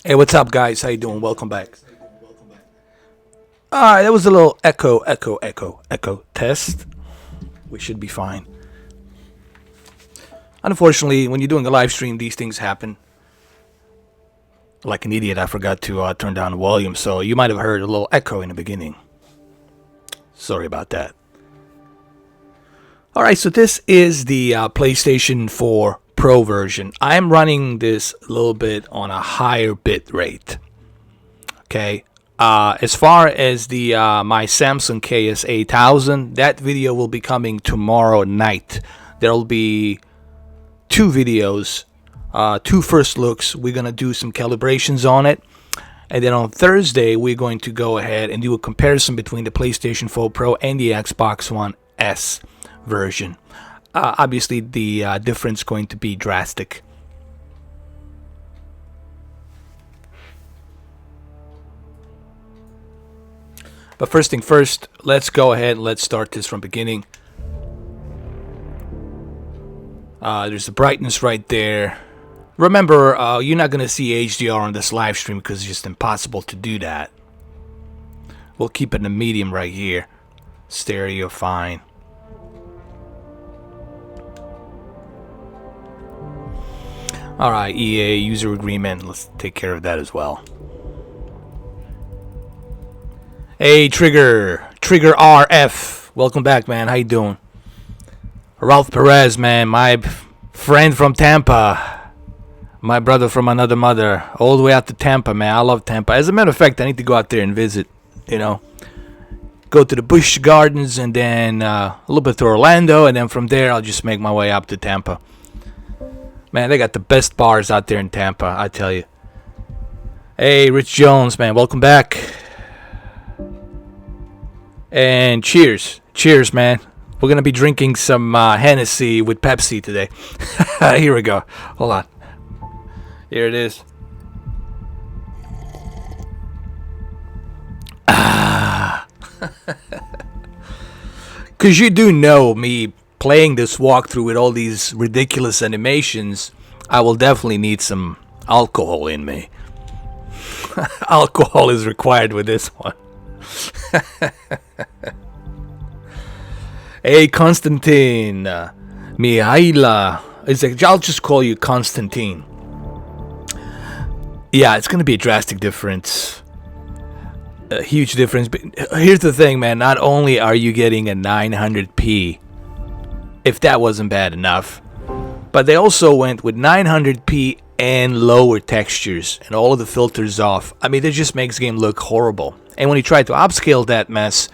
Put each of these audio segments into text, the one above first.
Hey, what's up, guys? How you doing? Welcome back. That was a little echo test. We should be fine. Unfortunately, when you're doing a live stream, these things happen. Like an idiot, I forgot to turn down the volume, so you might have heard a little echo in the beginning. Sorry about that. Alright, so this is the PlayStation 4 Pro version. I'm running this a little bit on a higher bit rate. Okay. As far as the my Samsung KS8000, that video will be coming tomorrow night. There'll be two videos, two first looks. We're gonna do some calibrations on it, and then on Thursday we're going to go ahead and do a comparison between the PlayStation 4 Pro and the Xbox One S version. Obviously, the difference is going to be drastic. But first thing first, let's go ahead and let's start this from beginning. There's the brightness right there. Remember, you're not going to see HDR on this live stream because it's just impossible to do that. We'll keep it in the medium right here. Stereo, fine. Alright, EA user agreement. Let's take care of that as well. Hey, Trigger RF. Welcome back, man. How you doing? Ralph Perez, man. My friend from Tampa. My brother from another mother. All the way out to Tampa, man. I love Tampa. As a matter of fact, I need to go out there and visit, you know. Go to the Busch Gardens and then a little bit to Orlando. And then from there, I'll just make my way up to Tampa. Man, they got the best bars out there in Tampa, I tell you. Hey, Rich Jones, man. Welcome back. And cheers. Cheers, man. We're going to be drinking some Hennessy with Pepsi today. Here we go. Hold on. Here it is. Because you do know me playing this walkthrough with all these ridiculous animations, I will definitely need some alcohol in me. Alcohol is required with this one. Hey, Konstantin, Mihaila. I'll just call you Konstantin. Yeah, it's gonna be a drastic difference, a huge difference. But here's the thing, man. Not only are you getting a 900p, if that wasn't bad enough, but they also went with 900p and lower textures and all of the filters off. I mean, it just makes the game look horrible. And when you try to upscale that mess,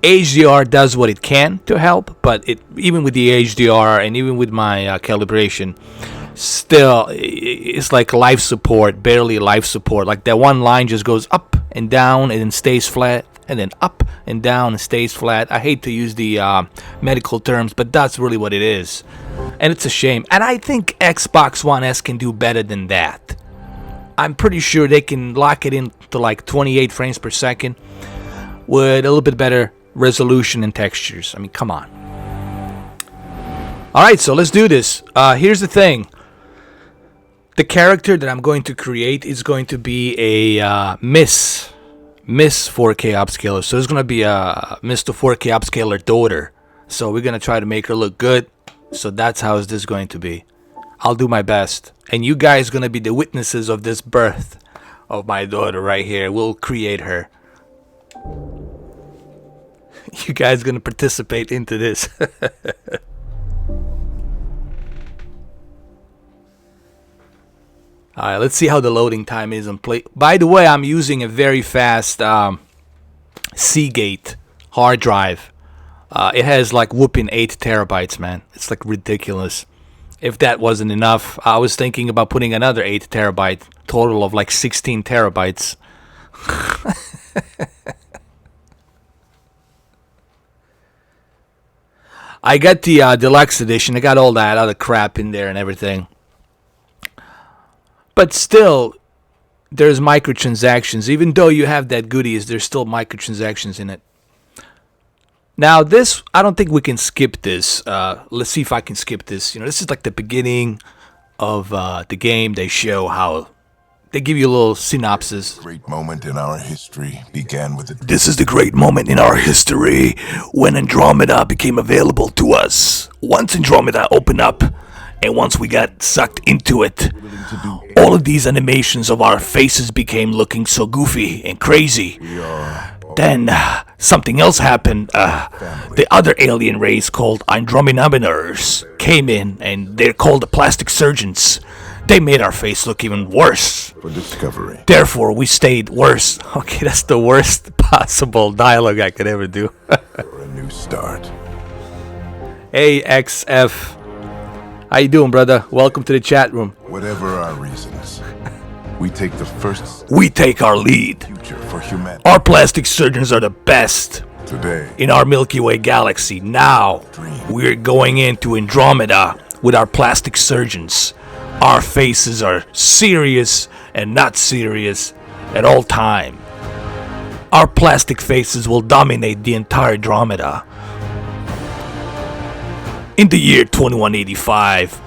HDR does what it can to help, but even with the HDR and even with my calibration, still it's like life support, barely life support. Like that one line just goes up and down and then stays flat, and then up and down and stays flat. I hate to use the medical terms, but that's really what it is. And it's a shame. And I think Xbox One S can do better than that. I'm pretty sure they can lock it in to like 28 frames per second with a little bit better resolution and textures. I mean, come on. Alright, so let's do this. Here's the thing. The character that I'm going to create is going to be a Miss 4K upscaler. So there's going to be a Mr. 4K upscaler daughter. So we're going to try to make her look good. So that's how this is going to be. I'll do my best. And you guys going to be the witnesses of this birth of my daughter right here. We'll create her. You guys going to participate into this. Alright, let's see how the loading time is on play. By the way, I'm using a very fast Seagate hard drive. It has like whooping 8 terabytes, man. It's like ridiculous. If that wasn't enough, I was thinking about putting another 8 terabyte, total of like 16 terabytes. I got the deluxe edition. I got all that other crap in there and everything. But still, there's microtransactions. Even though you have that goodies, there's still microtransactions in it. Now, this, I don't think we can skip this. Let's see if I can skip this. You know, this is like the beginning of the game. They show how they give you a little synopsis. Great moment in our history began with the... This is the great moment in our history when Andromeda became available to us. Once Andromeda opened up, and once we got sucked into it, all of these animations of our faces became looking so goofy and crazy. Then something else happened. The other alien race called Andromeda's came in, and they're called the plastic surgeons. They made our face look even worse. For discovery. Therefore, we stayed worse. Okay, that's the worst possible dialogue I could ever do. For a new start. Hey, XF. How you doing, brother? Welcome to the chat room. Whatever our reasons, we take the first... We take our lead. Future for humanity. Our plastic surgeons are the best. Today. In our Milky Way galaxy. Now, we're going into Andromeda with our plastic surgeons. Our faces are serious and not serious at all time. Our plastic faces will dominate the entire Andromeda. In the year 2185,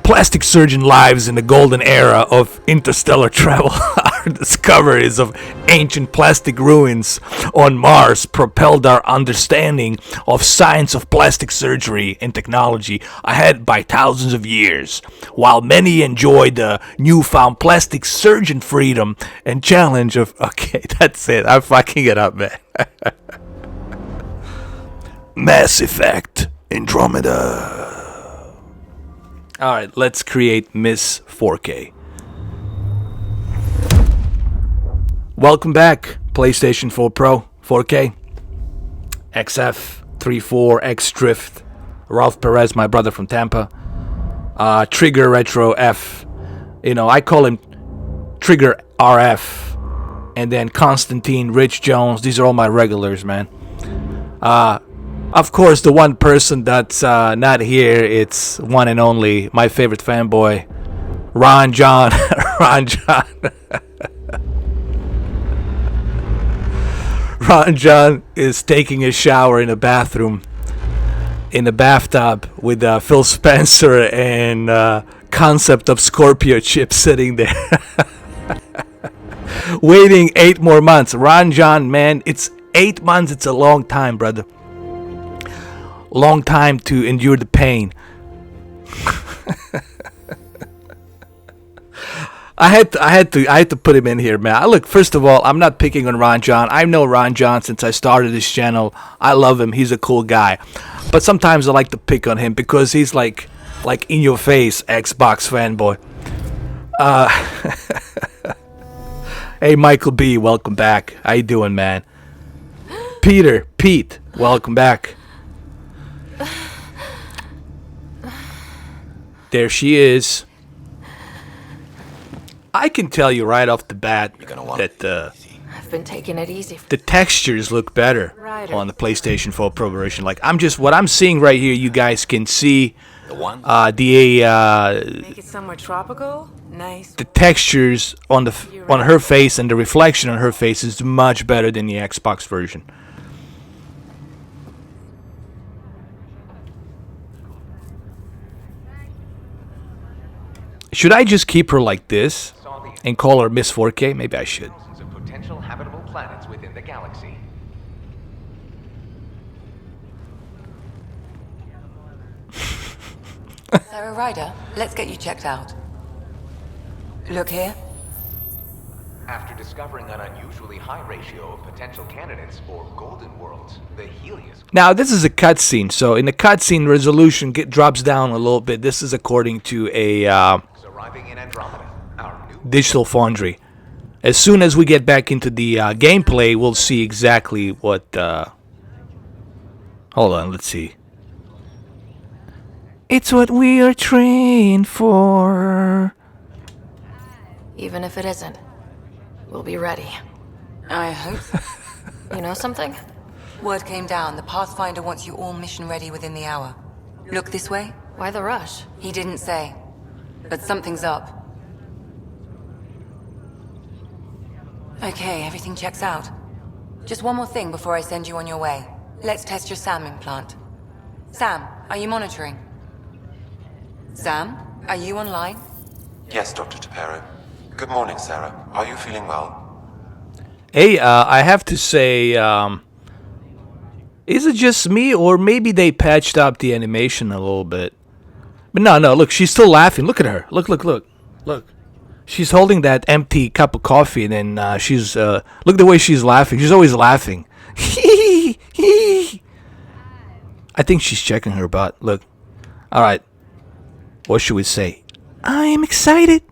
plastic surgeon lives in the golden era of interstellar travel. Our discoveries of ancient plastic ruins on Mars propelled our understanding of science of plastic surgery and technology ahead by thousands of years, while many enjoyed the newfound plastic surgeon freedom and challenge of... Okay, that's it. I'm fucking it up, man. Mass Effect Andromeda. Alright, let's create Miss 4K. Welcome back, PlayStation 4 Pro 4K. XF34X Drift. Ralph Perez, my brother from Tampa. Trigger Retro F. You know, I call him Trigger RF. And then Constantine, Rich Jones. These are all my regulars, man. Of course, the one person that's not here, it's one and only my favorite fanboy, Ron John. Ron John. Ron John is taking a shower in a bathroom, in a bathtub, with Phil Spencer and concept of Scorpio chip sitting there. Waiting 8 more months. Ron John, man, it's 8 months. It's a long time, brother. Long time to endure the pain. I had to put him in here, man. Look, first of all, I'm not picking on Ron John. I know Ron John since I started this channel. I love him. He's a cool guy. But sometimes I like to pick on him because he's like in your face Xbox fanboy. Hey, Michael B, welcome back. How you doing, man? Pete, welcome back. There she is. I can tell you right off the bat that I've been taking it easy. The textures look better on the PlayStation 4 Pro version. Like what I'm seeing right here, you guys can see Make it somewhere tropical. Nice. The textures on her face and the reflection on her face is much better than the Xbox version. Should I just keep her like this and call her Miss 4K? Maybe I should. Of potential habitable planets within the galaxy. Sarah Ryder, let's get you checked out. Look here. After discovering an unusually high ratio of potential candidates for golden worlds, the Helios... Now, this is a cutscene, so in the cutscene, resolution drops down a little bit. This is according to a arriving in Andromeda, our new digital foundry. As soon as we get back into the gameplay, we'll see exactly what... Hold on, let's see. It's what we are trained for. Even if it isn't, we'll be ready. I hope so. You know something? Word came down. The Pathfinder wants you all mission ready within the hour. Look this way. Why the rush? He didn't say, but something's up. Okay, everything checks out. Just one more thing before I send you on your way. Let's test your SAM implant. Sam, are you monitoring? Sam, are you online? Yes, Dr. Tapero. Good morning, Sarah. Are you feeling well? Hey, I have to say, is it just me, or maybe they patched up the animation a little bit? But no, look, she's still laughing. Look at her. Look. She's holding that empty cup of coffee, and then she's, look at the way she's laughing. She's always laughing. I think she's checking her butt. Look. Alright. What should we say? I am excited.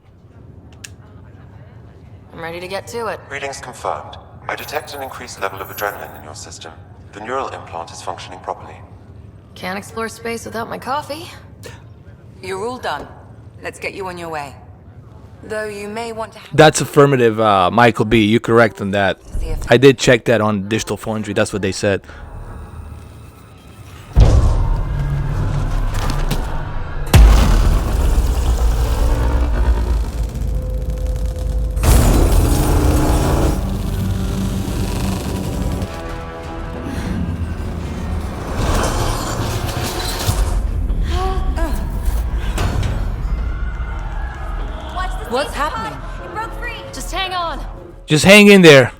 I'm ready to get to it. Readings confirmed. I detect an increased level of adrenaline in your system. The neural implant is functioning properly. Can't explore space without my coffee. You're all done. Let's get you on your way. Though you may want to have... That's affirmative, Michael B. You're correct on that. I did check that on Digital Foundry. That's what they said. What's happening? It broke free. Just hang on. Just hang in there.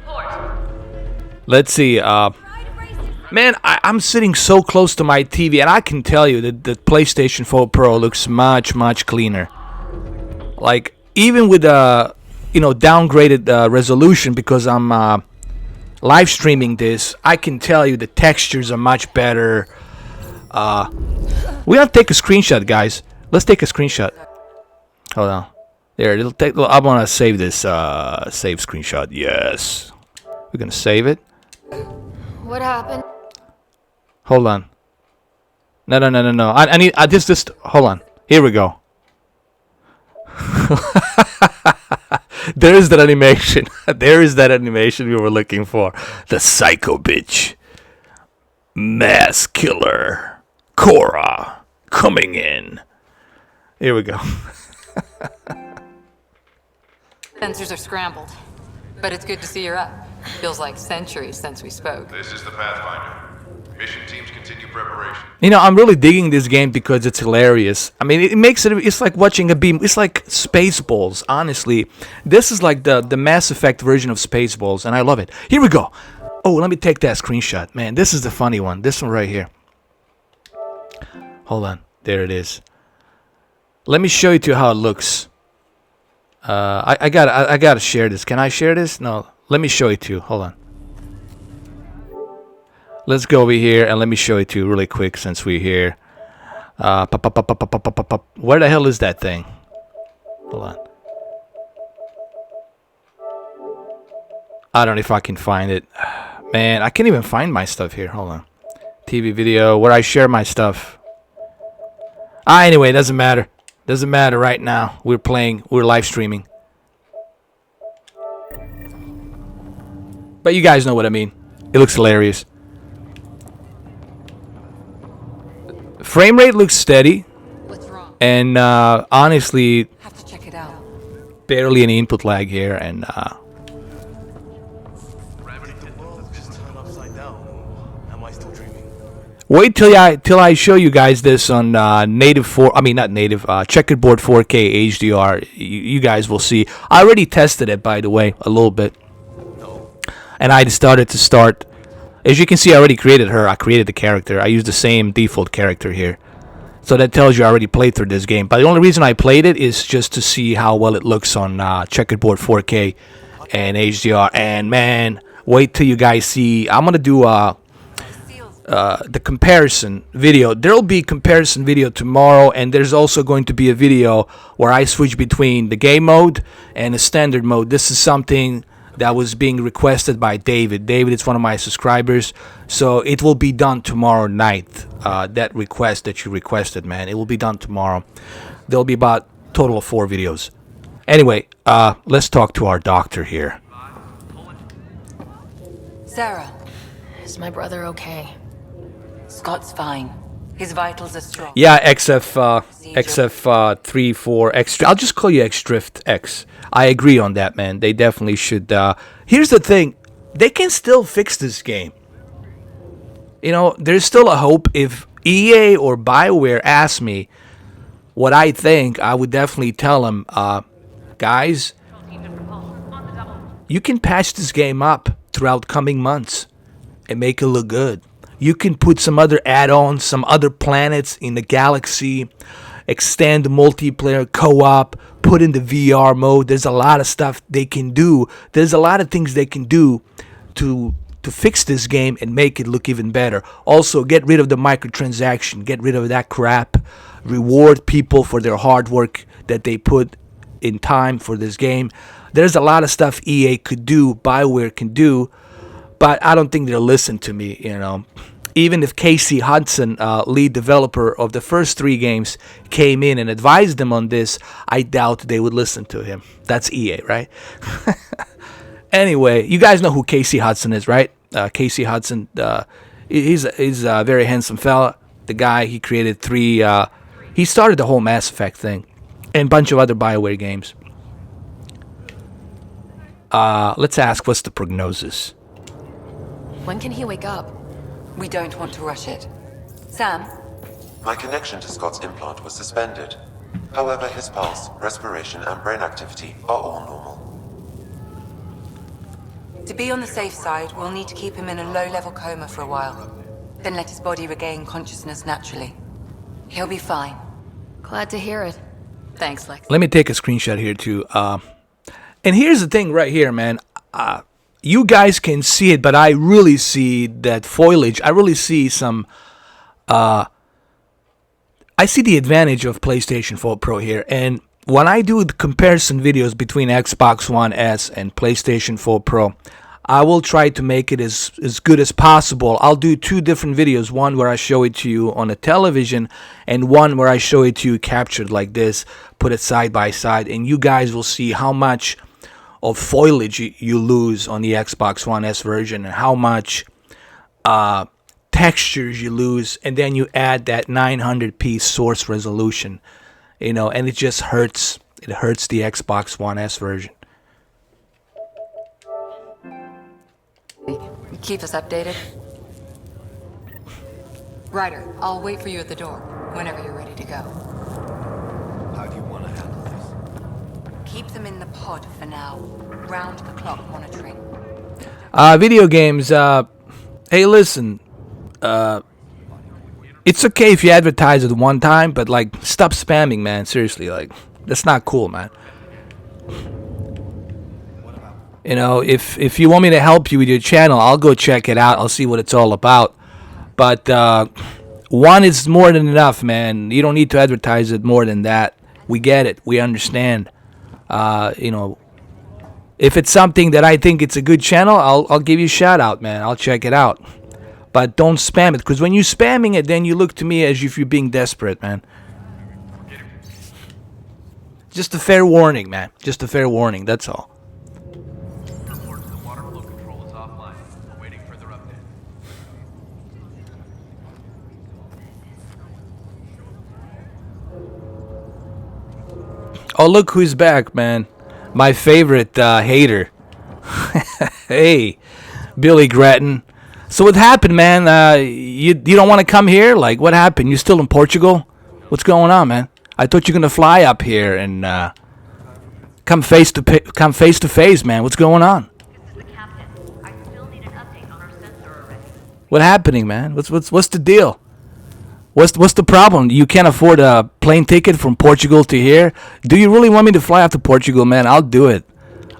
Let's see. Man, I'm sitting so close to my TV, and I can tell you that the PlayStation 4 Pro looks much cleaner. Like, even with downgraded resolution, because I'm live streaming this, I can tell you the textures are much better. We have to take a screenshot, guys. Let's take a screenshot. Hold on. There, it'll take. I want to save this. Save screenshot. Yes. We're gonna save it. What happened? Hold on. No. I need. Just. Hold on. Here we go. There is that animation. There is that animation we were looking for. The psycho bitch. Mass killer. Cora coming in. Here we go. Sensors are scrambled, but it's good to see you're up. Feels like centuries since we spoke. This is the Pathfinder. Mission teams continue preparation. You know, I'm really digging this game because it's hilarious. I mean, it makes it. It's like watching a beam. It's like Spaceballs. Honestly, this is like the Mass Effect version of Spaceballs, and I love it. Here we go. Oh, let me take that screenshot, man. This is the funny one. This one right here. Hold on. There it is. Let me show you to how it looks. I gotta share this. Can I share this? No. Let me show it to you. Hold on. Let's go over here and let me show it to you really quick since we're here. Where the hell is that thing? Hold on. I don't know if I can find it. Man, I can't even find my stuff here. Hold on. TV video, where I share my stuff. Anyway, it doesn't matter. Doesn't matter right now. We're playing. We're live streaming. But you guys know what I mean. It looks hilarious. Frame rate looks steady. What's wrong? And honestly, Have to check it out. barely any input lag here. And wait till I show you guys this on native 4. I mean, not native. Checkerboard 4K HDR. You guys will see. I already tested it, by the way, a little bit. And I decided to start. As you can see, I already created her. I created the character. I used the same default character here. So that tells you I already played through this game. But the only reason I played it is just to see how well it looks on Checkerboard 4K and HDR. And man, wait till you guys see. I'm gonna do the comparison video. There'll be comparison video tomorrow, and there's also going to be a video where I switch between the game mode and the standard mode. This is something that was being requested by David. David is one of my subscribers, so it will be done tomorrow night. That request that you requested, man, it will be done tomorrow. There'll be about total of 4 videos. Anyway, let's talk to our doctor here. Sarah, Is my brother okay? Scott's fine. His vitals are strong. Yeah, XF 4 X. I'll just call you Xdrift X. I agree on that, man. They definitely should. Here's the thing: they can still fix this game. You know, there's still a hope. If EA or BioWare ask me what I think, I would definitely tell them, guys, you can patch this game up throughout coming months and make it look good. You can put some other add-ons, some other planets in the galaxy, extend the multiplayer co-op, put in the VR mode. There's a lot of stuff they can do. There's a lot of things they can do to fix this game and make it look even better. Also, get rid of the microtransaction. Get rid of that crap. Reward people for their hard work that they put in time for this game. There's a lot of stuff EA could do, BioWare can do, but I don't think they'll listen to me, you know. Even if Casey Hudson, lead developer of the first 3 games, came in and advised them on this, I doubt they would listen to him. That's EA, right? Anyway, you guys know who Casey Hudson is, right? Casey Hudson, he's a very handsome fella. The guy, he created 3, he started the whole Mass Effect thing and a bunch of other BioWare games. Let's ask, what's the prognosis? When can he wake up? We don't want to rush it. Sam? My connection to Scott's implant was suspended. However, his pulse, respiration, and brain activity are all normal. To be on the safe side, we'll need to keep him in a low-level coma for a while. Then let his body regain consciousness naturally. He'll be fine. Glad to hear it. Thanks, Lex. Let me take a screenshot here too. And here's the thing right here, man. You guys can see it, but I really see that foliage. I really see some... I see the advantage of PlayStation 4 Pro here. And when I do the comparison videos between Xbox One S and PlayStation 4 Pro, I will try to make it as good as possible. I'll do 2 different videos. One where I show it to you on a television, and one where I show it to you captured like this, put it side by side, and you guys will see how much of foliage you lose on the Xbox One S version, and how much textures you lose, and then you add that 900p source resolution, you know, and it just hurts. It hurts the Xbox One S version. Keep us updated. Ryder, I'll wait for you at the door whenever you're ready to go. How do you want to handle this? Keep them in the pod for now. Round-the-clock monitoring. Video games. Hey, listen. It's okay if you advertise it one time, but like, stop spamming, man. Seriously, like, that's not cool, man. You know, if you want me to help you with your channel, I'll go check it out. I'll see what it's all about. But one is more than enough, man. You don't need to advertise it more than that. We get it. We understand. You know, if it's something that I think it's a good channel, I'll give you a shout out, man. I'll check it out. But don't spam it, because when you're spamming it, then you look to me as if you're being desperate, man. Just a fair warning, man. Just a fair warning. That's all. Report to the water flow control is offline. Awaiting further update. Oh, look who's back, man. My favorite hater. Hey, Billy Grattan. So what happened, man? You don't want to come here? Like, what happened? You still in Portugal? What's going on, man? I thought you're gonna fly up here and come face to face, man. What's going on? This is the captain. I still need an update on our sensor array. What's happening, man? What's the deal? What's the problem? You can't afford a plane ticket from Portugal to here? Do you really want me to fly out to Portugal, man? I'll do it.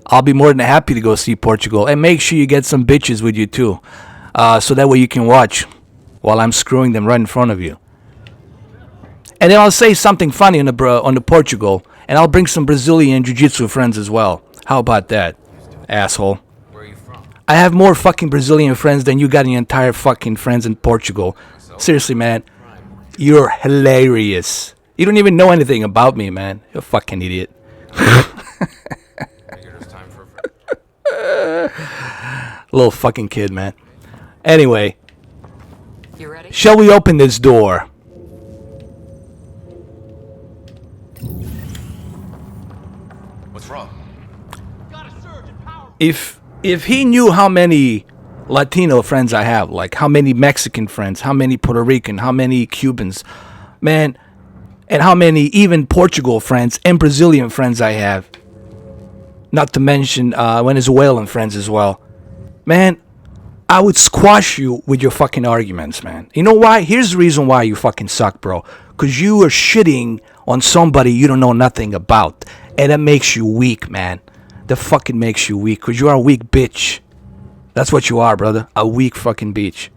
I'll be more than happy to go see Portugal. And make sure you get some bitches with you, too. So that way you can watch while I'm screwing them right in front of you. And then I'll say something funny on the Portugal. And I'll bring some Brazilian Jiu-Jitsu friends as well. How about that, asshole? Where are you from? I have more fucking Brazilian friends than you got in your entire fucking friends in Portugal. Seriously, man. You're hilarious. You don't even know anything about me, man. You're a fucking idiot. Little fucking kid, man. Anyway. You ready? Shall we open this door? What's wrong? If he knew how many Latino friends I have, like how many Mexican friends, how many Puerto Rican, how many Cubans, man, and how many even Portugal friends and Brazilian friends I have, Not to mention Venezuelan friends as well. Man, I would squash you with your fucking arguments, man. You know why? Here's the reason why you fucking suck, bro. Because you are shitting on somebody you don't know nothing about. And that makes you weak, man. That fucking makes you weak. Because you are a weak bitch. That's what you are, brother. A weak fucking bitch.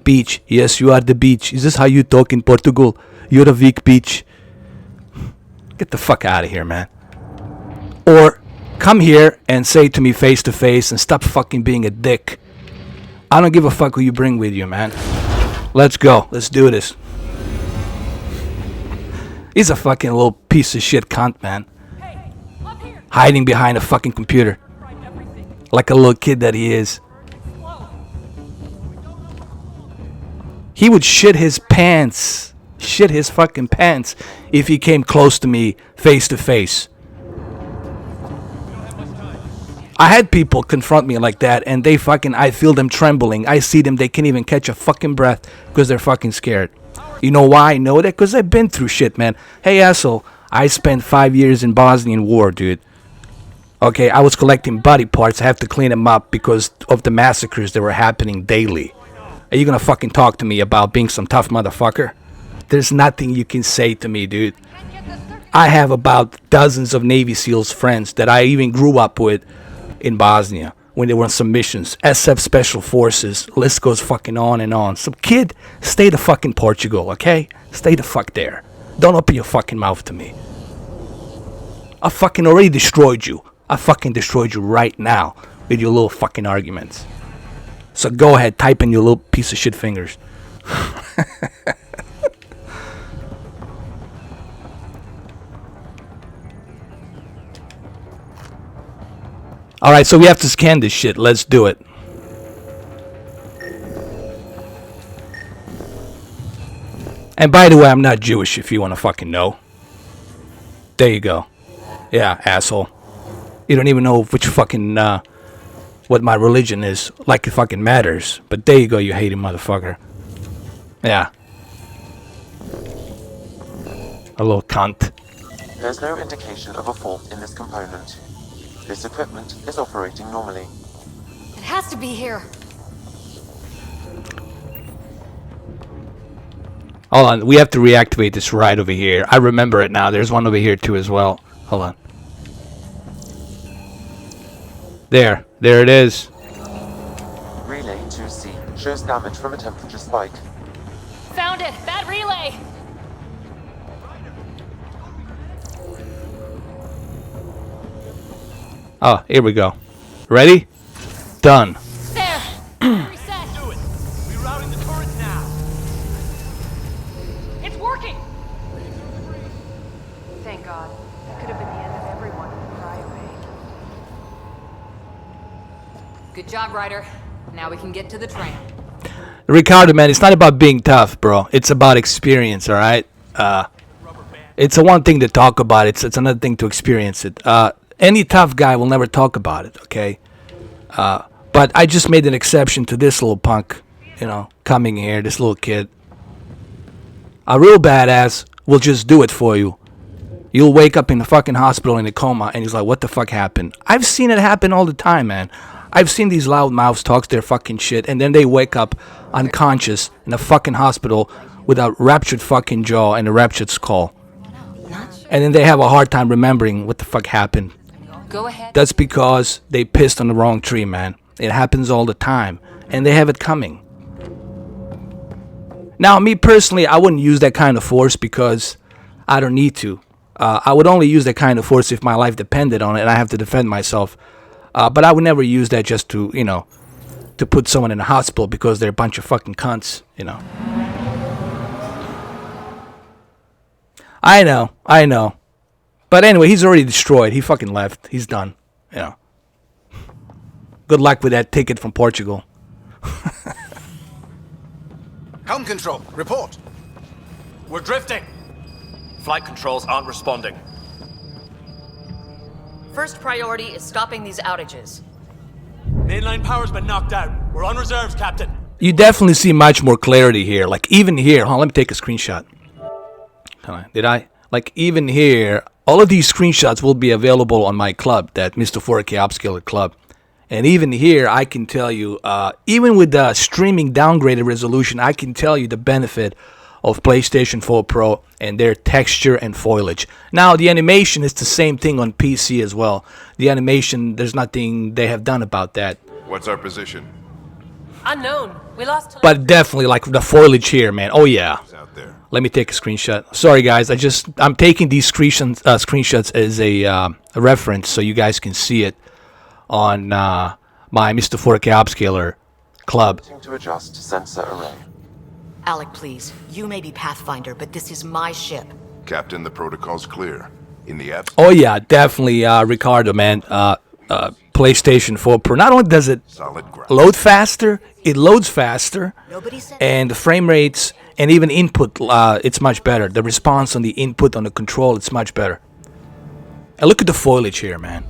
Beach. Yes, you are the beach. Is this how you talk in Portugal? You're a weak bitch. Get the fuck out of here, man. Or come here and say to me face to face and stop fucking being a dick. I don't give a fuck who you bring with you, man. Let's go. Let's do this. He's a fucking little piece of shit cunt, man. Hiding behind a fucking computer. Like a little kid that he is. He would shit his pants. Shit his fucking pants if he came close to me face to face. I had people confront me like that, and they fucking, I feel them trembling. I see them, they can't even catch a fucking breath because they're fucking scared. You know why I know that? Because I've been through shit, man. Hey, asshole, I spent 5 years in Bosnian war, dude. Okay, I was collecting body parts. I have to clean them up because of the massacres that were happening daily. Are you gonna fucking talk to me about being some tough motherfucker? There's nothing you can say to me, dude. I have about dozens of Navy SEALs friends that I even grew up with in Bosnia when they were on some missions. SF Special Forces, list goes fucking on and on. So kid, stay the fuck in Portugal, okay? Stay the fuck there. Don't open your fucking mouth to me. I fucking already destroyed you. I fucking destroyed you right now with your little fucking arguments. So go ahead, type in your little piece of shit fingers. Alright, so we have to scan this shit. Let's do it. And by the way, I'm not Jewish if you want to fucking know. There you go. Yeah, asshole. You don't even know which fucking, what my religion is. Like it fucking matters. But there you go, you hating motherfucker. Yeah. A little cunt. There's no indication of a fault in this component. This equipment is operating normally. It has to be here. Hold on, we have to reactivate this right over here. I remember it now. There's one over here too as well. Hold on. There it is. Relay 2C shows damage from a temperature spike. Found it! That relay! Oh, here we go. Ready? Done. There! Reset! Do it. Rerouting the turrets now. It's working! Thank God. That could have been the end of everyone in the Cryaway. Good job, Ryder. Now we can get to the tram. Ricardo, man, it's not about being tough, bro. It's about experience, alright? It's a one thing to talk about. It's another thing to experience it. Any tough guy will never talk about it, okay? But I just made an exception to this little punk, you know, coming here, this little kid. A real badass will just do it for you. You'll wake up in the fucking hospital in a coma, and he's like, what the fuck happened? I've seen it happen all the time, man. I've seen these loud mouths talk their fucking shit, and then they wake up unconscious in a fucking hospital with a ruptured fucking jaw and a ruptured skull. And then they have a hard time remembering what the fuck happened. Go ahead. That's because they pissed on the wrong tree, man. It happens all the time, and they have it coming. Now, me personally, I wouldn't use that kind of force because I don't need to. I would only use that kind of force if my life depended on it and I have to defend myself. But I would never use that just to, you know, to put someone in a hospital because they're a bunch of fucking cunts, you know. I know. But anyway, he's already destroyed. He fucking left. He's done. You know. Good luck with that ticket from Portugal. Helm control, report. We're drifting. Flight controls aren't responding. First priority is stopping these outages. Mainline power's been knocked out. We're on reserves, Captain. You definitely see much more clarity here. Like even here, hold on, let me take a screenshot. Did I? Like even here, All of these screenshots will be available on my club, that Mr. 4K Upscaler Club. And even here, I can tell you, even with the streaming downgraded resolution, I can tell you the benefit of PlayStation 4 Pro and their texture and foliage. Now, the animation is the same thing on PC as well. The animation, there's nothing they have done about that. What's our position? Unknown. We lost. But definitely, like the foliage here, man. Oh yeah. Out there. Let me take a screenshot. Sorry, guys. I'm taking these screenshots as a reference so you guys can see it on my Mr. 4K Upscaler Club. To adjust sensor array. Alec, please. You may be Pathfinder, but this is my ship. Captain, the protocol's clear. In the absence. Oh yeah, definitely, Ricardo, man. PlayStation 4 Pro. Not only does it load faster, it loads faster, and the frame rates and even input, it's much better. The response on the input on the control, it's much better. And look at the foliage here, man.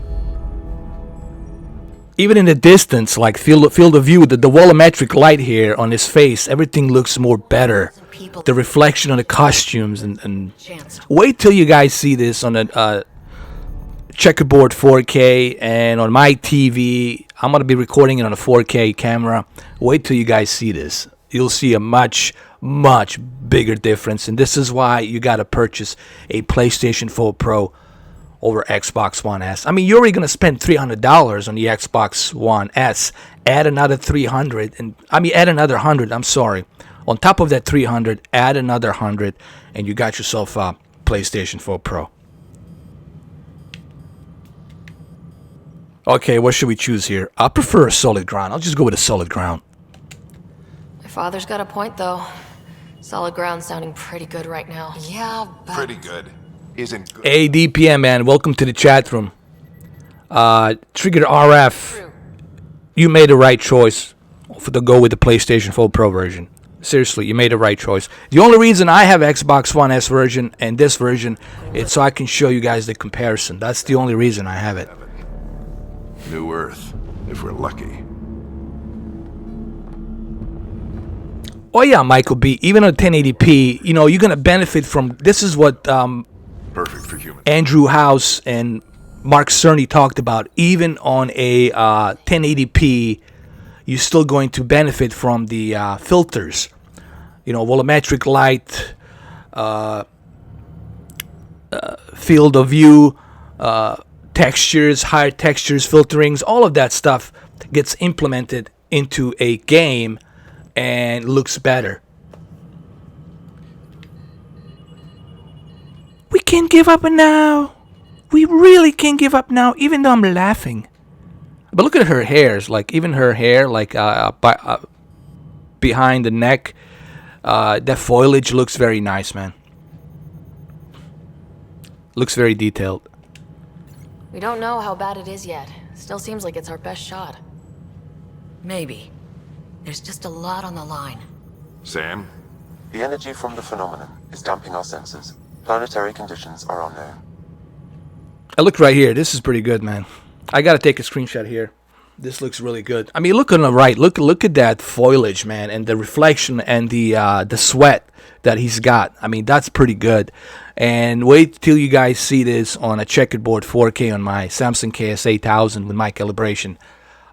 Even in the distance, like field of view, the volumetric light here on his face, everything looks more better. The reflection on the costumes and wait till you guys see this on a checkerboard 4K and on my TV. I'm gonna be recording it on a 4K camera. Wait till you guys see this. You'll see a much bigger difference, and this is why you gotta purchase a PlayStation 4 Pro over Xbox One S. I mean, you're already gonna spend $300 on the Xbox One S. Add another 300, and add another 100. I'm sorry. On top of that 300, add another 100, and you got yourself a PlayStation 4 Pro. Okay, what should we choose here? I prefer a solid ground. I'll just go with a solid ground. My father's got a point, though. Solid ground sounding pretty good right now. Yeah, but... Pretty good. Isn't good. Hey, DPM, man. Welcome to the chat room. Triggered RF. You made the right choice to go with the PlayStation 4 Pro version. Seriously, you made the right choice. The only reason I have Xbox One S version and this version is so I can show you guys the comparison. That's the only reason I have it. New Earth, if we're lucky. Oh yeah, Michael B. Even on 1080p, you're gonna benefit from. This is what perfect for humans. Andrew House and Mark Cerny talked about. Even on a 1080p, you're still going to benefit from the filters. Volumetric light, field of view, textures, higher textures, filterings, all of that stuff gets implemented into a game and looks better. We can't give up now. We really can't give up now, even though I'm laughing. But look at her hairs, like even her hair, like behind the neck. That foliage looks very nice, man. Looks very detailed. We don't know how bad it is yet. Still seems like it's our best shot. Maybe. There's just a lot on the line. Sam? The energy from the phenomenon is damping our senses. Planetary conditions are unknown. I look right here. This is pretty good, man. I gotta take a screenshot here. This looks really good. I mean, look on the right. Look at that foliage, man, and the reflection and the sweat that he's got. I mean, that's pretty good. And wait till you guys see this on a checkerboard 4K on my Samsung KS8000 with my calibration.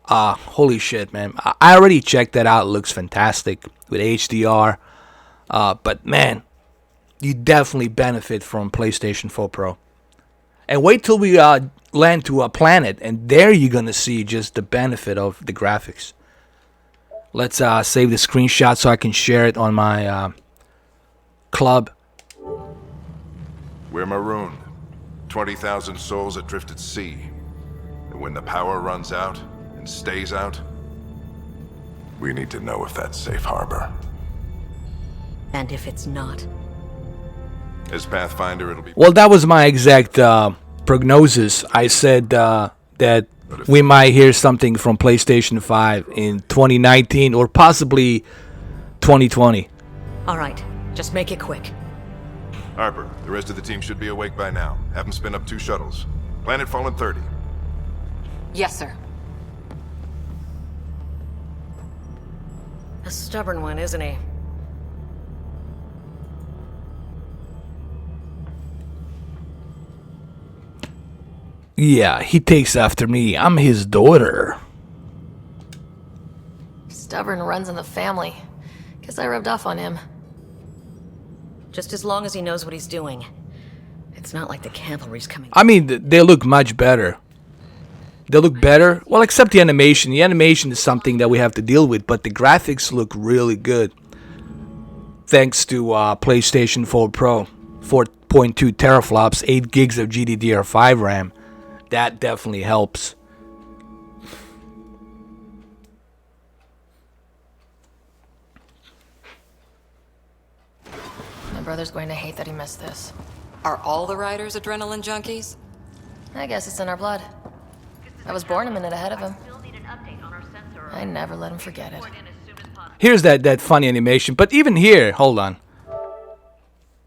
Holy shit, man. I already checked that out. It looks fantastic with HDR. But man, you definitely benefit from PlayStation 4 Pro. And wait till we land to a planet, and there you're gonna see just the benefit of the graphics. Let's save the screenshot so I can share it on my club. We're marooned. 20,000 souls adrift at sea. And when the power runs out and stays out, we need to know if that's safe harbor. And if it's not? As Pathfinder, it'll be... Well, that was my exact prognosis. I said that we might hear something from PlayStation 5 in 2019 or possibly 2020. All right, just make it quick. Harper, the rest of the team should be awake by now. Have them spin up 2 shuttles. Planet Fallen 30. Yes, sir. A stubborn one, isn't he? Yeah, he takes after me. I'm his daughter. Stubborn runs in the family. Guess I rubbed off on him. Just as long as he knows what he's doing. It's not like the cavalry's coming. I mean, they look much better. They look better. Well, except the animation. The animation is something that we have to deal with, but the graphics look really good. Thanks to PlayStation 4 Pro. 4.2 teraflops, 8 gigs of GDDR5 RAM. That definitely helps. My brother's going to hate that he missed this. Are all the riders adrenaline junkies? I guess it's in our blood. I was born a minute ahead of him. Still need an update on our sensor. I never let him forget it. Report in as soon as possible. Here's that funny animation, but even here, hold on.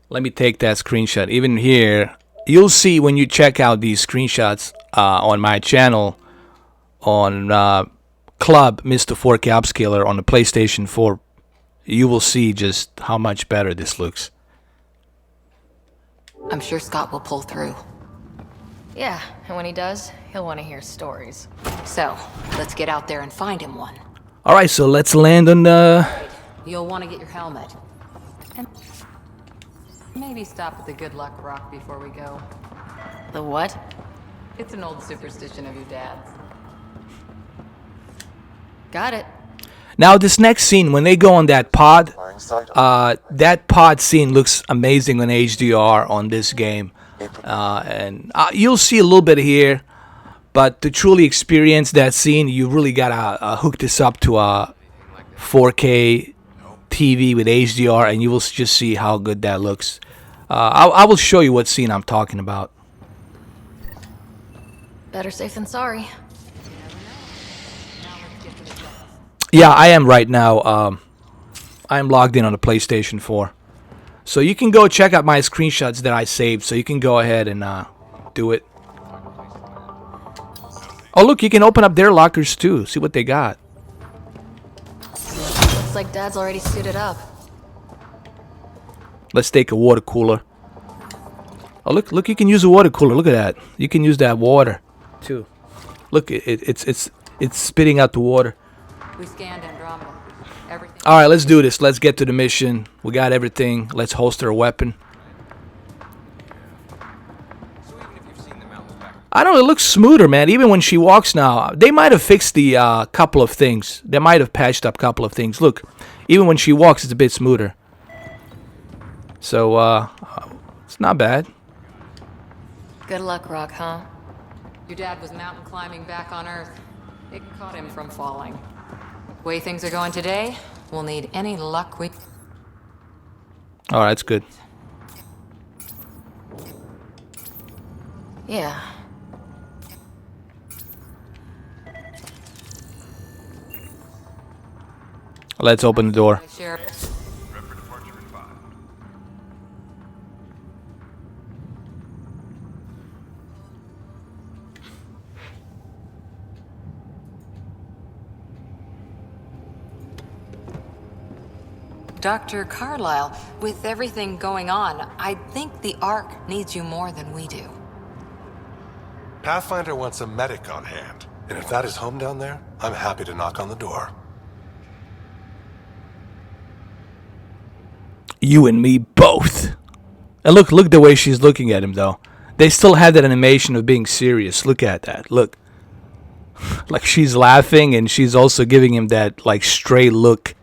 Let me take that screenshot. Even here, you'll see when you check out these screenshots on my channel on Club Mr. 4K Upscaler on the PlayStation 4, you will see just how much better this looks. I'm sure Scott will pull through. Yeah, and when he does, he'll want to hear stories. So, let's get out there and find him one. Alright, so let's land on the... You'll want to get your helmet. And maybe stop at the Good Luck Rock before we go. The what? It's an old superstition of your dad's. Got it. Now this next scene, when they go on that pod, that pod scene looks amazing on HDR on this game. And you'll see a little bit here, but to truly experience that scene, you really gotta hook this up to a 4K TV with HDR, and you will just see how good that looks. I will show you what scene I'm talking about. Better safe than sorry. Yeah, I am right now. I am logged in on the PlayStation 4. So you can go check out my screenshots that I saved, so you can go ahead and do it. Oh, look, you can open up their lockers too. See what they got. Looks like Dad's already suited up. Let's take a water cooler. Oh, look, you can use a water cooler. Look at that. You can use that water too. Look, it's spitting out the water. We scanned Andromeda. Everything. All right, let's do this. Let's get to the mission. We got everything. Let's holster a weapon. I don't know, it looks smoother, man. Even when she walks now, they might have fixed the couple of things. They might have patched up a couple of things. Look, even when she walks, it's a bit smoother. So, it's not bad. Good luck, Rock, huh? Your dad was mountain climbing back on Earth. It caught him from falling. Way things are going today, we'll need any luck we... All right, that's good. Yeah. Let's open the door. Sheriff. Prep for departure in 5. Dr. Carlyle, with everything going on, I think the Ark needs you more than we do. Pathfinder wants a medic on hand, and if that is home down there, I'm happy to knock on the door. You and me both. And look the way she's looking at him, though. They still have that animation of being serious. Look at that. Look. Like she's laughing, and she's also giving him that, like, stray look.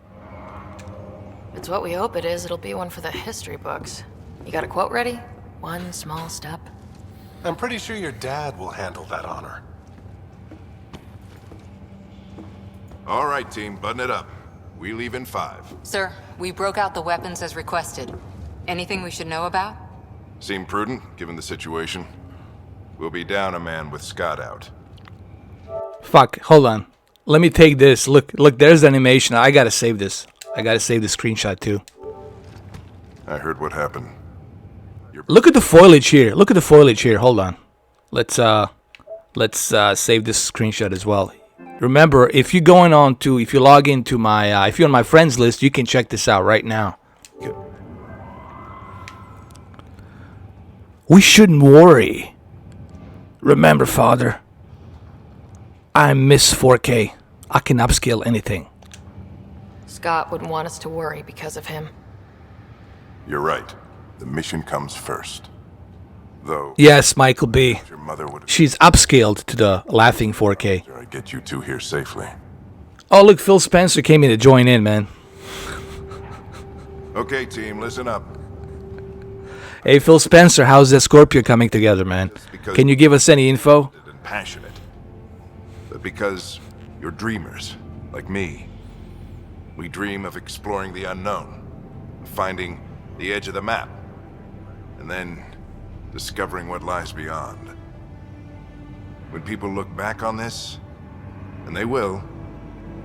If it's what we hope it is, it'll be one for the history books. You got a quote ready? One small step. I'm pretty sure your dad will handle that honor. All right, team, button it up. We leave in 5. Sir, we broke out the weapons as requested. Anything we should know about? Seem prudent, given the situation. We'll be down a man with Scott out. Fuck, hold on. Let me take this. Look, there's the animation. I gotta save this. I gotta save the screenshot too. I heard what happened. Look at the foliage here. Look at the foliage here. Hold on. Let's save this screenshot as well. Remember, if you log into my, if you're on my friends list, you can check this out right now. Good. We shouldn't worry. Remember, Father, I'm Miss 4K. I can upscale anything. Scott wouldn't want us to worry because of him. You're right. The mission comes first. Though... Yes, Michael B. Your mother would... She's upscaled to the laughing 4K. I get you two here safely. Oh, look, Phil Spencer came in to join in, man. Okay, team, listen up. Hey, Phil Spencer, how's that Scorpio coming together, man? Can you give us any info? And passionate. But because you're dreamers, like me. We dream of exploring the unknown, of finding the edge of the map, and then discovering what lies beyond. When people look back on this, and they will,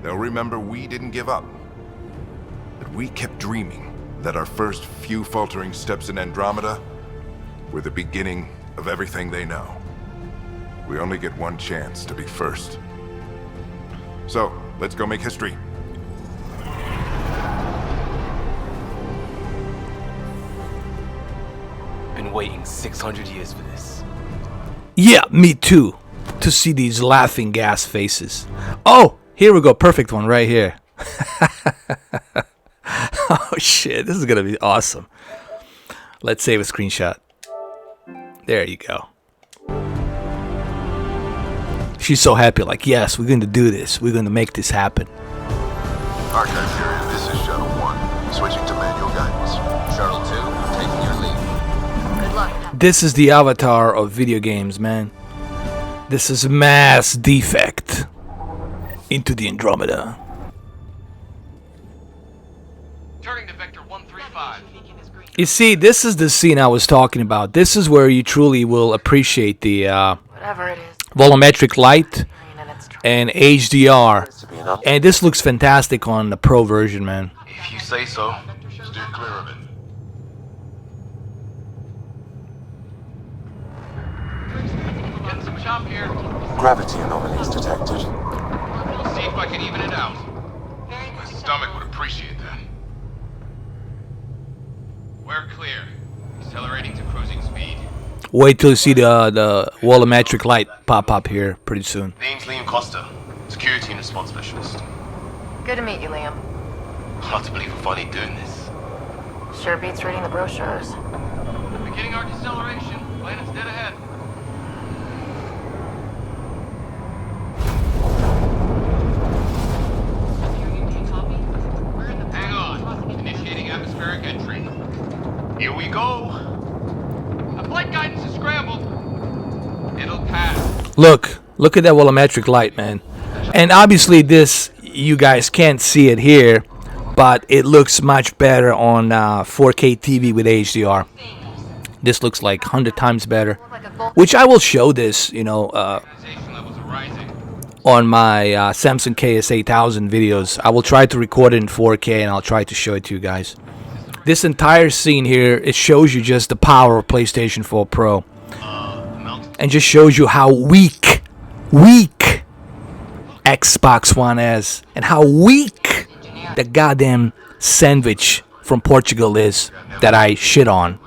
they'll remember we didn't give up. That we kept dreaming, that our first few faltering steps in Andromeda were the beginning of everything they know. We only get one chance to be first. So, let's go make history. Been waiting 600 years for this. Yeah, me too. To see these laughing gas faces. Oh, here we go. Perfect one right here. Oh shit, this is gonna be awesome. Let's save a screenshot. There you go. She's so happy, like, yes, we're going to do this. We're going to make this happen. Archive period, this is Shuttle 1. Switching to manual guidance. Shuttle 2, taking your lead. Good luck. This is the avatar of video games, man. This is mass defect into the Andromeda. Turning to Vector 135. You see, this is the scene I was talking about. This is where you truly will appreciate the Whatever it is. volumetric light and HDR. And this looks fantastic on the Pro version, man. If you say so. Steer clear of it. Getting some chop here. Gravity anomalies detected. We'll see if I can even it out. My stomach would appreciate that. We're clear. Accelerating to cruising speed. Wait till you see the volumetric light pop up here pretty soon. Name's Liam Costa, Security and Response Specialist. Good to meet you, Liam. Hard to believe we're finally doing this. Sure beats reading the brochures. Beginning our deceleration. Planet's dead ahead. Hang on. Initiating atmospheric entry. Here we go. A flight guidance is scrambled. It'll pass. Look at that volumetric light, man. And obviously this, you guys can't see it here, but it looks much better on 4K TV with HDR. This looks like 100 times better, which I will show this, you know, on my Samsung KS8000 videos. I will try to record it in 4K and I'll try to show it to you guys. This entire scene here, it shows you just the power of PlayStation 4 Pro. And just shows you how weak Xbox One is. And how weak the goddamn sandwich from Portugal is that I shit on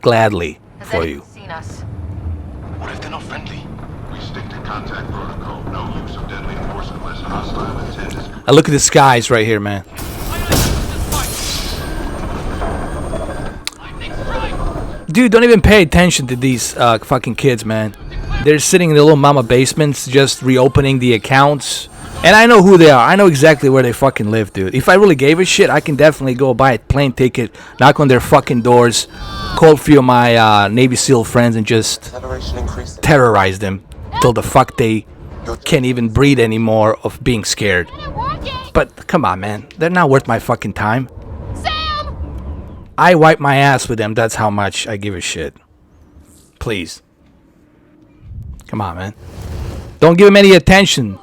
gladly for you. What if they're not friendly? We stick to contact protocol. No use of deadly force unless hostile intent is... Now look at the skies right here, man. Dude, don't even pay attention to these fucking kids, man. They're sitting in the little mama basements just reopening the accounts. And I know who they are. I know exactly where they fucking live, dude. If I really gave a shit, I can definitely go buy a plane ticket, knock on their fucking doors, call a few of my Navy SEAL friends and just terrorize them till the fuck they can't even breathe anymore of being scared. But come on, man. They're not worth my fucking time. I wipe my ass with them. That's how much I give a shit. Please. Come on, man. Don't give them any attention.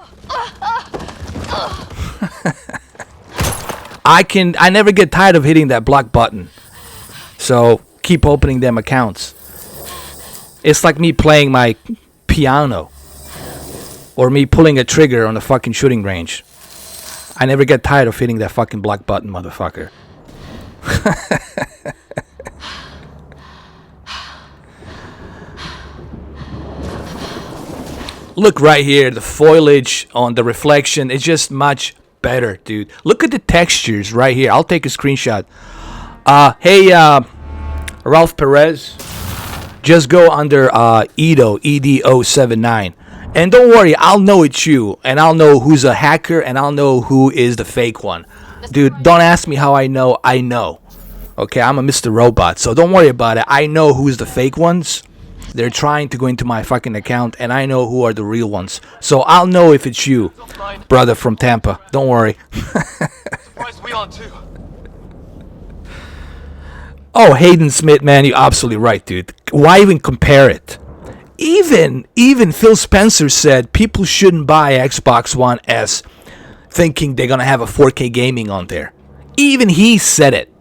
I never get tired of hitting that block button. So keep opening them accounts. It's like me playing my piano. Or me pulling a trigger on the fucking shooting range. I never get tired of hitting that fucking block button, motherfucker. Look right here, the foliage on the reflection is just much better, dude. Look at the textures right here. I'll take a screenshot. Hey, Ralph Perez, just go under Edo, EDO79. And don't worry, I'll know it's you. And I'll know who's a hacker, and I'll know who is the fake one. Dude, don't ask me how I know. I know. Okay, I'm a Mr. Robot, so don't worry about it. I know who's the fake ones. They're trying to go into my fucking account, and I know who are the real ones. So I'll know if it's you, brother from Tampa. Don't worry. We on too. Oh, Hayden Smith, man, you're absolutely right, dude. Why even compare it? Even Phil Spencer said people shouldn't buy Xbox One S thinking they're gonna have a 4K gaming on there. Even he said it.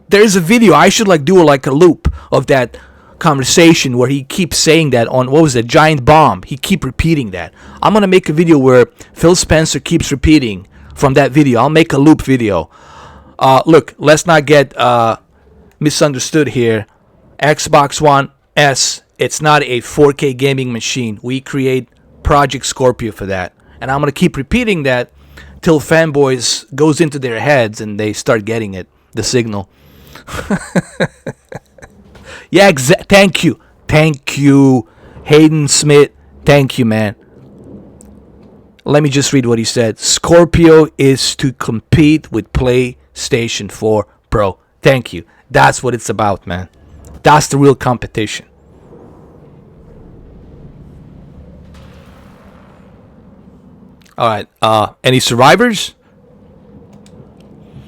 There's a video, I should do a loop of that conversation where he keeps saying that on, what was it, Giant Bomb. He keep repeating that. I'm gonna make a video where Phil Spencer keeps repeating from that video. I'll make a loop video. Look, let's not get misunderstood here. Xbox One S, it's not a 4K gaming machine. We create Project Scorpio for that. And I'm gonna keep repeating that till fanboys goes into their heads and they start getting it, the signal. Yeah, thank you, Hayden Smith. Thank you, man. Let me just read what he said. Scorpio is to compete with PlayStation 4 Pro. Thank you. That's what it's about, man. That's the real competition. All right. Any survivors?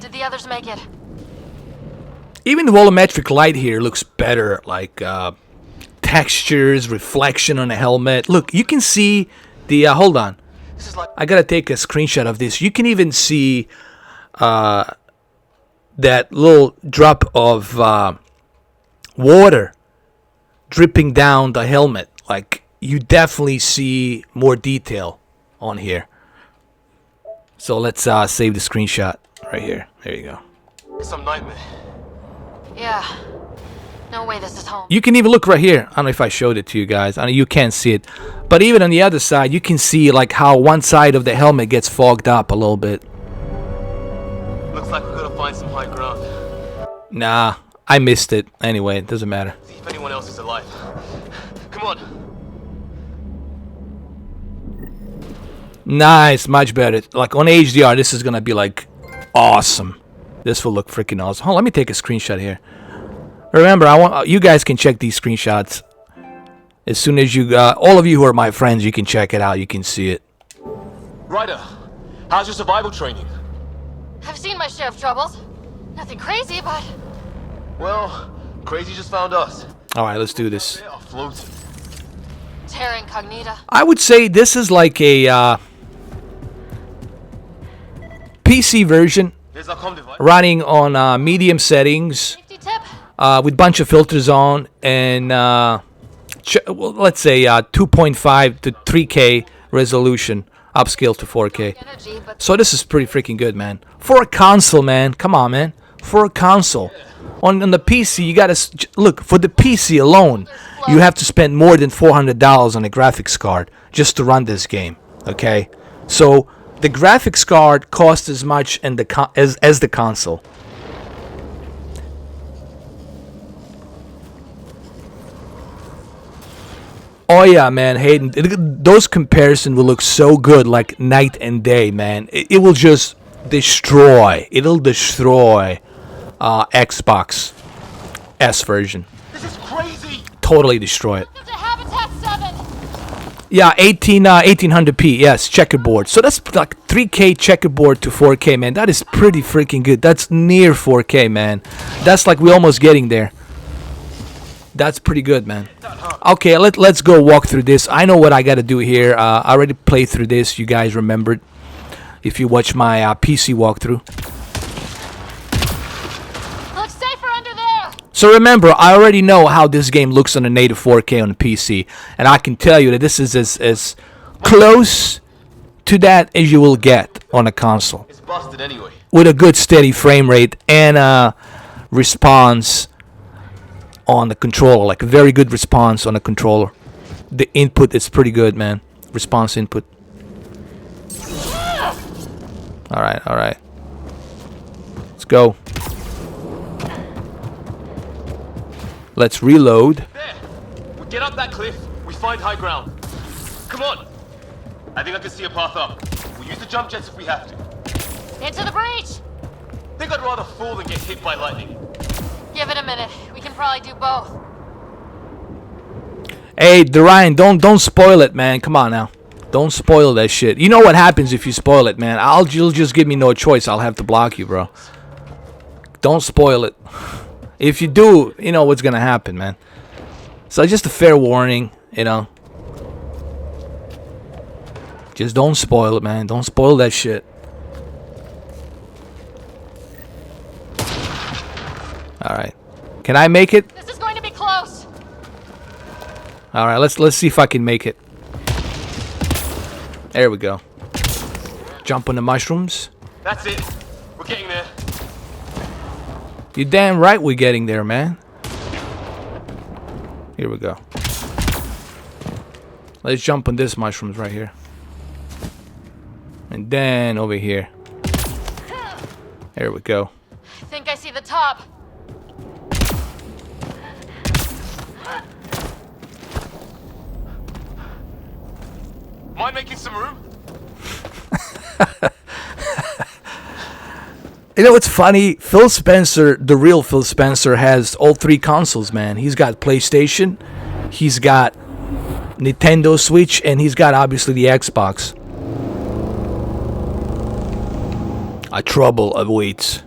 Did the others make it? Even the volumetric light here looks better, textures, reflection on the helmet. Look, you can see the, hold on. I gotta take a screenshot of this. You can even see that little drop of water dripping down the helmet. You definitely see more detail on here. So let's save the screenshot right here. There you go. Some nightmare. Yeah. No way this is home. You can even look right here. I don't know if I showed it to you guys. I know you can't see it. But even on the other side, you can see how one side of the helmet gets fogged up a little bit. Looks like we're gonna find some high ground. Nah, I missed it. Anyway, it doesn't matter. See if anyone else is alive. Come on. Nice, much better. On HDR, this is gonna be awesome. This will look freaking awesome. Hold on, let me take a screenshot here. Remember, I want you guys can check these screenshots as soon as you all of you who are my friends, you can check it out. You can see it. Ryder, how's your survival training? I've seen my share of troubles. Nothing crazy, but... Well, crazy just found us. All right, let's do this. Terra Incognita. I would say this is like a PC version running on medium settings with bunch of filters on and let's say 2.5 to 3K resolution, upscale to 4K. So this is pretty freaking good, man. For a console, man. Come on, man. For a console. On the PC, you gotta look for the PC alone. You have to spend more than $400 on a graphics card just to run this game. Okay, so the graphics card costs as much as the console. Oh yeah, man, Hayden. Those comparisons will look so good, like night and day, man. It will just destroy. It'll destroy Xbox S version. This is crazy. Totally destroy it. Welcome to Habitat 7. Yeah, 1800p. Yes, checkerboard. So that's like 3K checkerboard to 4K, man. That is pretty freaking good. That's near 4K, man. That's like we're almost getting there. That's pretty good, man. Okay, let's go walk through this. I know what I got to do here. I already played through this. You guys remembered if you watch my PC walkthrough. Looks safer under there. So remember, I already know how this game looks on a native 4K on the PC, and I can tell you that this is as close to that as you will get on a console. It's busted anyway. With a good steady frame rate and response on the controller, like a very good response on the controller. the input is pretty good, man. Response input. All right. Let's go. Let's reload. There! We get up that cliff, we find high ground. Come on! I think I can see a path up. We'll use the jump jets if we have to. Into the breach! I think I'd rather fall than get hit by lightning. Give it a minute. We can probably do both. Hey, Ryan, don't spoil it, man. Come on now. Don't spoil that shit. You know what happens if you spoil it, man. You'll just give me no choice. I'll have to block you, bro. Don't spoil it. If you do, you know what's gonna happen, man. So just a fair warning, you know. Just don't spoil it, man. Don't spoil that shit. Alright. Can I make it? This is going to be close. Alright, let's see if I can make it. There we go. Jump on the mushrooms. That's it. We're getting there. You damn right we're getting there, man. Here we go. Let's jump on this mushrooms right here. And then over here. There we go. I think I see the top. Mind making some room? You know what's funny? Phil Spencer, the real Phil Spencer, has all three consoles, man. He's got PlayStation, he's got Nintendo Switch, and he's got obviously the Xbox. A trouble awaits.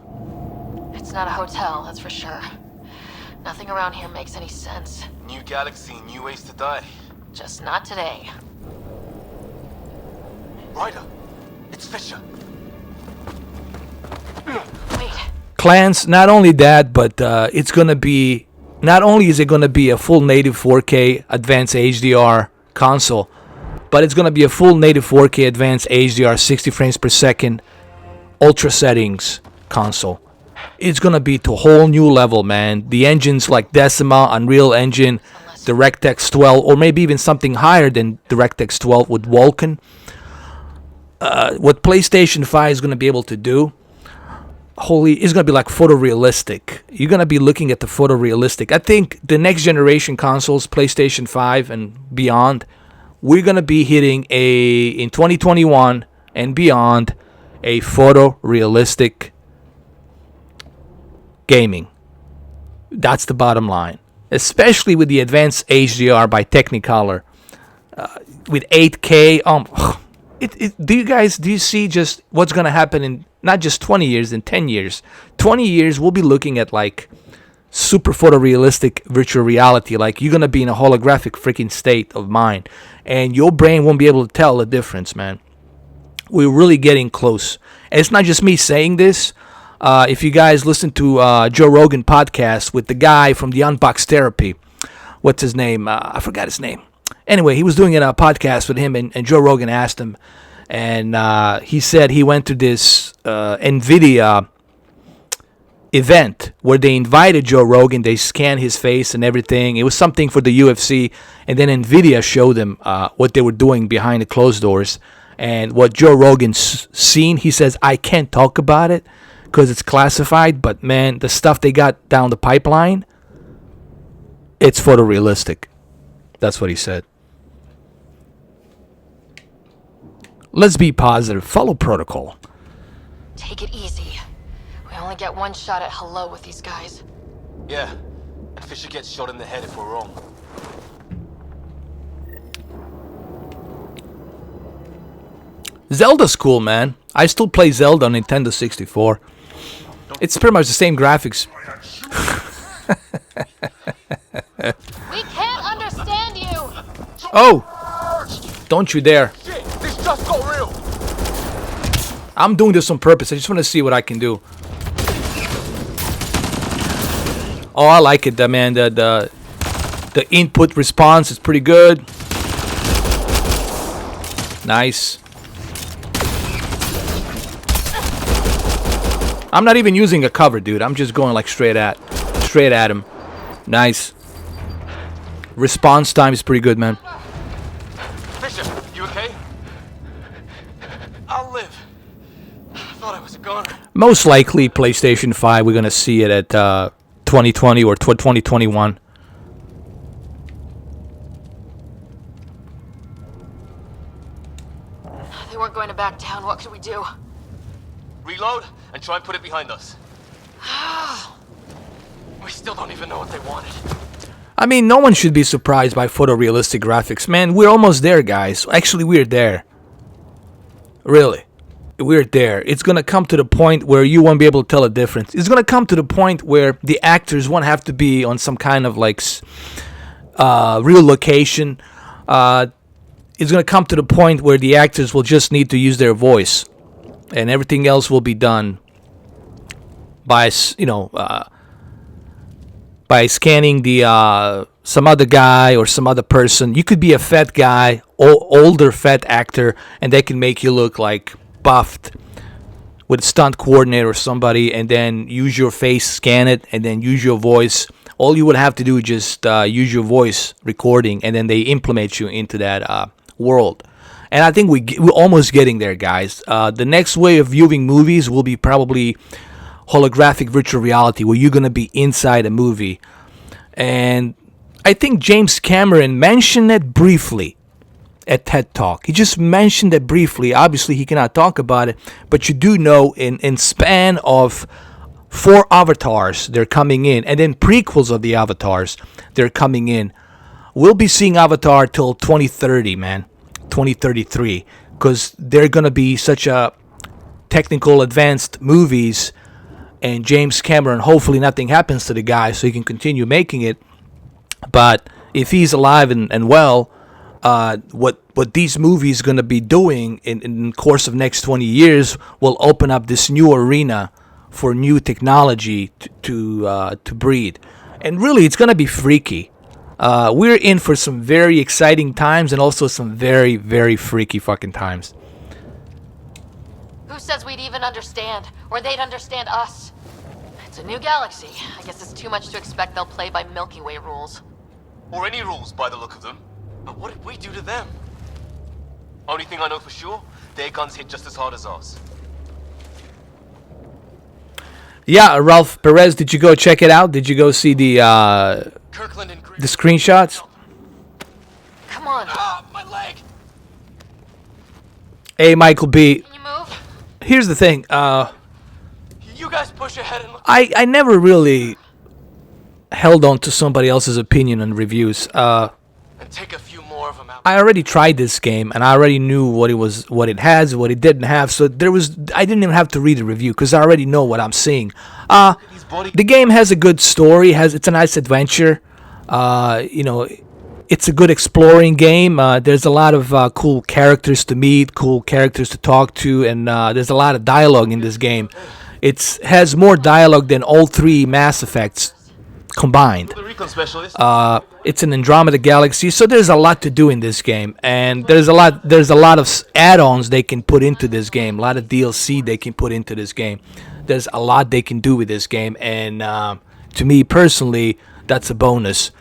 It's not a hotel, that's for sure. Nothing around here makes any sense. New galaxy, new ways to die. Just not today. Ryder, it's Fisher. Wait. Clans, not only that, but it's gonna be, not only is it gonna be a full native 4K advanced HDR console, but it's gonna be a full native 4K advanced HDR 60 frames per second ultra settings console. It's gonna be to a whole new level, man. The engines like Decima, Unreal Engine, DirectX 12, or maybe even something higher than DirectX 12 with Vulkan. What PlayStation 5 is gonna be able to do, it's gonna be like photorealistic. You're gonna be looking at the photorealistic. I think the next generation consoles, PlayStation 5 and beyond, we're gonna be hitting in 2021 and beyond, a photorealistic gaming. That's the bottom line. Especially with the advanced HDR by Technicolor, with 8K. Do you see just what's gonna happen in not just 20 years, in 10 years? 20 years, we'll be looking at like super photorealistic virtual reality. Like you're gonna be in a holographic freaking state of mind, and your brain won't be able to tell the difference, man. We're really getting close. And it's not just me saying this. If you guys listen to Joe Rogan podcast with the guy from the Unbox Therapy, what's his name? I forgot his name. Anyway, he was doing a podcast with him, and Joe Rogan asked him, and he said he went to this Nvidia event where they invited Joe Rogan. They scanned his face and everything. It was something for the UFC, and then Nvidia showed them what they were doing behind the closed doors. And what Joe Rogan's seen, he says, I can't talk about it because it's classified, but man, the stuff they got down the pipeline, it's photorealistic. That's what he said. Let's be positive. Follow protocol. Take it easy. We only get one shot at hello with these guys. Yeah, and Fisher gets shot in the head if we're wrong. Zelda's cool, man. I still play Zelda on Nintendo 64. It's pretty much the same graphics. We can't understand you! Oh! Don't you dare. Shit, this just got real! I'm doing this on purpose. I just want to see what I can do. Oh, I like it, man. The input response is pretty good. Nice. I'm not even using a cover, dude. I'm just going like straight at him. Nice. Response time is pretty good, man. Most likely, PlayStation 5, we're going to see it at 2020 or 2021. They weren't going to back down. What could we do? Reload and try and put it behind us. We still don't even know what they wanted. I mean, no one should be surprised by photorealistic graphics. Man, we're almost there, guys. Actually, we're there. Really. We're there. It's going to come to the point where you won't be able to tell a difference. It's going to come to the point where the actors won't have to be on some kind of like real location. It's going to come to the point where the actors will just need to use their voice. And everything else will be done by, by scanning the some other guy or some other person. You could be a fat guy, older fat actor, and they can make you look like buffed with a stunt coordinator or somebody, and then use your face, scan it, and then use your voice. All you would have to do is just use your voice recording, and then they implement you into that world. And I think we're almost getting there, guys. The next way of viewing movies will be probably holographic virtual reality, where you're going to be inside a movie. And I think James Cameron mentioned it briefly at TED Talk. He just mentioned it briefly. Obviously, he cannot talk about it, but you do know in span of 4 avatars, they're coming in, and then prequels of the avatars, they're coming in. We'll be seeing Avatar till 2030, man. 2033, because they're going to be such a technical advanced movies, and James Cameron, hopefully nothing happens to the guy so he can continue making it. But if he's alive and well, what these movies going to be doing in the course of next 20 years will open up this new arena for new technology to breed. And really, it's going to be freaky. We're in for some very exciting times and also some very, very freaky fucking times. Who says we'd even understand? Or they'd understand us? It's a new galaxy. I guess it's too much to expect they'll play by Milky Way rules. Or any rules by the look of them. But what did we do to them? Only thing I know for sure, their guns hit just as hard as ours. Yeah, Ralph Perez, did you go check it out? Did you go see the screenshots? Come on. My leg. Hey, Michael B. Can you move? Here's the thing. You guys push ahead and look. I never really held on to somebody else's opinion on reviews. And take a few more of them out. I already tried this game, and I already knew what it has, what it didn't have. So I didn't even have to read the review because I already know what I'm seeing. The game has a good story. It's a nice adventure. It's a good exploring game. There's a lot of cool characters to meet, cool characters to talk to, and there's a lot of dialogue in this game. It has more dialogue than all 3 Mass Effects combined. It's an Andromeda galaxy, so there's a lot to do in this game, and there's a lot of add-ons they can put into this game, a lot of DLC they can put into this game. There's a lot they can do with this game, and to me personally, that's a bonus.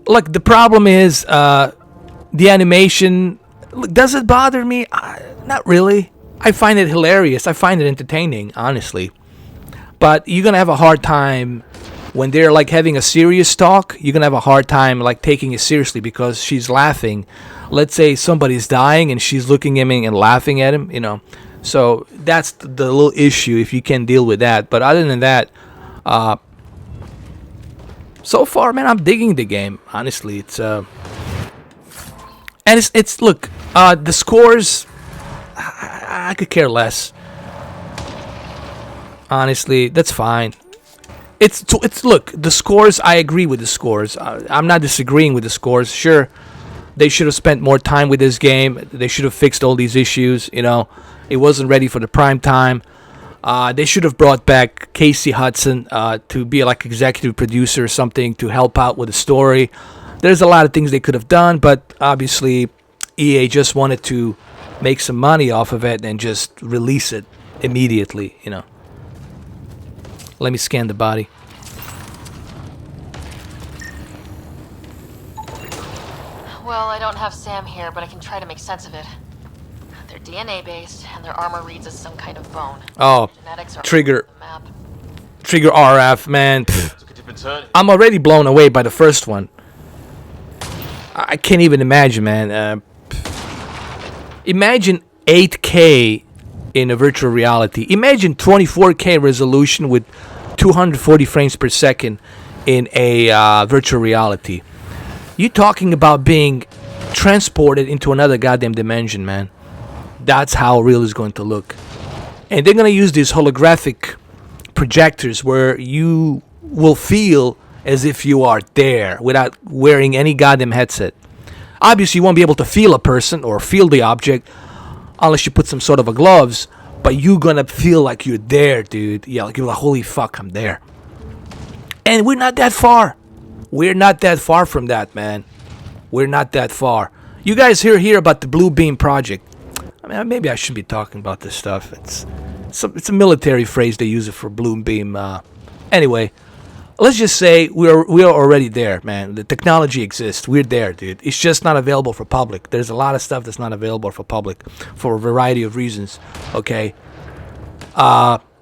Look, the problem is the animation. Look, does it bother me? Not really. I find it hilarious. I find it entertaining, honestly. But you're gonna have a hard time when they're like having a serious talk. You're gonna have a hard time like taking it seriously because she's laughing. Let's say somebody's dying and she's looking at him and laughing at him. So that's the little issue if you can deal with that. But other than that, so far, man, I'm digging the game. Honestly, it's and it's look, the scores. I could care less. Honestly, that's fine. It's look, the scores. I agree with the scores. I'm not disagreeing with the scores. Sure, they should have spent more time with this game. They should have fixed all these issues. It wasn't ready for the prime time. They should have brought back Casey Hudson to be like executive producer or something to help out with the story. There's a lot of things they could have done, but obviously EA just wanted to make some money off of it and just release it immediately. Let me scan the body. Well, I don't have Sam here, but I can try to make sense of it. They're DNA based, and their armor reads as some kind of bone. Oh, Genetics are trigger. on the map. Trigger RF, man. Took a different turn. I'm already blown away by the first one. I can't even imagine, man. Imagine 8K in a virtual reality. Imagine 24K resolution with 240 frames per second in a virtual reality. You're talking about being transported into another goddamn dimension, man. That's how real it's going to look. And they're going to use these holographic projectors where you will feel as if you are there without wearing any goddamn headset. Obviously, you won't be able to feel a person or feel the object unless you put some sort of a gloves, but you're going to feel like you're there, dude. Yeah, like you're like, holy fuck, I'm there. And we're not that far. We're not that far from that, man. We're not that far. You guys hear about the Blue Beam project. I mean, maybe I shouldn't be talking about this stuff. It's a military phrase. They use it for Blue Beam. Anyway, let's just say we are already there, man. The technology exists. We're there, dude. It's just not available for public. There's a lot of stuff that's not available for public for a variety of reasons, okay?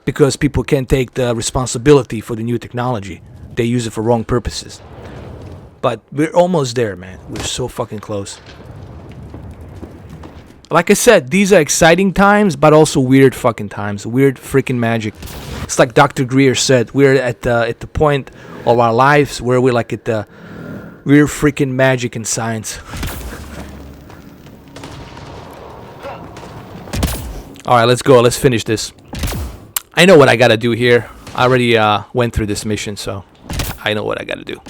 Because people can't take the responsibility for the new technology. They use it for wrong purposes. But we're almost there, man. We're so fucking close. Like I said, these are exciting times, but also weird fucking times. Weird freaking magic. It's like Dr. Greer said. We're at the point of our lives where we're like at the weird freaking magic and science. All right, let's go. Let's finish this. I know what I gotta do here. I already went through this mission, so I know what I gotta do.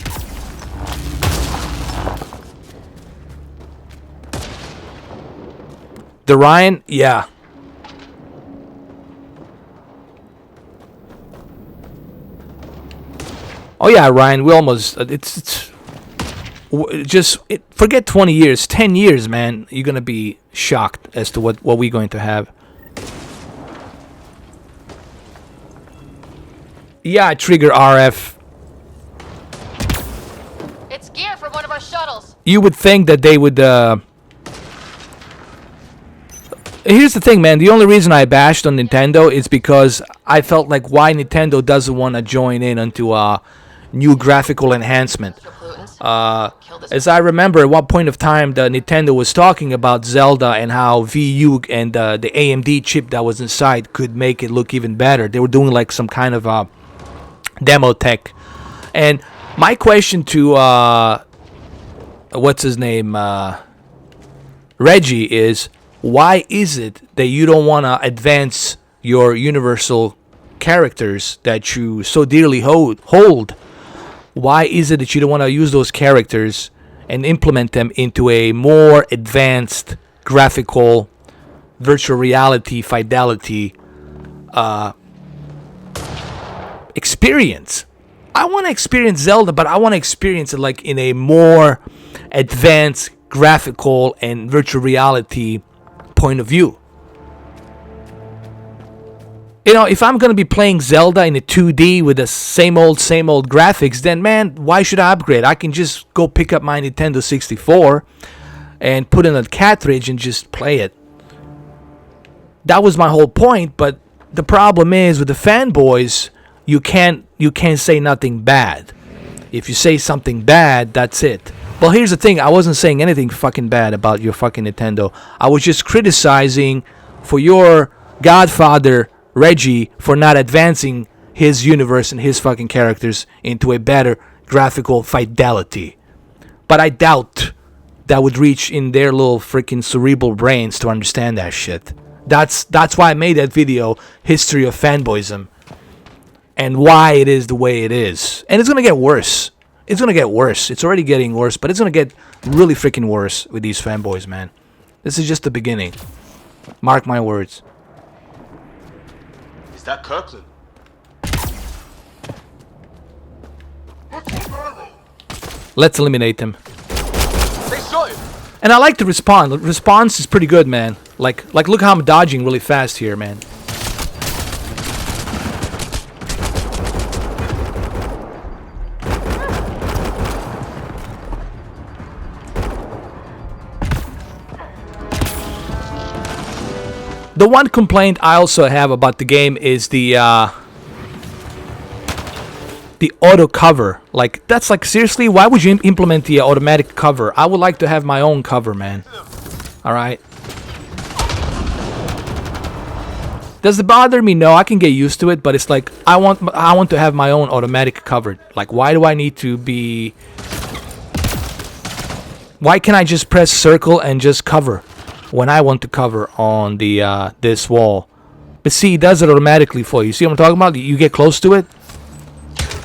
The Ryan, yeah. Oh yeah, Ryan, we almost. Forget 20 years, 10 years, man. You're gonna be shocked as to what we're going to have. Yeah, trigger RF. It's gear from one of our shuttles. You would think that they would. Here's the thing, man. The only reason I bashed on Nintendo is because I felt like why Nintendo doesn't want to join in onto a new graphical enhancement. As I remember, at one point of time, the Nintendo was talking about Zelda and how VU and the AMD chip that was inside could make it look even better. They were doing like some kind of demo tech. And my question to what's his name, Reggie, is why is it that you don't want to advance your universal characters that you so dearly hold? Why is it that you don't want to use those characters and implement them into a more advanced graphical virtual reality fidelity experience? I want to experience Zelda, but I want to experience it like in a more advanced graphical and virtual reality point of view. You know, if I'm going to be playing Zelda in a 2D with the same old graphics, then man, why should I upgrade? I can just go pick up my Nintendo 64 and put in a cartridge and just play it. That was my whole point, but the problem is with the fanboys, you can't say nothing bad. If you say something bad, that's it. Well, here's the thing. I wasn't saying anything fucking bad about your fucking Nintendo. I was just criticizing for your godfather, Reggie, for not advancing his universe and his fucking characters into a better graphical fidelity. But I doubt that would reach in their little freaking cerebral brains to understand that shit. That's why I made that video, History of Fanboyism, and why it is the way it is. And it's going to get worse. It's going to get worse. It's already getting worse, but it's going to get really freaking worse with these fanboys, man. This is just the beginning. Mark my words. Is that Kirkland? Let's eliminate them. They shot him. And I like the respawn. The response is pretty good, man. Like look how I'm dodging really fast here, man. The one complaint I also have about the game is the auto cover. Like, that's like, seriously, why would you implement the automatic cover? I would like to have my own cover, man. Alright. Does it bother me? No, I can get used to it, but it's like, I want to have my own automatic cover. Like, why do I need to be... Why can't I just press circle and just cover when I want to cover on the this wall? But see, it does it automatically for you. See what I'm talking about? You get close to it,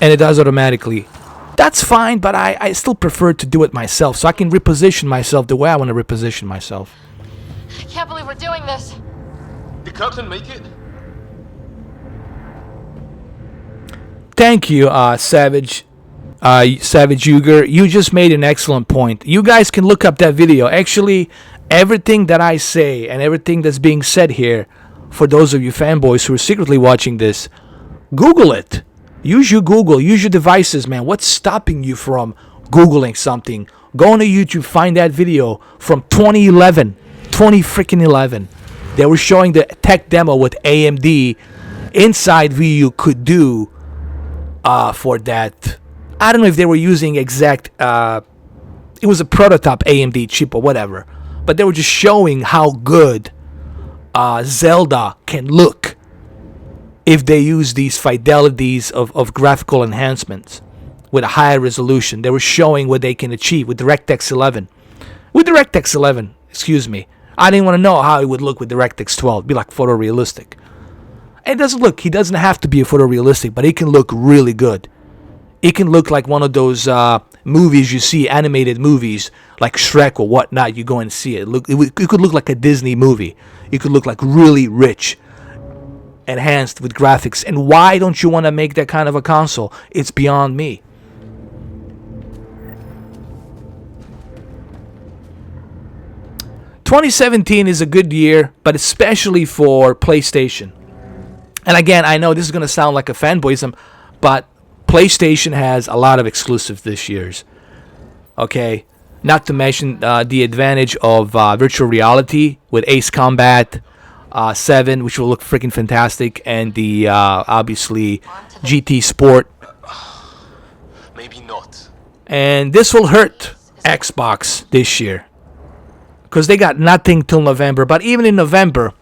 and it does automatically. That's fine, but I still prefer to do it myself, so I can reposition myself the way I want to reposition myself. I can't believe we're doing this. Did Kirkland make it? Thank you, Savage Uger. You just made an excellent point. You guys can look up that video. Actually, everything that I say and everything that's being said here, for those of you fanboys who are secretly watching this, Google it. Use your Google. Use your devices, man. What's stopping you from Googling something? Go on to YouTube, find that video from 2011. 2011. They were showing the tech demo with AMD inside VU could do for that. I don't know if they were using exact... it was a prototype AMD chip or whatever. But they were just showing how good Zelda can look if they use these fidelities of graphical enhancements with a higher resolution. They were showing what they can achieve with DirectX 11. With DirectX 11, excuse me. I didn't want to know how it would look with DirectX 12. It'd be like photorealistic. And it doesn't look, he doesn't have to be a photorealistic, but it can look really good. It can look like one of those movies you see, animated movies, like Shrek or whatnot. You go and see it. It could look like a Disney movie. It could look like really rich, enhanced with graphics. And why don't you want to make that kind of a console? It's beyond me. ...2017 is a good year, but especially for PlayStation. And again, I know this is going to sound like a fanboyism, but PlayStation has a lot of exclusives this year's. Okay? Not to mention the advantage of virtual reality with Ace Combat 7, which will look freaking fantastic, and the, obviously, GT Sport. Maybe not. And this will hurt Xbox this year, because they got nothing till November. But even in November,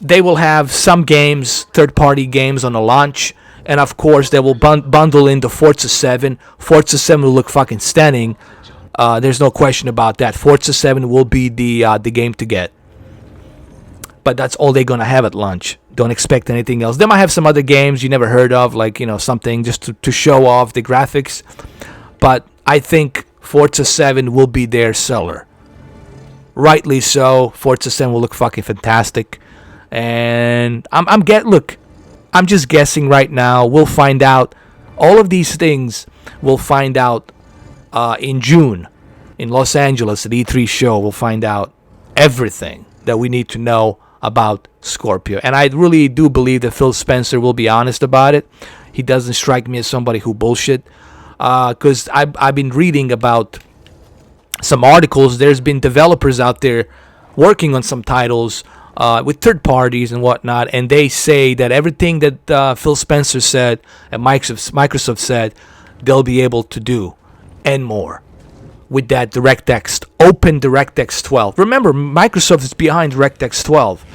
they will have some games, third-party games on the launch. And of course, they will bundle in the Forza 7. Forza 7 will look fucking stunning. There's no question about that. Forza 7 will be the game to get. But that's all they're going to have at launch. Don't expect anything else. They might have some other games you never heard of, like, you know, something just to show off the graphics. But I think Forza 7 will be their seller. Rightly so. Forza 7 will look fucking fantastic. And look, I'm just guessing right now. We'll find out. All of these things we'll find out in June in Los Angeles at E3 show. We'll find out everything that we need to know about Scorpio. And I really do believe that Phil Spencer will be honest about it. He doesn't strike me as somebody who bullshit. Because I've been reading about some articles. There's been developers out there working on some titles with third parties and whatnot, and they say that everything that Phil Spencer said and Microsoft said, they'll be able to do and more with that DirectX, open DirectX 12. Remember, Microsoft is behind DirectX 12,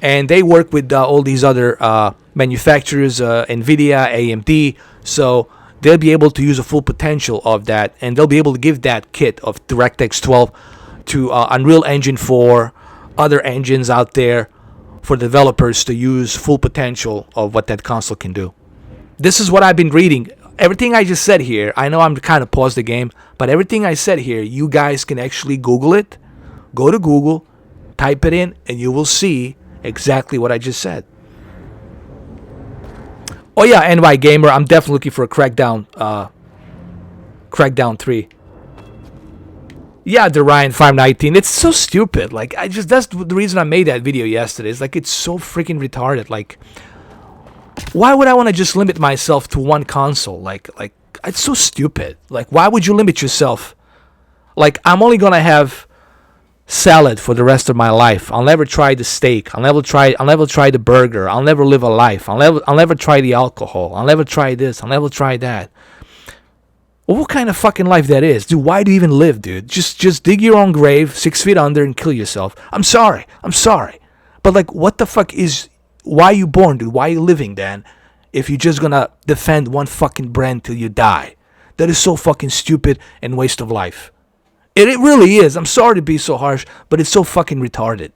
and they work with all these other manufacturers, Nvidia, AMD, so they'll be able to use the full potential of that, and they'll be able to give that kit of DirectX 12 to Unreal Engine 4, other engines out there for developers to use full potential of what that console can do. This is what I've been reading. Everything I just said here, I know I'm kind of paused the game, but everything I said here, you guys can actually Google it. Go to Google, type it in, and you will see exactly what I just said. Oh yeah, NY Gamer, I'm definitely looking for a Crackdown 3. Yeah, the Ryan 519. It's so stupid. Like, that's the reason I made that video yesterday. It's like, it's so freaking retarded. Like, why would I want to just limit myself to one console? Like it's so stupid. Like, why would you limit yourself? Like, I'm only gonna have salad for the rest of my life. I'll never try the steak. I'll never try the burger. I'll never live a life. I'll never try the alcohol. I'll never try this. I'll never try that. Well, what kind of fucking life that is? Dude, why do you even live, dude? Just dig your own grave 6 feet under and kill yourself. I'm sorry. But like, what the fuck is... Why are you born, dude? Why are you living then? If you're just gonna defend one fucking brand till you die. That is so fucking stupid and waste of life. It really is. I'm sorry to be so harsh, but it's so fucking retarded.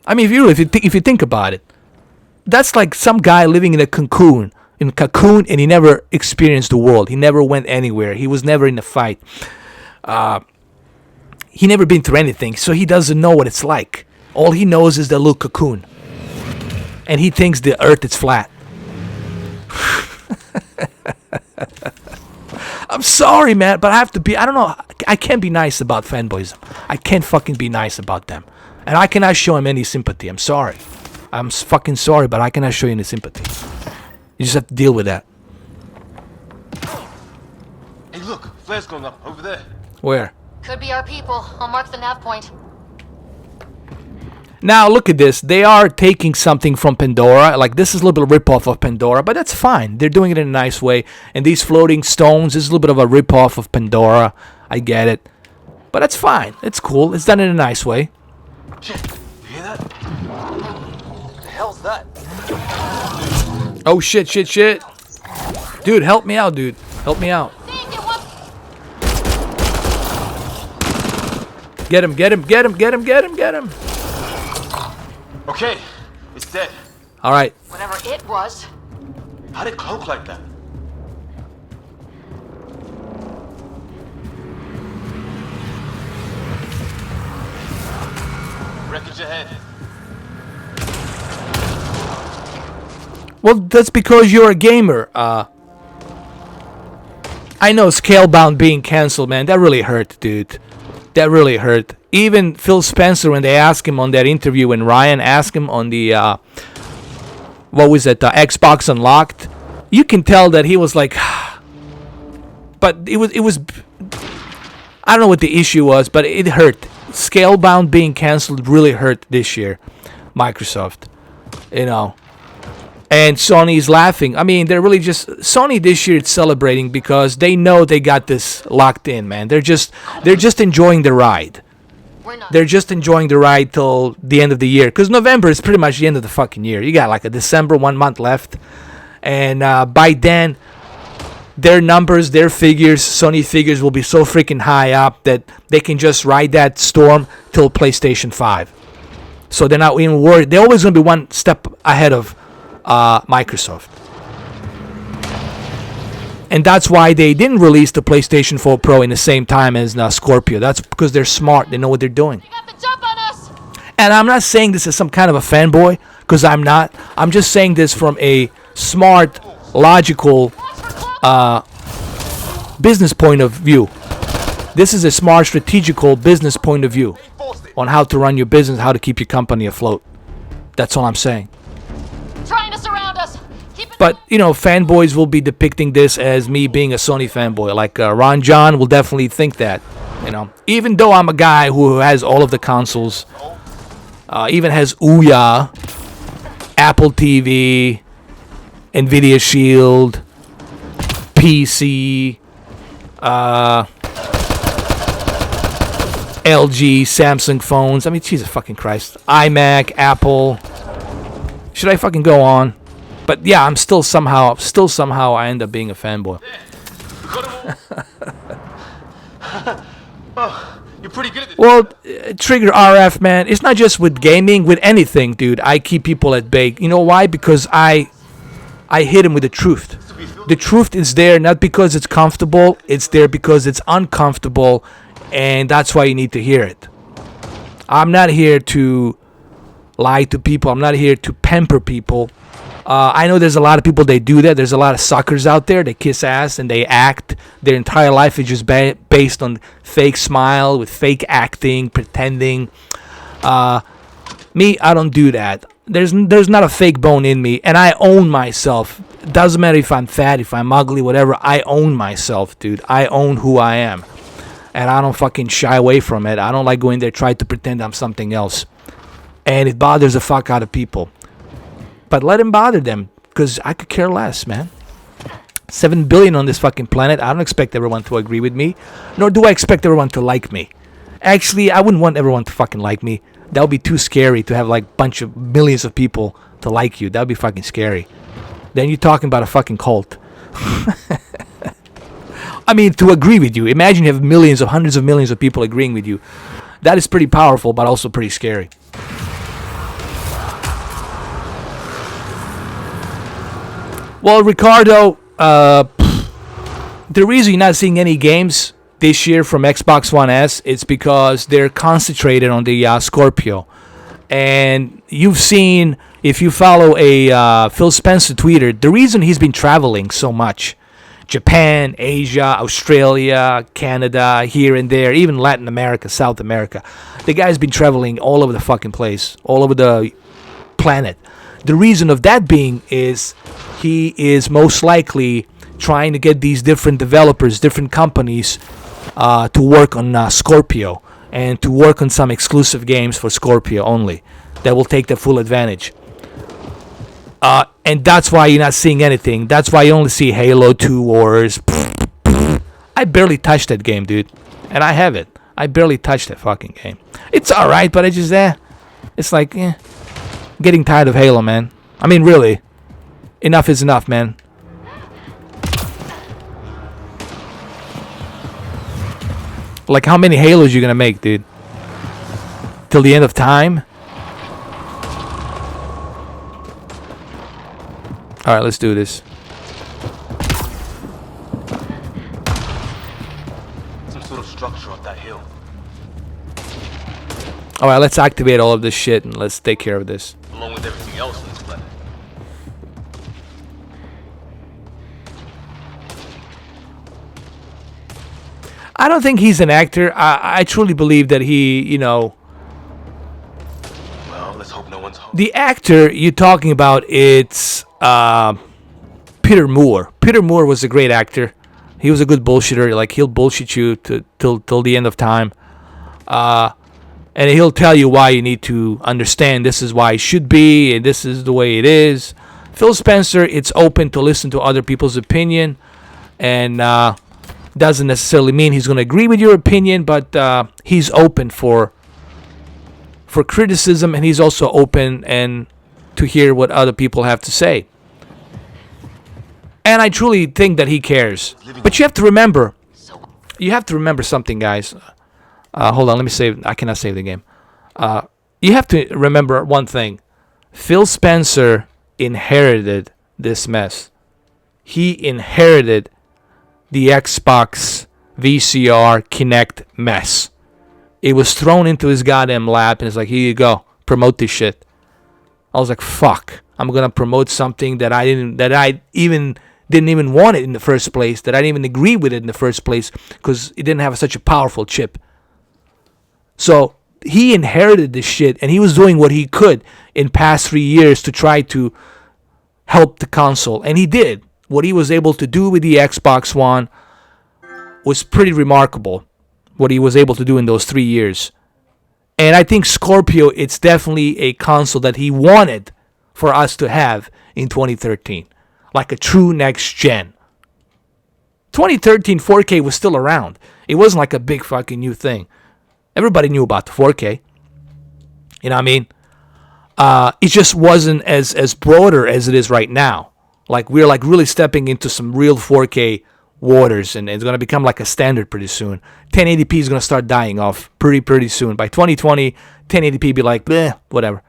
I mean, if you think about it, that's like some guy living in a cocoon, and he never experienced the world. He never went anywhere. He was never in a fight. He never been through anything, so he doesn't know what it's like. All he knows is the little cocoon, and he thinks the Earth is flat. I'm sorry, man, but I have to be... I don't know. I can't be nice about Fanboyism. I can't fucking be nice about them. And I cannot show him any sympathy. I'm sorry. I'm fucking sorry, but I cannot show you any sympathy. You just have to deal with that. Hey, look. Flare's going up over there. Where? Could be our people. I'll mark the nav point. Now, look at this. They are taking something from Pandora. Like, this is a little bit of a ripoff of Pandora, but that's fine. They're doing it in a nice way. And these floating stones is a little bit of a ripoff of Pandora. I get it. But that's fine. It's cool. It's done in a nice way. Shit, you hear that? What the hell's that? Oh, shit. Dude, help me out, dude. Help me out. Get him. Okay, it's dead. All right. Whatever it was. How did it cloak like that? Wreckage ahead. Well, that's because you're a gamer. I know Scalebound being cancelled, man. That really hurt, dude. That really hurt. Even Phil Spencer, when they asked him on that interview, when Ryan asked him on the Xbox Unlocked, you can tell that he was like, but it was I don't know what the issue was, but it hurt. Scalebound being canceled really hurt this year, Microsoft, you know. And Sony's laughing. I mean, they're really just... Sony this year is celebrating because they know they got this locked in, man. They're just enjoying the ride. They're just enjoying the ride till the end of the year. Because November is pretty much the end of the fucking year. You got like a December, 1 month left. And by then, their numbers, their figures, Sony figures will be so freaking high up that they can just ride that storm till PlayStation 5. So they're not even worried. They're always going to be one step ahead of Microsoft. And that's why they didn't release the PlayStation 4 Pro in the same time as Scorpio. That's because they're smart. They know what they're doing. You got the jump on us. And I'm not saying this as some kind of a fanboy, because I'm not. I'm just saying this from a smart, logical business point of view. This is a smart, strategical business point of view on how to run your business, how to keep your company afloat. That's all I'm saying. Trying to surround us. But, you know, fanboys will be depicting this as me being a Sony fanboy. Like Ron John will definitely think that, you know. Even though I'm a guy who has all of the consoles, even has Ouya, Apple TV, Nvidia Shield, PC, LG, Samsung phones. I mean, Jesus fucking Christ. iMac, Apple. Should I fucking go on? But yeah, I'm still somehow I end up being a fanboy. Oh, you're pretty good at this. Well, Trigger RF, man, it's not just with gaming, with anything, dude. I keep people at bay. You know why? Because I hit them with the truth. The truth is there not because it's comfortable. It's there because it's uncomfortable, and that's why you need to hear it. I'm not here to lie to people. I'm not here to pamper people. I know there's a lot of people that do that. There's a lot of suckers out there. They kiss ass and they act. Their entire life is just based on fake smile, with fake acting, pretending. Me, I don't do that. There's not a fake bone in me, and I own myself. It doesn't matter if I'm fat, if I'm ugly, whatever. I own myself, dude. I own who I am. and I don't fucking shy away from it. I don't like going there try to pretend I'm something else, and it bothers the fuck out of people. But let him bother them, because I could care less, man. 7 billion on this fucking planet. I don't expect everyone to agree with me, nor do I expect everyone to like me. Actually, I wouldn't want everyone to fucking like me. That would be too scary to have like bunch of millions of people to like you. That would be fucking scary. Then you're talking about a fucking cult. I mean, to agree with you. Imagine you have millions of hundreds of millions of people agreeing with you. That is pretty powerful, but also pretty scary. Well, Ricardo, the reason you're not seeing any games this year from Xbox One S is because they're concentrated on the Scorpio. And you've seen, if you follow a Phil Spencer tweeter, the reason he's been traveling so much, Japan, Asia, Australia, Canada, here and there, even Latin America, South America, the guy's been traveling all over the fucking place, all over the planet. The reason of that being is he is most likely trying to get these different developers, different companies to work on Scorpio and to work on some exclusive games for Scorpio only that will take the full advantage. And that's why you're not seeing anything. That's why you only see Halo 2 Wars. I barely touched that game, dude. And I have it. I barely touched that fucking game. It's alright, but I just, it's like, getting tired of Halo, man. I mean, really. Enough is enough, man. Like, how many Halos you gonna make, dude? Till the end of time? Alright, let's do this. Some sort of structure up that hill. Alright, let's activate all of this shit and let's take care of this. Along with everything else on this planet. I don't think he's an actor. I truly believe that he, you know... Well, let's hope no one's home. The actor you're talking about, it's Peter Moore. Peter Moore was a great actor. He was a good bullshitter. Like, he'll bullshit you till the end of time. And he'll tell you why you need to understand this is why it should be, and this is the way it is. Phil Spencer, it's open to listen to other people's opinion, and doesn't necessarily mean he's going to agree with your opinion, but he's open for criticism, and he's also open and to hear what other people have to say. And I truly think that he cares. But you have to remember something, guys. Hold on, let me save. I cannot save the game. You have to remember one thing. Phil Spencer inherited this mess. He inherited the Xbox VCR Kinect mess. It was thrown into his goddamn lap, and it's like, here you go, promote this shit. I was like, fuck, I'm gonna promote something that I didn't even want it in the first place, that I didn't even agree with it in the first place, because it didn't have such a powerful chip. So he inherited this shit, and he was doing what he could in past 3 years to try to help the console, and he did. What he was able to do with the Xbox One was pretty remarkable. What he was able to do in those 3 years. And I think Scorpio, it's definitely a console that he wanted for us to have in 2013. Like a true next gen. 2013 4K was still around. It wasn't like a big fucking new thing. Everybody knew about the 4K. You know what I mean? It just wasn't as broader as it is right now. Like, we're like really stepping into some real 4K waters, and it's going to become like a standard pretty soon. 1080p is going to start dying off pretty soon. By 2020, 1080p be like, bleh, whatever.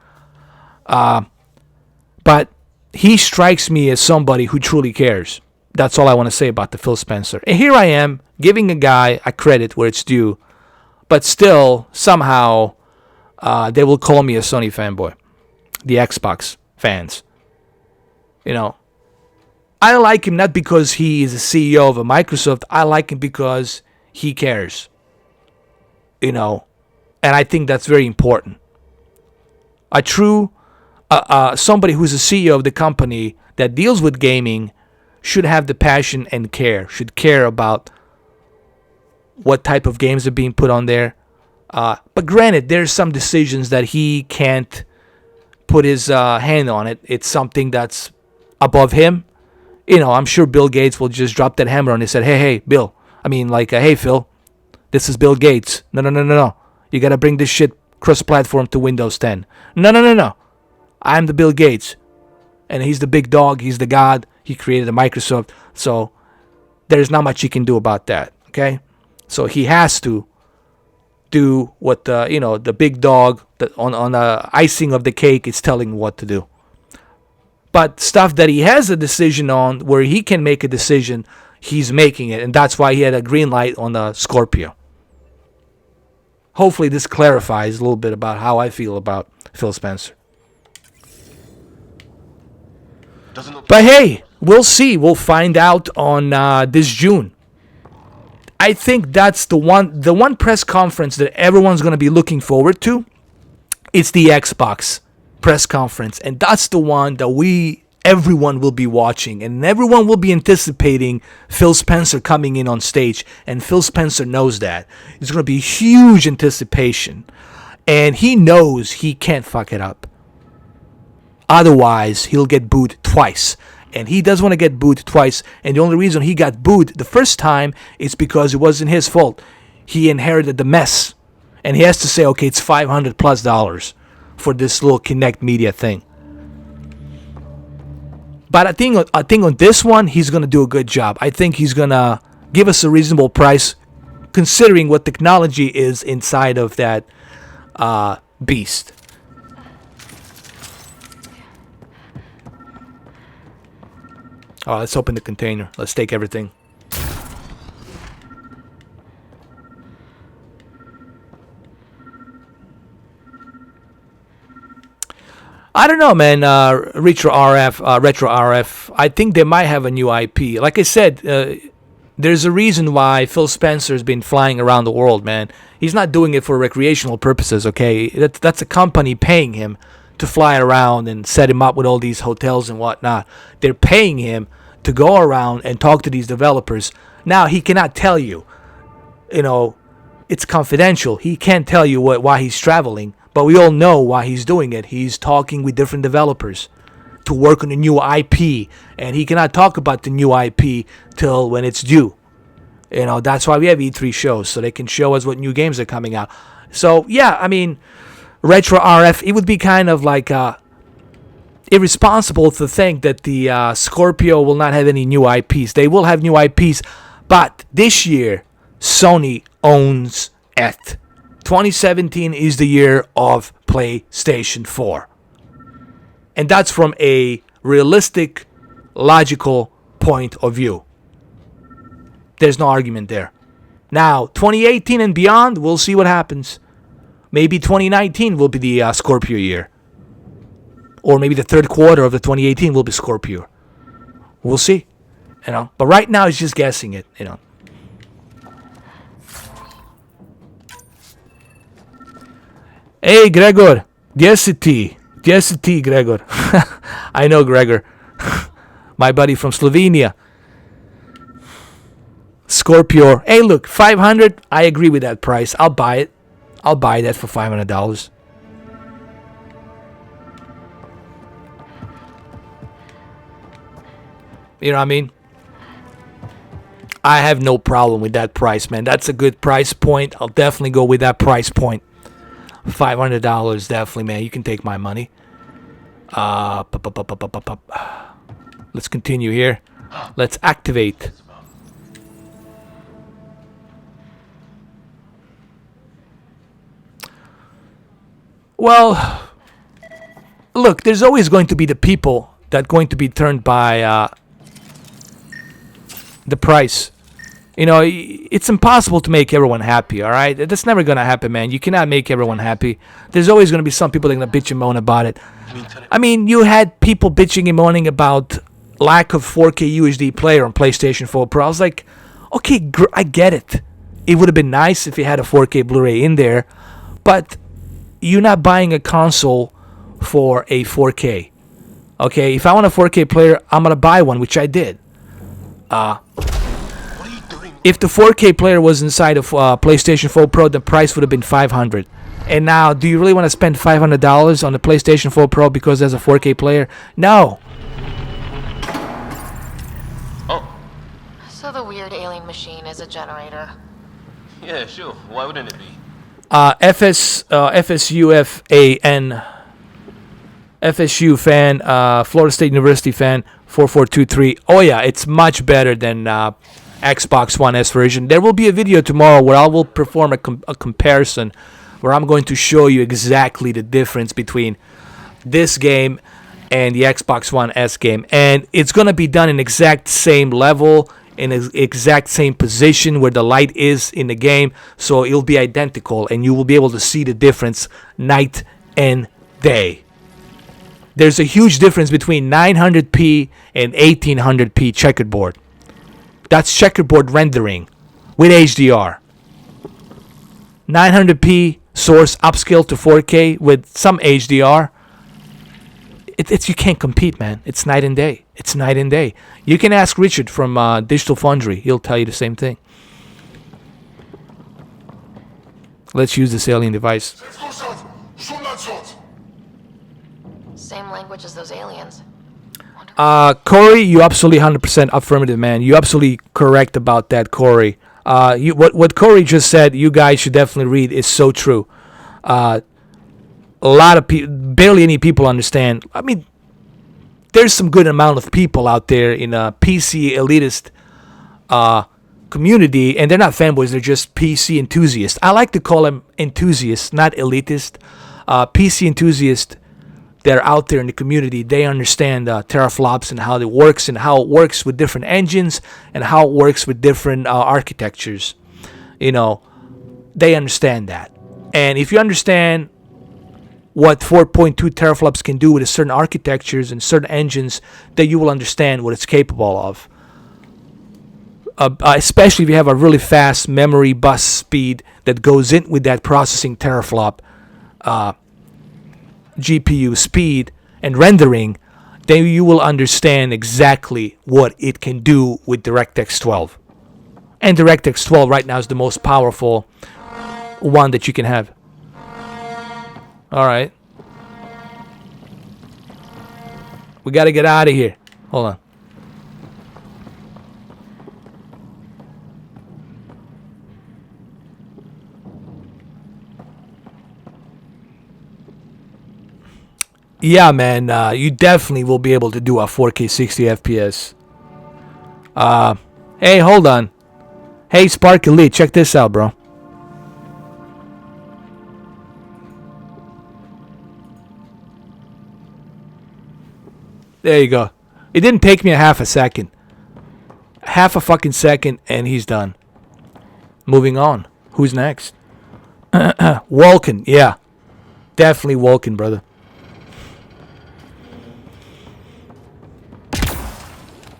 But he strikes me as somebody who truly cares. That's all I want to say about the Phil Spencer. And here I am, giving a guy a credit where it's due, but still, somehow, they will call me a Sony fanboy. The Xbox fans. You know, I like him not because he is a CEO of a Microsoft. I like him because he cares. You know, and I think that's very important. A true, somebody who's a CEO of the company that deals with gaming should have the passion and care, should care about what type of games are being put on there. But granted, there's some decisions that he can't put his hand on it. It's something that's above him. You know, I'm sure Bill Gates will just drop that hammer and he said, hey, Bill. I mean, like, hey, Phil, this is Bill Gates. No. You got to bring this shit cross-platform to Windows 10. No. I'm the Bill Gates. And he's the big dog. He's the god. He created the Microsoft. So there's not much he can do about that. Okay? So he has to do what the big dog on the icing of the cake is telling him what to do. But stuff that he has a decision on, where he can make a decision, he's making it. And that's why he had a green light on the Scorpio. Hopefully this clarifies a little bit about how I feel about Phil Spencer. But hey, we'll see. We'll find out on this June. I think that's the one press conference that everyone's going to be looking forward to. It's the Xbox press conference, and that's the one that everyone will be watching, and everyone will be anticipating Phil Spencer coming in on stage, and Phil Spencer knows that. It's going to be huge anticipation, and he knows he can't fuck it up. Otherwise, he'll get booed twice. And he does want to get booed twice. And the only reason he got booed the first time is because it wasn't his fault. He inherited the mess. And he has to say, okay, it's $500+ for this little Kinect Media thing. But I think on this one, he's going to do a good job. I think he's going to give us a reasonable price, considering what technology is inside of that beast. Oh, let's open the container. Let's take everything. I don't know, man. Retro RF. I think they might have a new IP. Like I said, there's a reason why Phil Spencer's been flying around the world, man. He's not doing it for recreational purposes, okay? That's a company paying him to fly around and set him up with all these hotels and whatnot. They're paying him to go around and talk to these developers. Now, he cannot tell you, it's confidential. He can't tell you why he's traveling, but we all know why he's doing it. He's talking with different developers to work on a new IP, and he cannot talk about the new IP till when it's due. That's why we have E3 shows, so they can show us what new games are coming out. So, yeah, I mean, Retro RF, it would be kind of like irresponsible to think that the Scorpio will not have any new IPs. They will have new IPs, but this year, Sony owns it. 2017 is the year of PlayStation 4. And that's from a realistic, logical point of view. There's no argument there. Now, 2018 and beyond, we'll see what happens. Maybe 2019 will be the Scorpio year. Or maybe the third quarter of the 2018 will be Scorpio. We'll see. But right now, it's just guessing it, Hey, Gregor. Jesity, Gregor. I know Gregor. My buddy from Slovenia. Scorpio. Hey, look, 500. I agree with that price. I'll buy it. I'll buy that for $500. You know what I mean? I have no problem with that price, man. That's a good price point. I'll definitely go with that price point. $500, definitely, man. You can take my money. Let's continue here. Let's activate. Well, look, there's always going to be the people that are going to be turned by the price. It's impossible to make everyone happy, all right? That's never going to happen, man. You cannot make everyone happy. There's always going to be some people that are going to bitch and moan about it. I mean, you had people bitching and moaning about lack of 4K UHD player on PlayStation 4 Pro. I was like, okay, I get it. It would have been nice if you had a 4K Blu-ray in there, but you're not buying a console for a 4K. Okay, if I want a 4K player, I'm going to buy one, which I did. If the 4K player was inside of PlayStation 4 Pro, the price would have been $500. And now, do you really want to spend $500 on the PlayStation 4 Pro because there's a 4K player? No. Oh. So the weird alien machine is a generator. Yeah, sure. Why wouldn't it be? FSU fan, Florida State University fan, 4423. Oh yeah, it's much better than Xbox One S version. There will be a video tomorrow where I will perform a comparison, where I'm going to show you exactly the difference between this game and the Xbox One S game, and it's going to be done in exact same level, in the exact same position where the light is in the game, so it'll be identical, and you will be able to see the difference night and day. There's a huge difference between 900p and 1800p checkerboard. That's checkerboard rendering with HDR. 900p source upscale to 4K with some HDR. It's you can't compete, man. It's night and day. It's night and day. You can ask Richard from Digital Foundry. He'll tell you the same thing. Let's use this alien device. Same language as those aliens. Corey, you absolutely 100% affirmative, man. You absolutely correct about that, Corey. What Corey just said, you guys should definitely read, is so true. A lot of people, barely any people understand. I mean, there's some good amount of people out there in a PC elitist community, and they're not fanboys, they're just PC enthusiasts. I like to call them enthusiasts, not elitist. PC enthusiasts, they're out there in the community. They understand teraflops and how it works with different engines and how it works with different architectures. You know, they understand that. And if you understand what 4.2 teraflops can do with certain architectures and certain engines, then you will understand what it's capable of. Especially if you have a really fast memory bus speed that goes in with that processing teraflop GPU speed and rendering, then you will understand exactly what it can do with DirectX 12. And DirectX 12 right now is the most powerful one that you can have. Alright. We gotta get out of here. Hold on. Yeah, man, you definitely will be able to do a 4K 60 FPS. Hey, hold on. Hey, Spark Elite, check this out, bro. There you go. It didn't take me a half a second. Half a fucking second, and he's done. Moving on. Who's next? Vulcan, yeah. Definitely Vulcan, brother.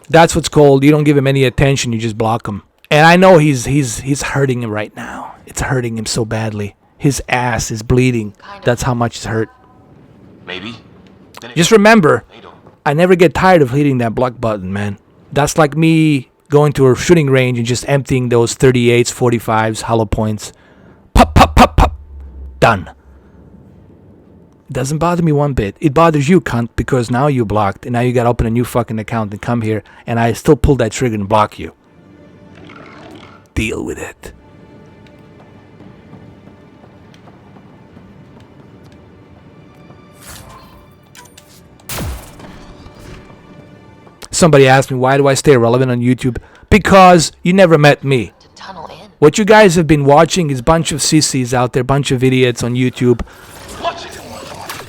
That's what's called, you don't give him any attention, you just block him. And I know he's hurting him right now. It's hurting him so badly. His ass is bleeding. That's how much it's hurt. Maybe. Just remember, I never get tired of hitting that block button, man. That's like me going to a shooting range and just emptying those 38s, 45s, hollow points. Pop, pop, pop, pop. Done. It doesn't bother me one bit. It bothers you, cunt, because now you're blocked, and now you gotta open a new fucking account and come here, and I still pull that trigger and block you. Deal with it. Somebody asked me, why do I stay relevant on YouTube? Because you never met me. What you guys have been watching is a bunch of sissies out there, bunch of idiots on YouTube.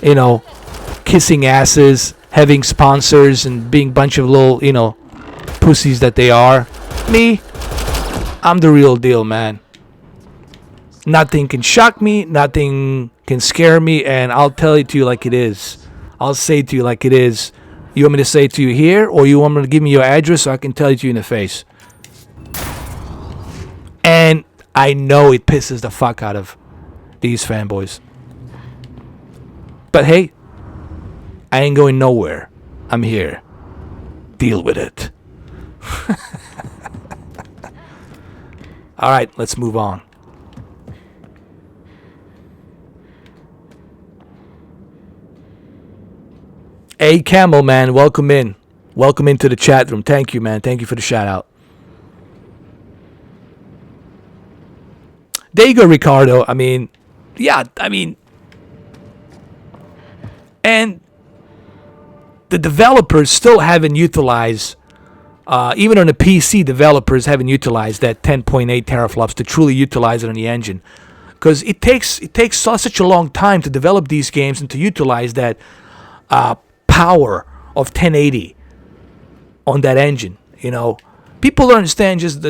You know, kissing asses, having sponsors, and being a bunch of little, you know, pussies that they are. Me, I'm the real deal, man. Nothing can shock me, nothing can scare me, and I'll tell it to you like it is. I'll say it to you like it is. You want me to say it to you here, or you want me to give me your address so I can tell it to you in the face? And I know it pisses the fuck out of these fanboys. But hey, I ain't going nowhere. I'm here. Deal with it. All right, let's move on. Hey, Camel, man, welcome in. Welcome into the chat room. Thank you, man. Thank you for the shout out. There you go, Ricardo. I mean, yeah, and the developers still haven't utilized, even on the PC, developers haven't utilized that 10.8 teraflops to truly utilize it on the engine, because it takes such a long time to develop these games and to utilize that power of 1080 on that engine. You know, people don't understand just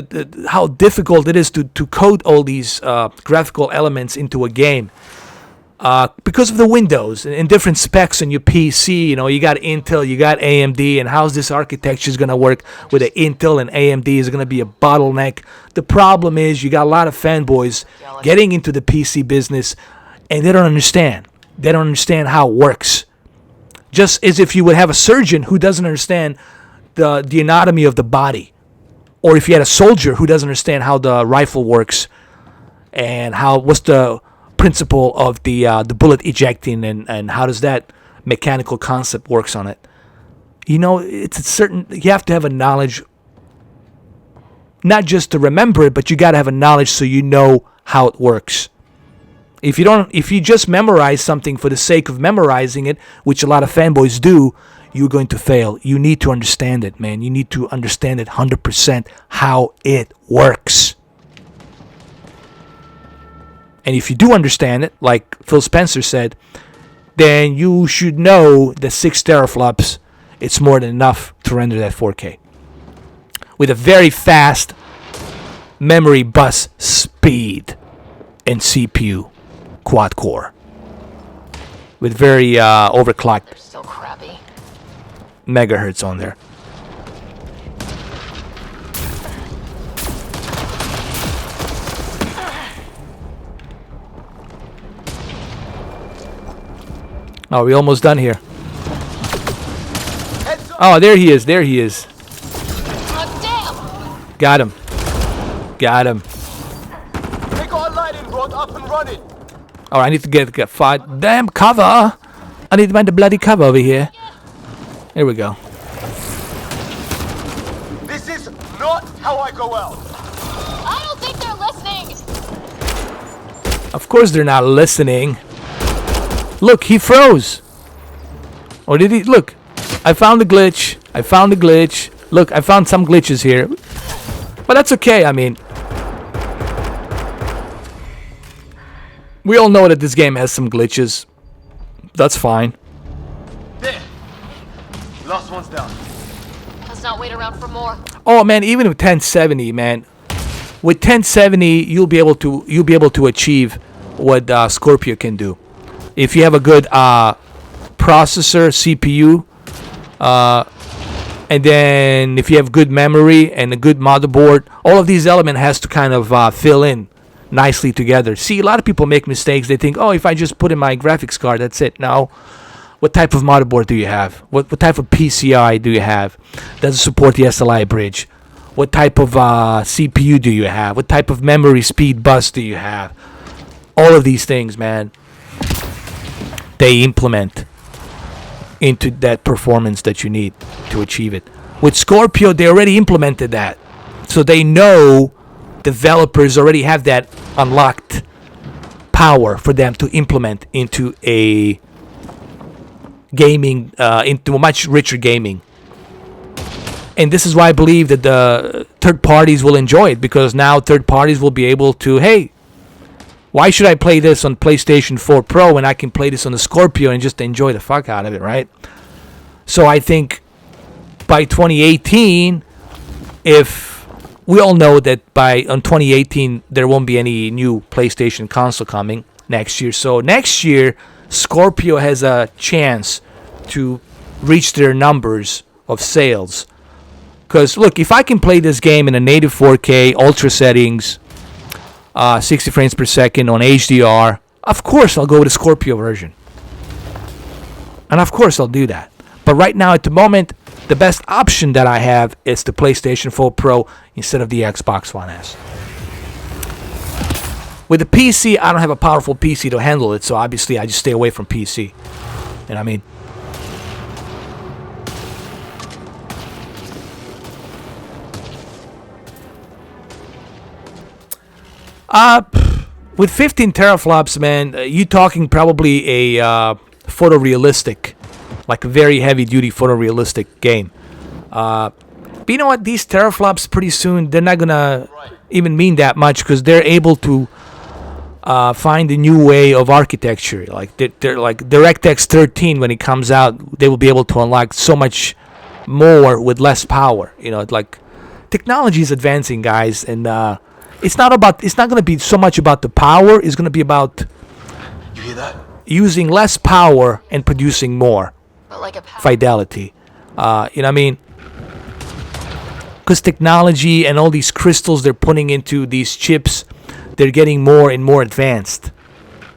how difficult it is to code all these graphical elements into a game. Because of the windows and different specs on your PC, you know, you got Intel, you got AMD, and how's this architecture is going to work with the Intel and AMD? Is it going to be a bottleneck? The problem is you got a lot of fanboys getting into the PC business, and they don't understand. They don't understand how it works. Just as if you would have a surgeon who doesn't understand the anatomy of the body, or if you had a soldier who doesn't understand how the rifle works and what's the principle of the bullet ejecting and how does that mechanical concept works on it. You know, it's a certain, you have to have a knowledge, not just to remember it, but you got to have a knowledge so you know how it works. If you just memorize something for the sake of memorizing it, which a lot of fanboys do, you're going to fail. You need to understand it, man. You need to understand it 100% how it works. And if you do understand it, like Phil Spencer said, then you should know that 6 teraflops, it's more than enough to render that 4K. With a very fast memory bus speed and CPU quad core. With very overclocked. They're so crappy. Megahertz on there. Oh, we almost done here. Oh, there he is. There he is. Oh, damn! Got him. Got him. They got a lighting rod up and running. Oh, I need to get fired. Damn cover! I need to find the bloody cover over here. Here we go. This is not how I go out. I don't think they're listening. Of course they're not listening. Look, he froze. Or did he? Look, I found the glitch. I found the glitch. Look, I found some glitches here. But that's okay, I mean. We all know that this game has some glitches. That's fine. There. Last one's down. Let's not wait around for more. Oh man, even with 1070, man. With 1070, you'll be able to achieve what Scorpio can do. If you have a good processor, CPU, and then if you have good memory and a good motherboard, all of these elements has to kind of fill in nicely together. See, a lot of people make mistakes. They think, oh, if I just put in my graphics card, that's it. No. What type of motherboard do you have? What type of PCI do you have? Does it support the SLI bridge? What type of CPU do you have? What type of memory speed bus do you have? All of these things, man, they implement into that performance that you need to achieve it. With Scorpio, they already implemented that. So they know developers already have that unlocked power for them to implement into a gaming, into a much richer gaming. And this is why I believe that the third parties will enjoy it, because now third parties will be able to, hey, why should I play this on PlayStation 4 Pro when I can play this on the Scorpio and just enjoy the fuck out of it, right? So I think by 2018, if we all know that on 2018 there won't be any new PlayStation console coming next year. So next year, Scorpio has a chance to reach their numbers of sales. Because look, if I can play this game in a native 4K, ultra settings, 60 frames per second on HDR, of course I'll go with the Scorpio version. And of course I'll do that. But right now, at the moment, the best option that I have is the PlayStation 4 Pro instead of the Xbox One S. With the PC, I don't have a powerful PC to handle it, so obviously I just stay away from PC. You know what I mean? With 15 teraflops, man, you talking probably a photorealistic, like a very heavy-duty photorealistic game. But you know what? These teraflops pretty soon, they're not gonna even mean that much because they're able to find a new way of architecture. Like they're like DirectX 13 when it comes out, they will be able to unlock so much more with less power. You know, like technology is advancing, guys, and it's not going to be so much about the power. It's going to be about You hear that? using less power and producing more But like a fidelity. You know what I mean? Because technology and all these crystals they're putting into these chips, they're getting more and more advanced.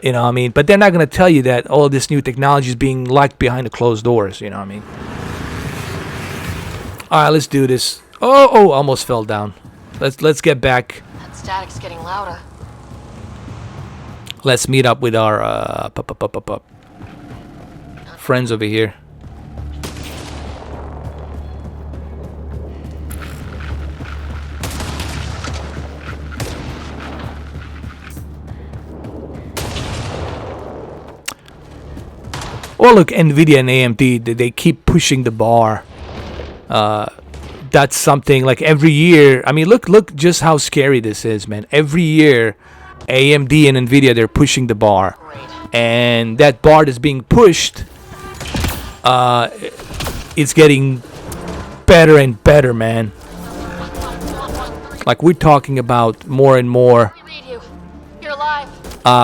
You know what I mean? But they're not going to tell you that all this new technology is being locked behind the closed doors. You know what I mean? All right, let's do this. Oh, almost fell down. Let's get back. that static's getting louder. Let's meet up with our friends over here. Oh, look, Nvidia and AMD, they keep pushing the bar. That's something like every year. I mean, look just how scary this is, man. Every year, AMD and Nvidia, they're pushing the bar. And that bar that's being pushed, it's getting better and better, man. Like, we're talking about more and more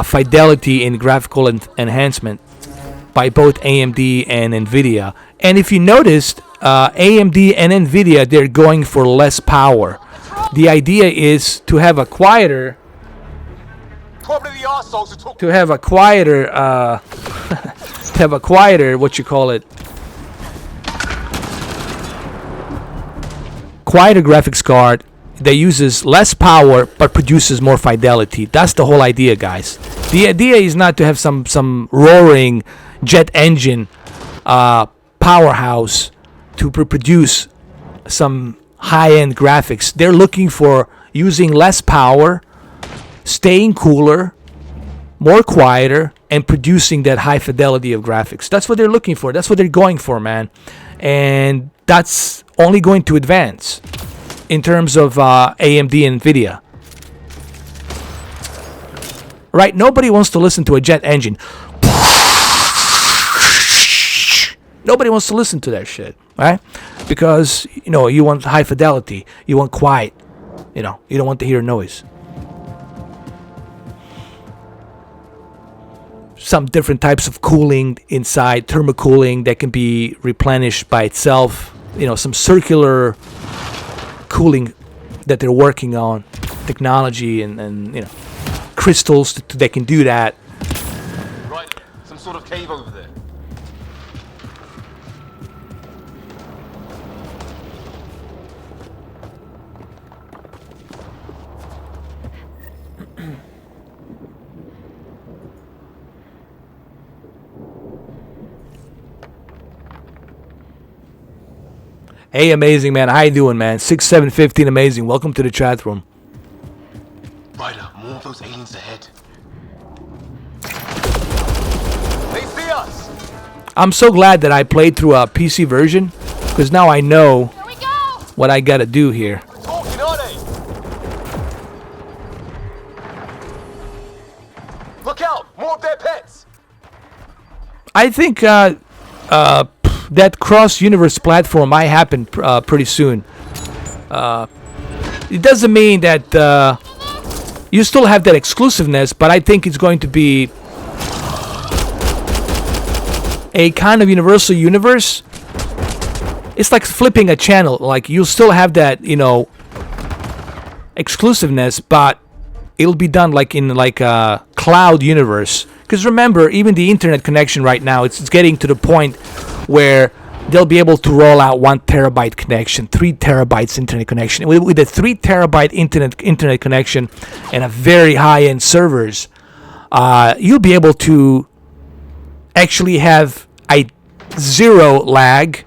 fidelity in graphical enhancement by both AMD and Nvidia. And if you noticed, AMD and Nvidia, they're going for less power. The idea is to have a quieter what you call it, quieter graphics card that uses less power but produces more fidelity. That's the whole idea, guys. The idea is not to have some roaring jet engine powerhouse to produce some high-end graphics. They're looking for using less power, staying cooler, more quieter, and producing that high fidelity of graphics. That's what they're looking for. That's what they're going for, man. And that's only going to advance in terms of AMD and Nvidia. Right? Nobody wants to listen to a jet engine. Nobody wants to listen to that shit, right? Because, you know, you want high fidelity. You want quiet. You know, you don't want to hear noise. Some different types of cooling inside, thermocooling that can be replenished by itself. You know, some circular cooling that they're working on. Technology and you know, crystals that can do that. Right, some sort of cave over there. Hey, amazing, man. How you doing, man? 6715, amazing. Welcome to the chat room. Ryder, more of those aliens ahead. They see us! I'm so glad that I played through a PC version, because now I know what I gotta do here. Talking, are they? Look out! More of their pets! I think that cross-universe platform might happen pretty soon. It doesn't mean that you still have that exclusiveness, but I think it's going to be a kind of universal universe. It's like flipping a channel. Like, you'll still have that, you know, exclusiveness, but it'll be done like in like a cloud universe. Because remember, even the internet connection right now, it's getting to the point where they'll be able to roll out 1 terabyte connection, 3 terabytes internet connection. With a 3 terabyte internet connection and a very high-end servers, you'll be able to actually have a 0 lag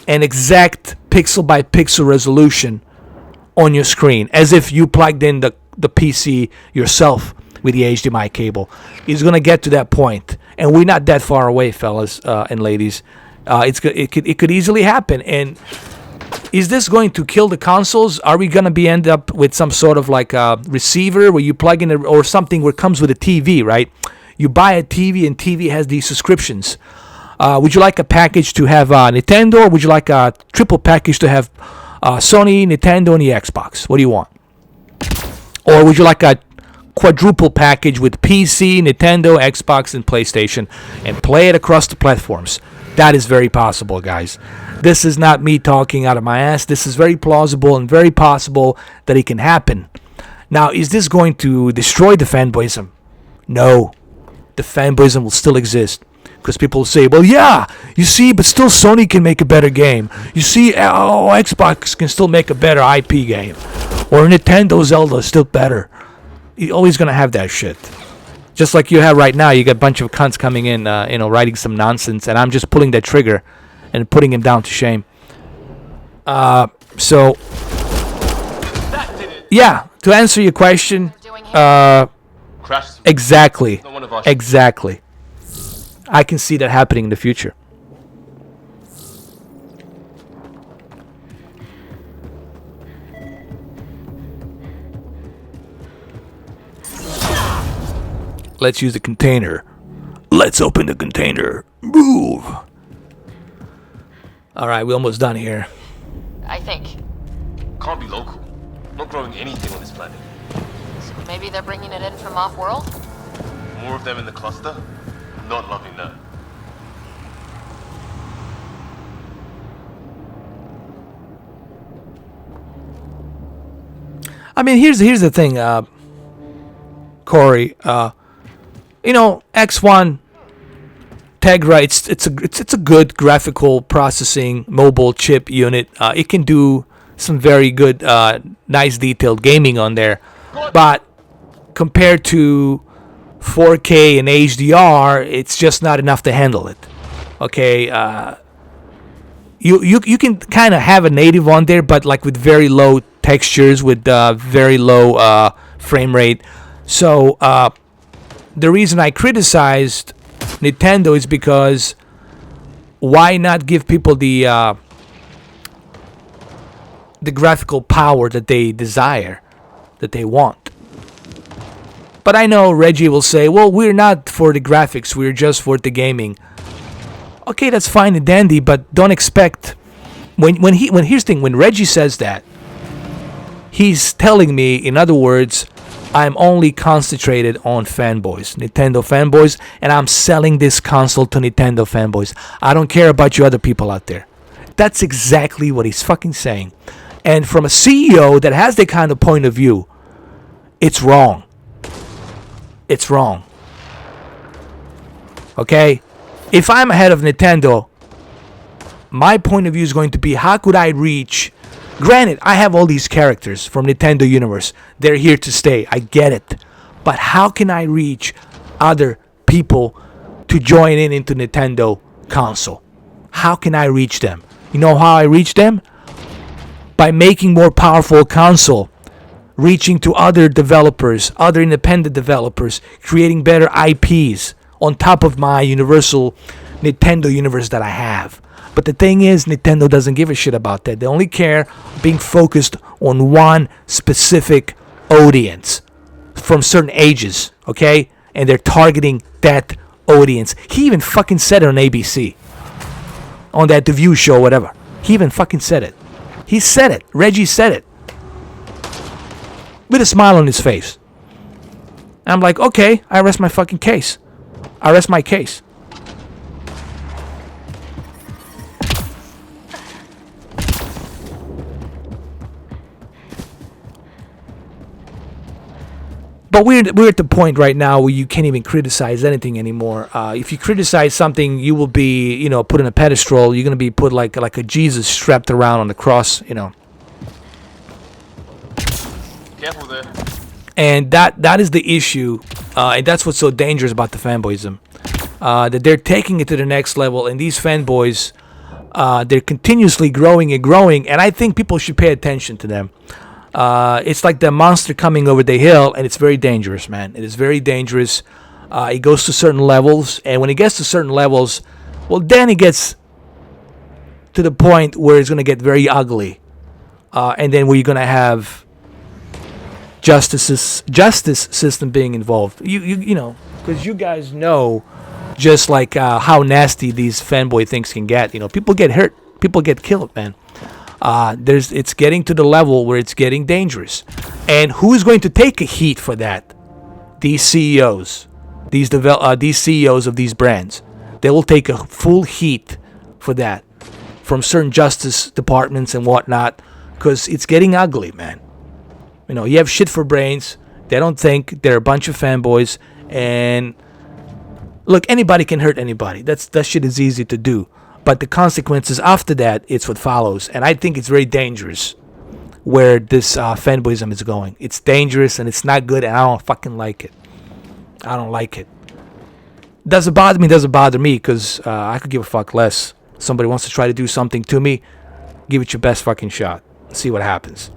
and exact pixel by pixel resolution on your screen, as if you plugged in the PC yourself with the HDMI cable. It's gonna get to that point, and we're not that far away, fellas and ladies. It could easily happen. And is this going to kill the consoles? Are we gonna end up with some sort of like a receiver where you plug in or something where it comes with a TV, right? You buy a TV and TV has these subscriptions. Would you like a package to have Nintendo, or would you like a triple package to have Sony, Nintendo, and the Xbox? What do you want? Or would you like a quadruple package with PC, Nintendo, Xbox, and PlayStation, and play it across the platforms? That is very possible, guys. This is not me talking out of my ass. This is very plausible and very possible that it can happen. Now, is this going to destroy the fanboyism? No. The fanboyism will still exist. Because people say, well, yeah, you see, but still Sony can make a better game. You see, Xbox can still make a better IP game. Or Nintendo Zelda is still better. You're always going to have that shit. Just like you have right now, you got a bunch of cunts coming in, writing some nonsense, and I'm just pulling that trigger and putting him down to shame. So, yeah, to answer your question, exactly. I can see that happening in the future. Let's use the container. Let's open the container. Move. Alright, we're almost done here. I think. Can't be local. Not growing anything on this planet. So maybe they're bringing it in from off-world? More of them in the cluster? Not loving that. I mean, here's the thing, Corey. X1 Tegra, it's a good graphical processing mobile chip unit. It can do some very good, nice detailed gaming on there, but compared to 4K and HDR, it's just not enough to handle it. Okay, you can kind of have a native on there, but like with very low textures, with very low frame rate. So the reason I criticized Nintendo is because why not give people the graphical power that they desire, that they want? But I know Reggie will say, well, we're not for the graphics, we're just for the gaming. Okay, that's fine and dandy, but don't expect when here's the thing, when Reggie says that, he's telling me, in other words, I'm only concentrated on fanboys, Nintendo fanboys, and I'm selling this console to Nintendo fanboys. I don't care about you other people out there. That's exactly what he's fucking saying. And from a CEO that has that kind of point of view, it's wrong. It's wrong. Okay? If I'm ahead of Nintendo, my point of view is going to be, how could I reach... Granted, I have all these characters from Nintendo Universe. They're here to stay. I get it. But how can I reach other people to join into Nintendo console? How can I reach them? You know how I reach them? By making more powerful console. Reaching to other developers, other independent developers, creating better IPs on top of my universal Nintendo universe that I have. But the thing is, Nintendo doesn't give a shit about that. They only care being focused on one specific audience from certain ages, okay? And they're targeting that audience. He even fucking said it on ABC. On that The View show, whatever. He even fucking said it. He said it. Reggie said it. With a smile on his face. I'm like, okay, I rest my fucking case. I rest my case. But we're at the point right now where you can't even criticize anything anymore. If you criticize something, you will be, you know, put in a pedestal. You're gonna be put like a Jesus strapped around on the cross, you know. Careful there. And that is the issue, and that's what's so dangerous about the fanboyism. That they're taking it to the next level, and these fanboys, they're continuously growing and growing, and I think people should pay attention to them. It's like the monster coming over the hill, and it's very dangerous, man. It is very dangerous. It goes to certain levels, and when it gets to certain levels, well, then it gets to the point where it's going to get very ugly, and then where you're going to have justice system being involved. You know, because you guys know just like how nasty these fanboy things can get. You know, people get hurt, people get killed, man. It's getting to the level where it's getting dangerous, and who's going to take a heat for that? These CEOs, these CEOs of these brands, they will take a full heat for that from certain justice departments and whatnot, because it's getting ugly, man. You know, you have shit for brains. They don't think. They're a bunch of fanboys, and look, anybody can hurt anybody. That shit is easy to do. But the consequences after that, it's what follows. And I think it's very dangerous where this fanboyism is going. It's dangerous and it's not good, and I don't fucking like it. I don't like it. Does it bother me? Doesn't bother me, because I could give a fuck less. Somebody wants to try to do something to me, give it your best fucking shot. See what happens.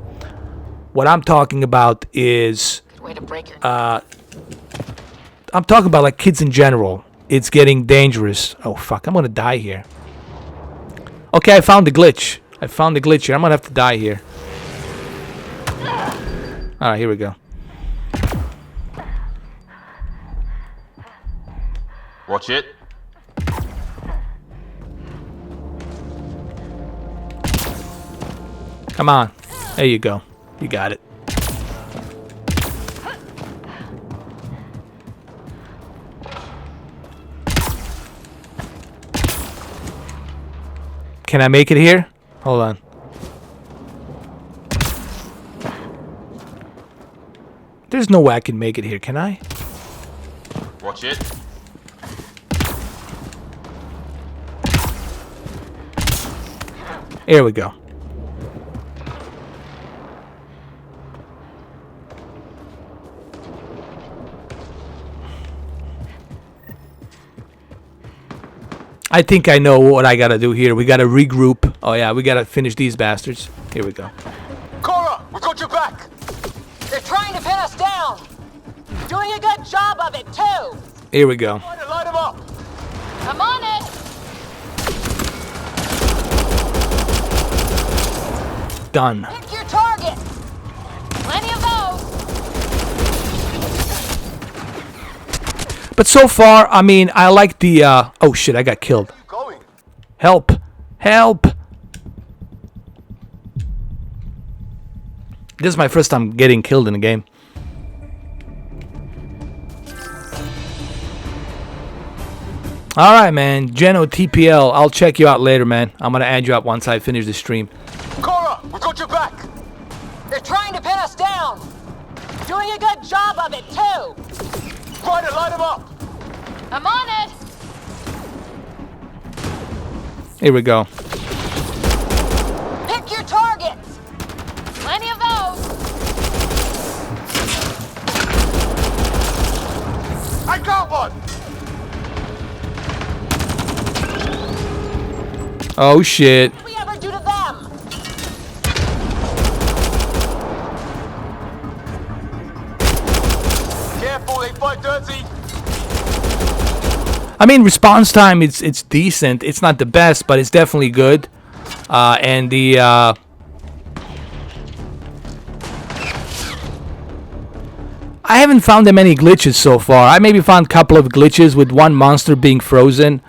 What I'm talking about is Way to break your I'm talking about like kids in general. It's getting dangerous. Oh fuck, I'm gonna die here. Okay, I found the glitch. Here. I'm gonna have to die here. Alright, here we go. Watch it. Come on. There you go. You got it. Can I make it here? Hold on. There's no way I can make it here, can I? Watch it. Here we go. I think I know what I gotta do here. We gotta regroup. Oh yeah, we gotta finish these bastards. Here we go. Cora, we got your back. They're trying to pin us down. Doing a good job of it too. Here we go. Light them up. I'm on it. Done. Pick your target. Plenty of those. But so far, I mean, I like the, oh shit, I got killed. Help! Help! This is my first time getting killed in a game. Alright, man. Geno TPL, I'll check you out later, man. I'm gonna add you up once I finish the stream. Cora, we got your back. They're trying to pin us down. Doing a good job of it too. Ryder, light them up. I'm on it. Here we go. Pick your targets. Plenty of those. I got one. Oh shit. What did we ever do to them? Careful, they fight dirty. I mean, response time, it's decent. It's not the best, but it's definitely good. And the I haven't found that many glitches so far. I maybe found a couple of glitches with one monster being frozen,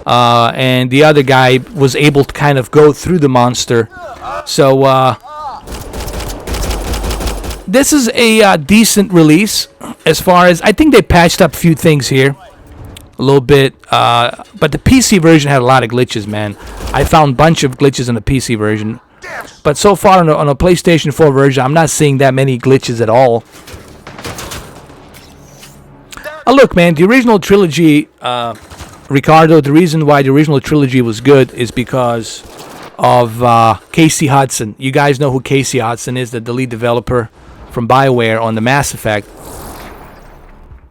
and the other guy was able to kind of go through the monster. So this is a decent release as far as, I think they patched up a few things here. A little bit, but the PC version had a lot of glitches, man. I found a bunch of glitches in the PC version, but so far on a PlayStation 4 version, I'm not seeing that many glitches at all. Look, man, the original trilogy, Ricardo, the reason why the original trilogy was good is because of Casey Hudson. You guys know who Casey Hudson is, the lead developer from BioWare on the Mass Effect.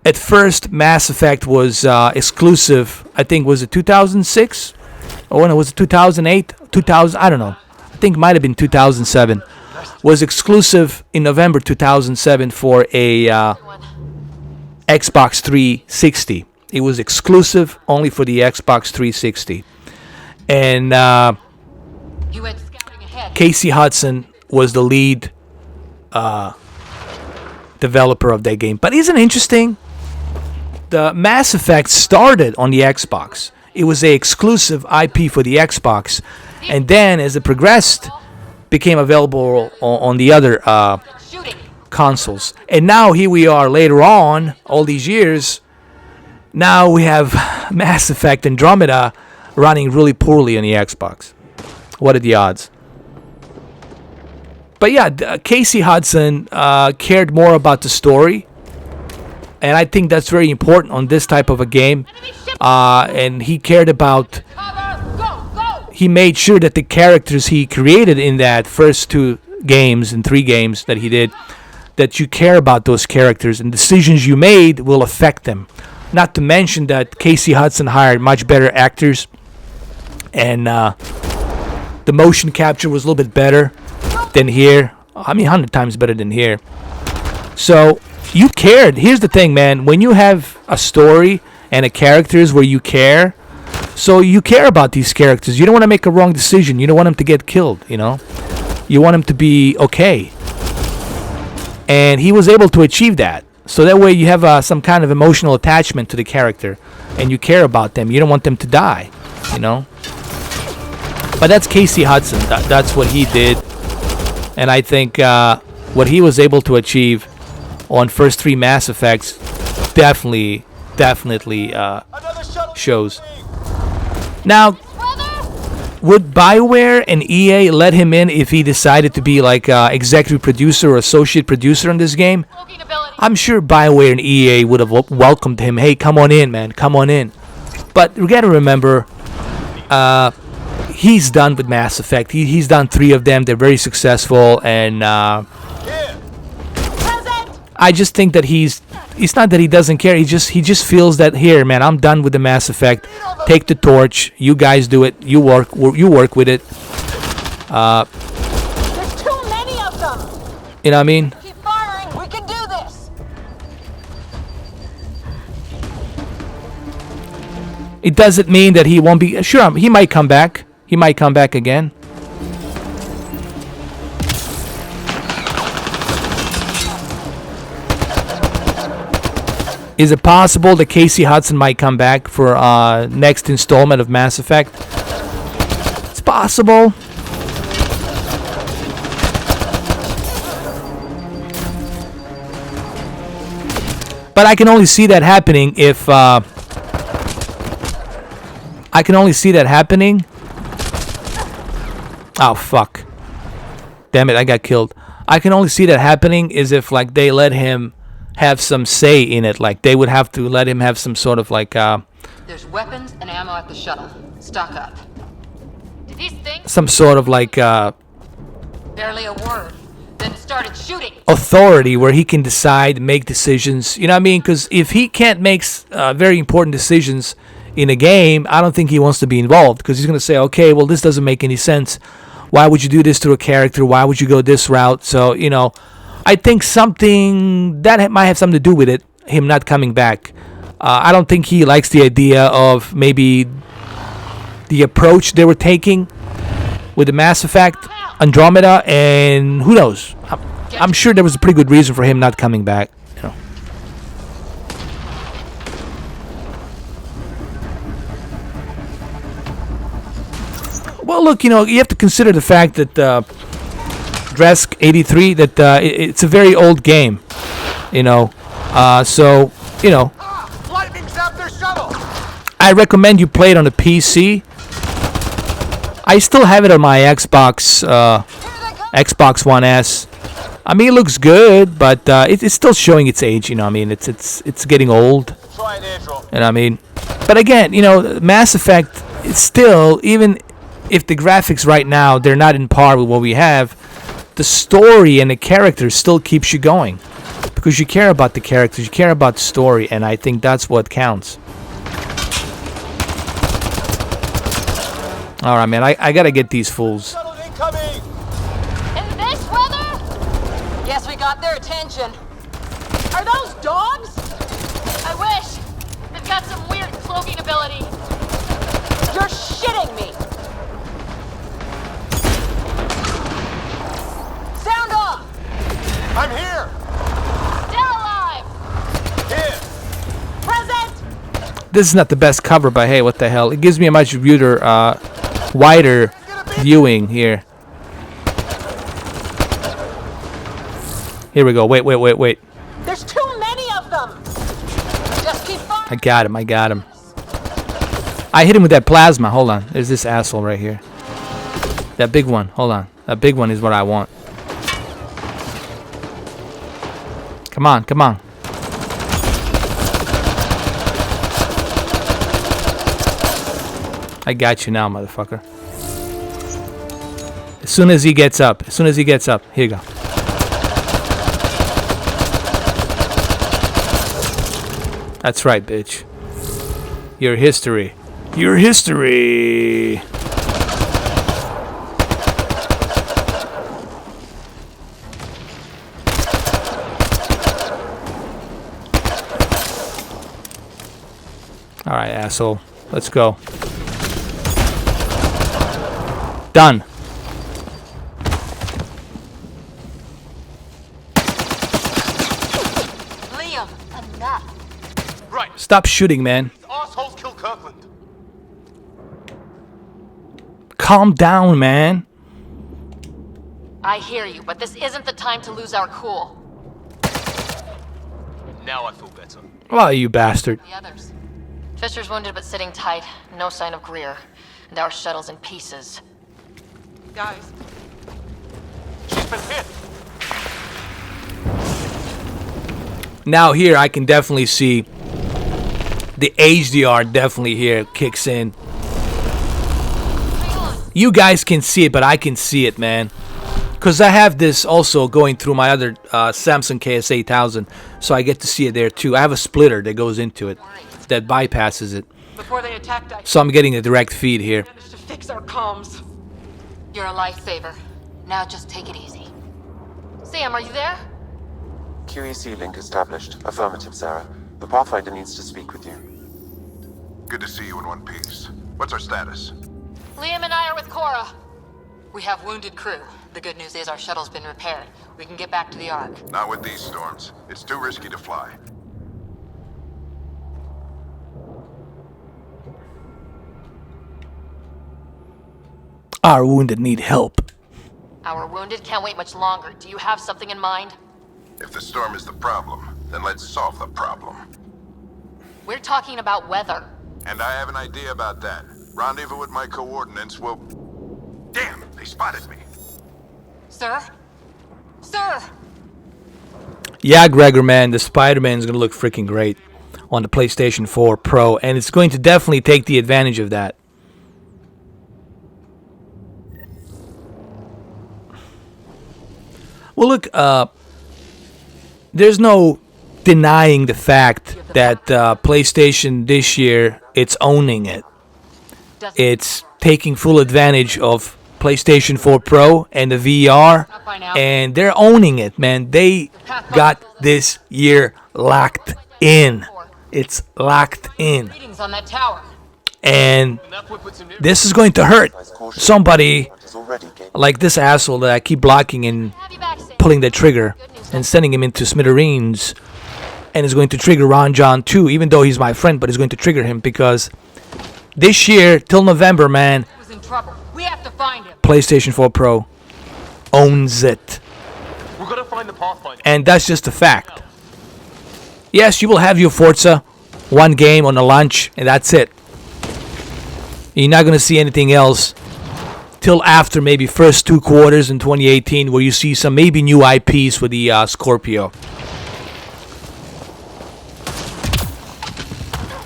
At first, Mass Effect was exclusive. I think, was it 2006? Oh, no, was it 2008? 2000? I don't know. I think it might have been 2007. Was exclusive in November 2007 for a Xbox 360. It was exclusive only for the Xbox 360. And Casey Hudson was the lead developer of that game. But isn't it interesting? The Mass Effect started on the Xbox. It was a exclusive IP for the Xbox, and then as it progressed, became available on the other consoles. And now here we are later on, all these years. Now we have Mass Effect Andromeda running really poorly on the Xbox. What are the odds? But yeah, Casey Hudson cared more about the story. And I think that's very important on this type of a game. And he cared about... He made sure that the characters he created in that first 2 games and 3 games that he did, that you care about those characters and decisions you made will affect them. Not to mention that Casey Hudson hired much better actors. And the motion capture was a little bit better than here. I mean, 100 times better than here. So... you cared. Here's the thing, man. When you have a story and a characters where you care, so you care about these characters. You don't want to make a wrong decision. You don't want them to get killed, you know? You want them to be okay. And he was able to achieve that. So that way you have some kind of emotional attachment to the character. And you care about them. You don't want them to die, you know? But that's Casey Hudson. That's what he did. And I think what he was able to achieve on first 3 Mass Effects definitely shows. Now, would BioWare and EA let him in if he decided to be like executive producer or associate producer on this game? I'm sure BioWare and EA would have welcomed him. Hey, come on in, man, come on in. But you gotta remember, he's done with Mass Effect. He's done 3 of them. They're very successful, and I just think that it's not that he doesn't care. He just feels that, here, man, I'm done with the Mass Effect. Take the torch. You guys do it. You work with it. There's too many of them. You know what I mean? Keep firing. We can do this. It doesn't mean that he won't be. Sure, he might come back. He might come back again. Is it possible that Casey Hudson might come back for next installment of Mass Effect? It's possible. But I can only see that happening if... I can only see that happening... Oh, fuck. Damn it, I got killed. I can only see that happening is if, like, they let him... have some say in it, like they would have to let him have some sort of like there's weapons and ammo at the shuttle. Stock up. Did these things some sort of like barely a word, then started shooting. Authority where he can decide, make decisions, you know what I mean? Because if he can't make very important decisions in a game, I don't think he wants to be involved, because he's going to say, okay, well, this doesn't make any sense. Why would you do this to a character? Why would you go this route? So, you know, I think something that might have something to do with it, him not coming back. I don't think he likes the idea of maybe the approach they were taking with the Mass Effect, Andromeda, and who knows. I'm sure there was a pretty good reason for him not coming back. You know. Well, look, you know, you have to consider the fact that Dresk 83, that it's a very old game, you know, so, you know, I recommend you play it on the PC. I still have it on my Xbox One S, I mean, it looks good, but it's still showing its age. You know, I mean, it's getting old. And I mean, but again, you know, Mass Effect, it's still, even if the graphics right now they're not in par with what we have, the story and the characters still keeps you going because you care about the characters, you care about the story, and I think that's what counts. All right, man, I gotta get these fools. In this weather? Guess we got their attention. Are those dogs? I wish. They've got some weird cloaking ability. You're shitting me. Sound off. I'm here. Still alive. Here. Present. This is not the best cover, but hey, what the hell? It gives me a much wider viewing here. Here we go. Wait. There's too many of them. Just keep firing. I got him. I hit him with that plasma. Hold on. There's this asshole right here. That big one. Hold on. That big one is what I want. Come on. I got you now, motherfucker. As soon as he gets up. Here you go. That's right, bitch. Your history. Alright, asshole. Let's go. Done. Liam, enough. Right. Stop shooting, man. These assholes kill Kirkland. Calm down, man. I hear you, but this isn't the time to lose our cool. Now I feel better. Why, you bastard? The others. Fisher's wounded but sitting tight. No sign of Greer. And our shuttle's in pieces. Guys. She's been hit. Now here I can definitely see the HDR definitely here kicks in. You guys can see it, but I can see it, man. Because I have this also going through my other Samsung KS8000, so I get to see it there too. I have a splitter that goes into it, that bypasses it. Before they attacked, I So I'm getting a direct feed here. managed to fix our comms. You're a lifesaver. Now just take it easy. Sam, are you there? QEC link established. Affirmative, Sarah. The Pathfinder needs to speak with you. Good to see you in one piece. What's our status? Liam and I are with Cora. We have wounded crew. The good news is our shuttle's been repaired. We can get back to the Ark. Not with these storms. It's too risky to fly. Our wounded need help. Our wounded can't wait much longer. Do you have something in mind? If the storm is the problem, then let's solve the problem. We're talking about weather. And I have an idea about that. Rendezvous with my coordinates will... Damn, they spotted me. Sir? Sir! Yeah, Gregor, man, the Spider-Man is going to look freaking great on the PlayStation 4 Pro, and it's going to definitely take the advantage of that. Well, look, there's no denying the fact that PlayStation this year, it's owning it. It's taking full advantage of PlayStation 4 Pro and the VR, and they're owning it, man. They got this year locked in. It's locked in. Readings on that tower. And this is going to hurt somebody like this asshole that I keep blocking and pulling the trigger and sending him into smithereens. And it's going to trigger Ron John too, even though he's my friend, but it's going to trigger him because this year, till November, man, He was in trouble. We have to find him. PlayStation 4 Pro owns it. We're gonna find the Pathfinder. And that's just a fact. Yes, you will have your Forza, one game on the launch, and that's it. You're not going to see anything else till after maybe first 2 quarters in 2018, where you see some maybe new IPs with the Scorpio.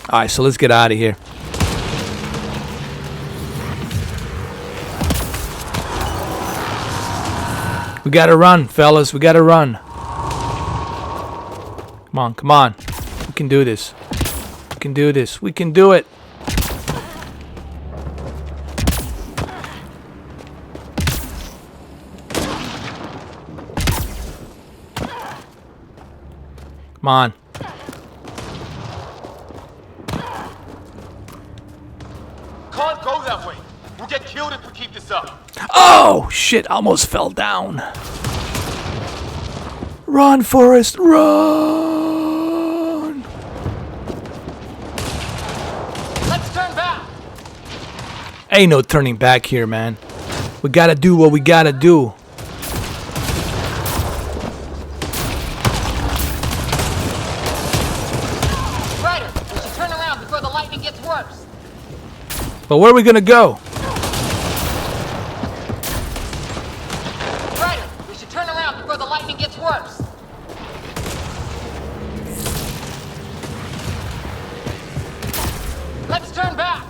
Alright, so let's get out of here. We gotta run, fellas. We gotta run. Come on, come on. We can do this. We can do this. We can do it. Come on. Can't go that way. We'll get killed if we keep this up. Oh, shit. Almost fell down. Run, Forrest. Run. Let's turn back. Ain't no turning back here, man. We gotta do what we gotta do. Ryder, we should turn around before the lightning gets worse. But where are we gonna go? Ryder, we should turn around before the lightning gets worse. Let's turn back.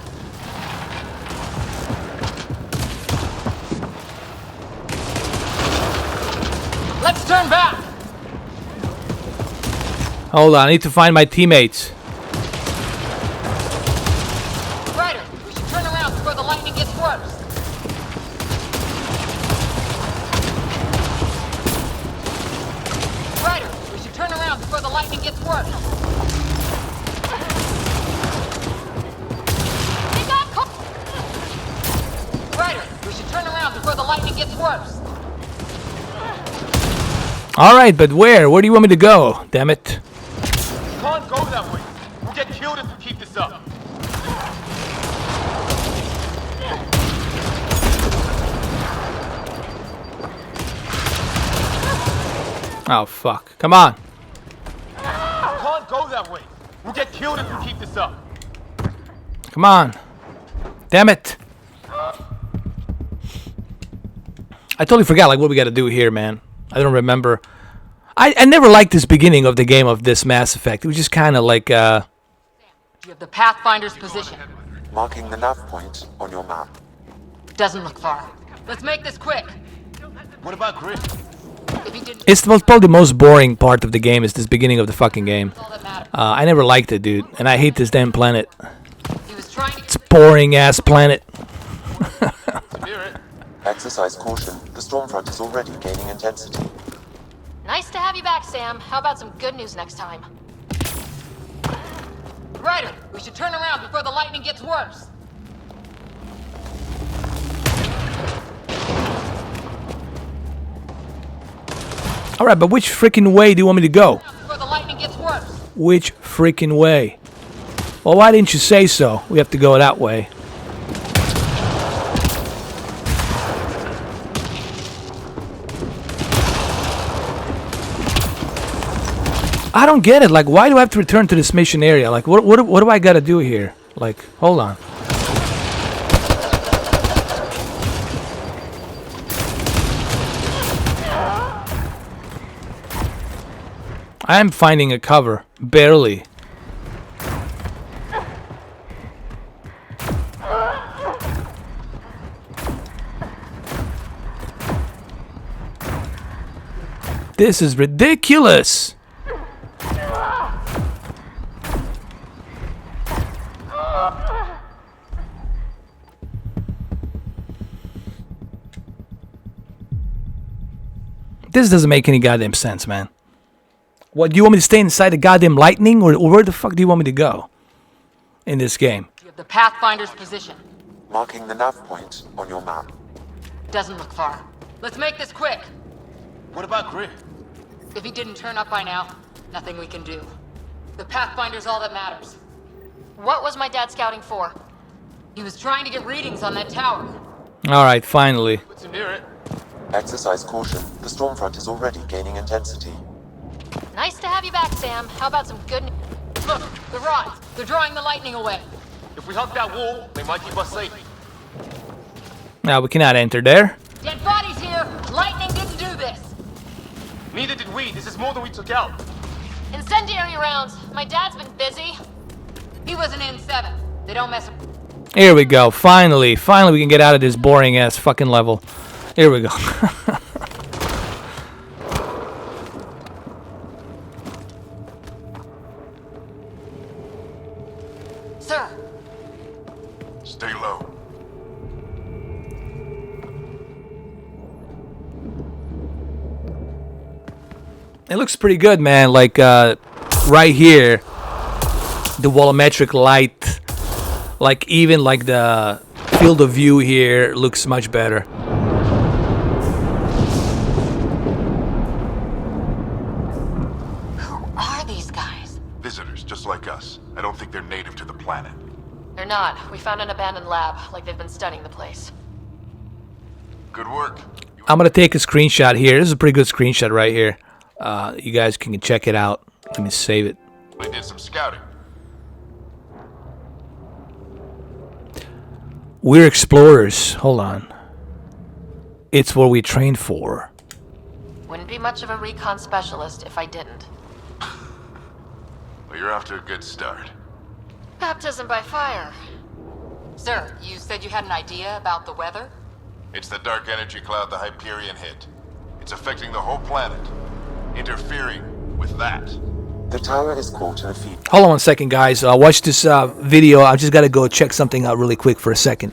Let's turn back. Hold on, I need to find my teammates. Ryder, we should turn around before the lightning gets worse. Ryder, we should turn around before the lightning gets worse. They got caught. Ryder, we should turn around before the lightning gets worse. Alright, but where? Where do you want me to go? Damn it. Can't go that way. We'll get killed if we keep this up. Oh, fuck. Come on. Can't go that way. We'll get killed if we keep this up. Come on. Damn it. I totally forgot like what we gotta do here, man. I don't remember. I never liked this beginning of the game of this Mass Effect. It was just kind of like, You have the Pathfinder's position. Marking the nav point on your map. Doesn't look far. Let's make this quick. What about Grid? If he didn't, it's probably the most boring part of the game is this beginning of the fucking game. I never liked it, dude. And I hate this damn planet. he was trying to It's boring ass planet. Exercise caution. The storm front is already gaining intensity. Nice to have you back, Sam. How about some good news next time? Ryder, we should turn around before the lightning gets worse. Alright, but which freaking way do you want me to go? Before the lightning gets worse. Which freaking way? Well, why didn't you say so? We have to go that way. I don't get it. Like, why do I have to return to this mission area? Like, what do I gotta do here? Like, hold on. I am finding a cover. Barely. This is ridiculous. This doesn't make any goddamn sense, man. What, do you want me to stay inside the goddamn lightning, or where the fuck do you want me to go in this game? You have the Pathfinder's position. Marking the nav point on your map. Doesn't look far. Let's make this quick. What about Grid? If he didn't turn up by now, nothing we can do. The Pathfinder's all that matters. What was my dad scouting for? He was trying to get readings on that tower. Alright, finally. What's near it? Exercise caution. The storm front is already gaining intensity. Nice to have you back, Sam. How about some good news? Look, the rods. They're drawing the lightning away. If we hug that wall, they might keep us safe. Now we cannot enter there. Dead bodies here! Lightning didn't do this! Neither did we. This is more than we took out. Incendiary rounds. My dad's been busy. He was an N7. They don't mess with... Here we go. Finally we can get out of this boring ass fucking level. Here we go. Sir. Stay low. It looks pretty good, man. Like right here, the volumetric light, like even like the field of view here looks much better. Who are these guys? Visitors, just like us. I don't think they're native to the planet. They're not. We found an abandoned lab, like they've been studying the place. Good work. I'm gonna take a screenshot here. This is a pretty good screenshot right here. You guys can check it out. Let me save it. We did some scouting. We're explorers. Hold on. It's what we trained for. Wouldn't be much of a recon specialist if I didn't. Well, you're off to a good start. Baptism by fire. Sir, you said you had an idea about the weather? It's the dark energy cloud the Hyperion hit. It's affecting the whole planet. Interfering with that. The tower is caught in a feed. Hold on one second, guys. Watch this video. I just gotta go check something out really quick for a second.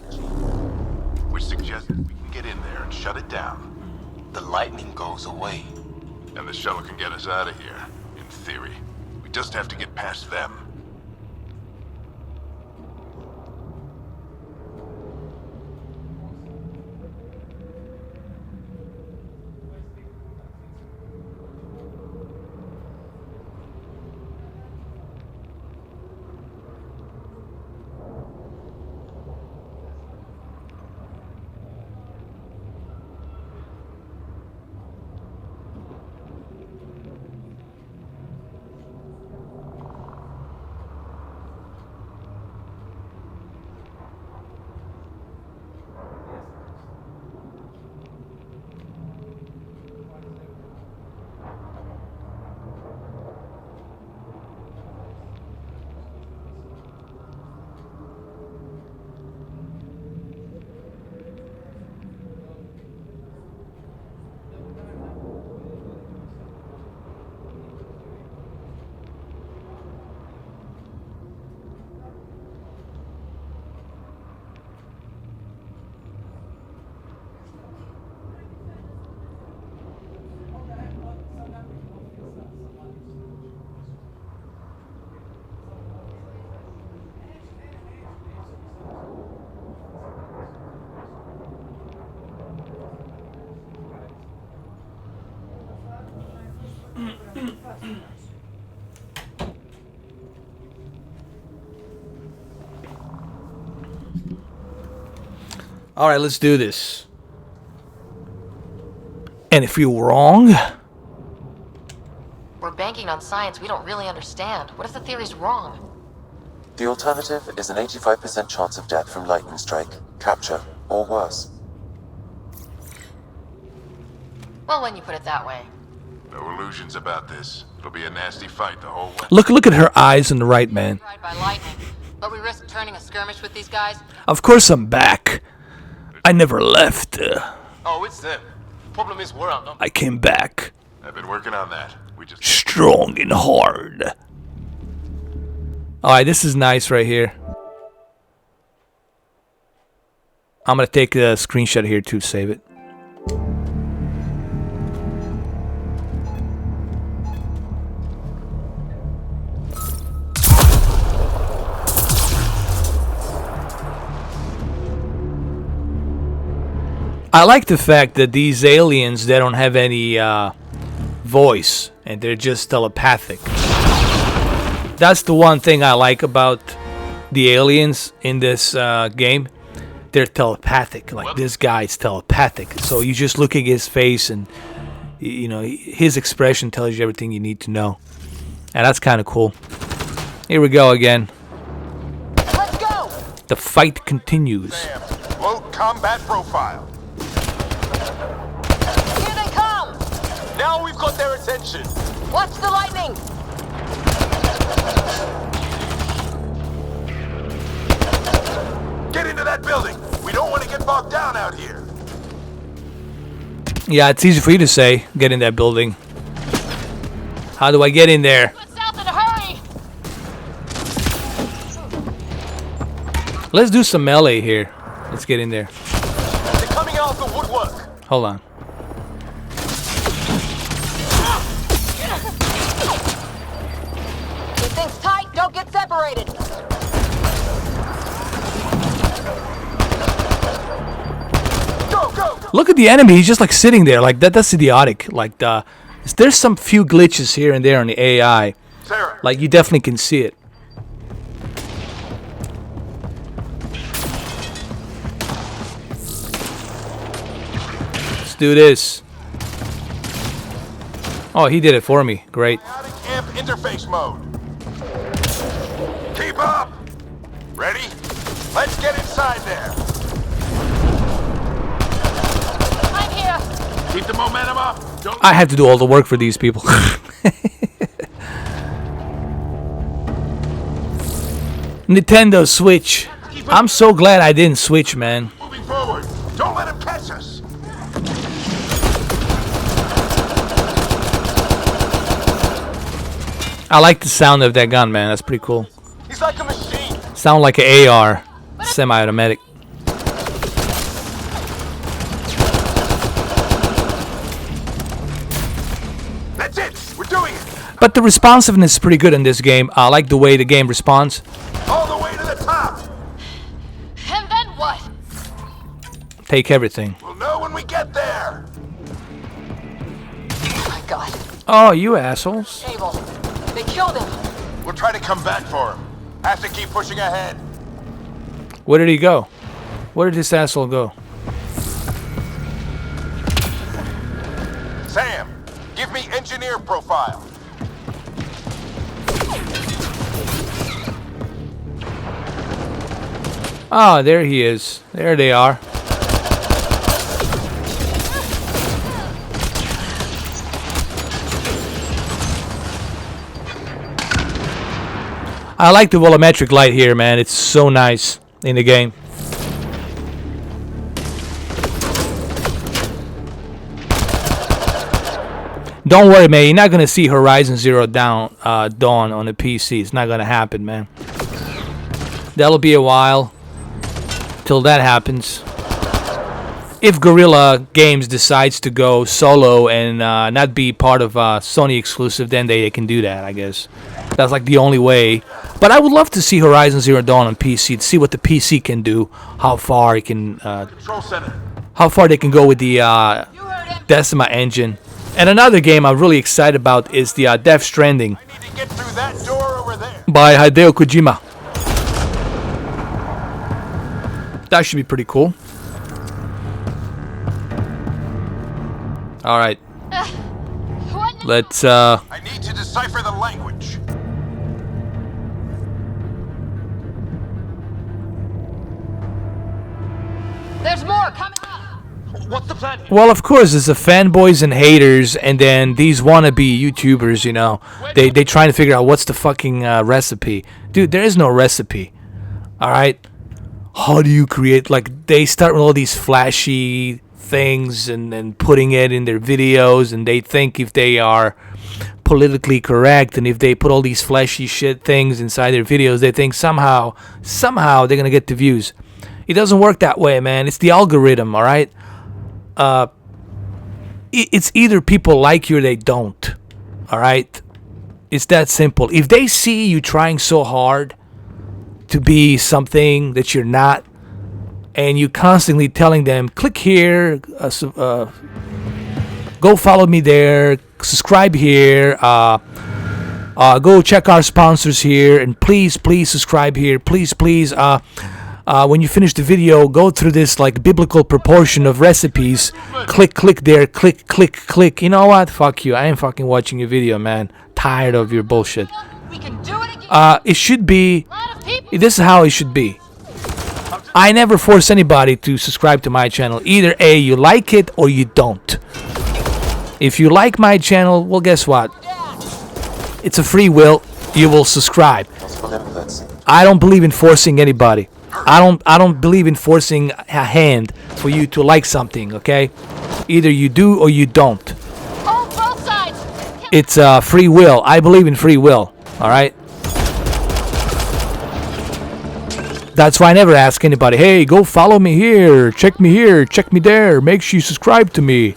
Which suggests we can get in there and shut it down. The lightning goes away. And the shuttle can get us out of here, in theory. We just have to get past them. All right, let's do this. And if you're wrong, We're banking on science we don't really understand. What if the theory's wrong? The alternative is an 85% chance of death from lightning strike, capture, or worse. Well, when you put it that way. No illusions about this. It'll be a nasty fight the whole way. look at her eyes on the right, man. Tried by lightning, but we risk turning a skirmish with these guys. Of course I'm back. I never left. Oh, it's them. Problem is, we're outnumbered. I came back. I've been working on that. We just... Strong and hard. Alright, this is nice right here. I'm gonna take a screenshot here to save it. I like the fact that these aliens, they don't have any voice and they're just telepathic. That's the one thing I like about the aliens in this game. They're telepathic. Like, this guy's telepathic. So you just look at his face and, you know, his expression tells you everything you need to know. And that's kind of cool. Here we go again. Let's go! The fight continues. Well, combat profile. Here they come! Now we've got their attention. Watch the lightning! Get into that building. We don't want to get bogged down out here. Yeah, it's easy for you to say, get in that building. How do I get in there? Let's south in a hurry! Let's do some melee here. Let's get in there. They're coming out of the woodwork. Hold on. Keep things tight, don't get separated. Go, go! Look at the enemy. He's just like sitting there. Like that's idiotic. Like there's some few glitches here and there on the AI. Sarah. Like you definitely can see it. Let's do this. Oh, he did it for me. Great. Amp interface mode. Keep up! Ready? Let's get inside there. I'm here! Keep the momentum up. Don't I had to do all the work for these people. Nintendo Switch. I'm so glad I didn't switch, man. moving forward. Don't let him catch us. I like the sound of that gun, man. That's pretty cool. He's like a machine. Sound like an AR, semi-automatic. That's it. We're doing it. But the responsiveness is pretty good in this game. I like the way the game responds. All the way to the top. And then what? Take everything. We'll know when we get there. Oh my god. Oh, you assholes. Abel. They killed him. We'll try to come back for him. Have to keep pushing ahead. Where did he go? Where did this asshole go? Sam, give me engineer profile. Oh, there he is. There they are. I like the volumetric light here, man. It's so nice in the game. Don't worry, man. You're not gonna see Horizon Zero Dawn on the PC. It's not gonna happen, man. That'll be a while till that happens. If Guerrilla Games decides to go solo and not be part of Sony exclusive, then they can do that, I guess. That's like the only way. But I would love to see Horizon Zero Dawn on PC, to see what the PC can do, how far it can, Control center. how far they can go with the Decima engine. And another game I'm really excited about is the Death Stranding I need to get through that door over there. by Hideo Kojima. That should be pretty cool. All right, What? let's I need to decipher the language. There's more coming up! What's the plan here? well, of course, there's the fanboys and haters, and then these wannabe YouTubers, you know, they trying to figure out what's the fucking recipe. Dude, there is no recipe. All right, how do you create? Like, they start with all these flashy things and putting it in their videos, and they think if they are politically correct and if they put all these flashy shit things inside their videos, they think somehow they're gonna get the views. It doesn't work that way, man. It's the algorithm, all right? It's either people like you or they don't, all right? It's that simple. If they see you trying so hard to be something that you're not, and you constantly telling them, click here, go follow me there, subscribe here, go check our sponsors here, and please subscribe here, please when you finish the video, go through this like biblical proportion of recipes, click there, click. You know what, fuck you, I ain't fucking watching your video, man. Tired of your bullshit. We can do it again! It should be, this is how it should be. I never force anybody to subscribe to my channel. Either A, you like it or you don't. If you like my channel, well, guess what? It's a free will. You will subscribe. I don't believe in forcing anybody. I don't believe in forcing a hand for you to like something, okay? Either you do or you don't. Both sides. It's free will. I believe in free will, all right? That's why I never ask anybody, hey, go follow me here, check me there, make sure you subscribe to me.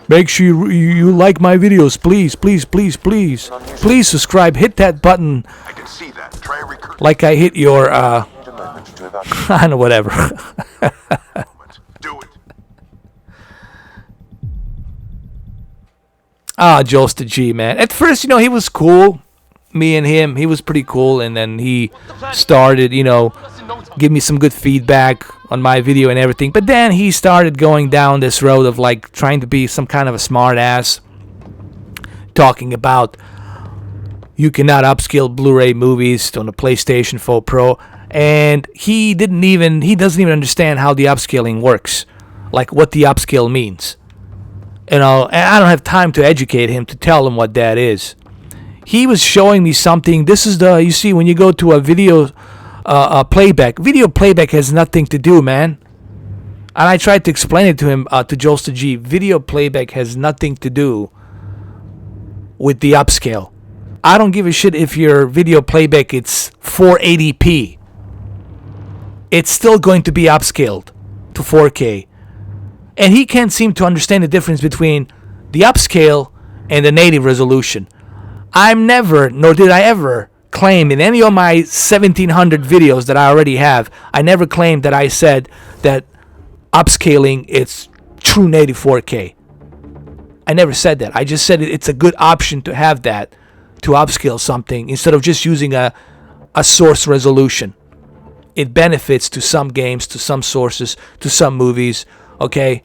Make sure you like my videos, please, please, please, please. Please subscribe, hit that button. I can see that. Try like I hit your, I don't know, whatever. Do it. Jost the G, man. At first, he was cool. Me and him, he was pretty cool. And then he started, give me some good feedback on my video and everything. But then he started going down this road of like trying to be some kind of a smart ass, talking about you cannot upscale Blu-ray movies on the PlayStation 4 Pro, and he doesn't even understand how the upscaling works, like what the upscale means. And I don't have time to educate him, to tell him what that is. He was showing me something. This is you see when you go to a video playback. Video playback has nothing to do, man. And I tried to explain it to him, to Josta G. Video playback has nothing to do with the upscale. I don't give a shit if your video playback it's 480p. It's still going to be upscaled to 4K. And he can't seem to understand the difference between the upscale and the native resolution. Nor did I ever claim in any of my 1700 videos that I already have, I never claimed that I said that upscaling it's true native 4K. I never said that. I just said it's a good option to have that, to upscale something instead of just using a source resolution. It benefits to some games, to some sources, to some movies, okay?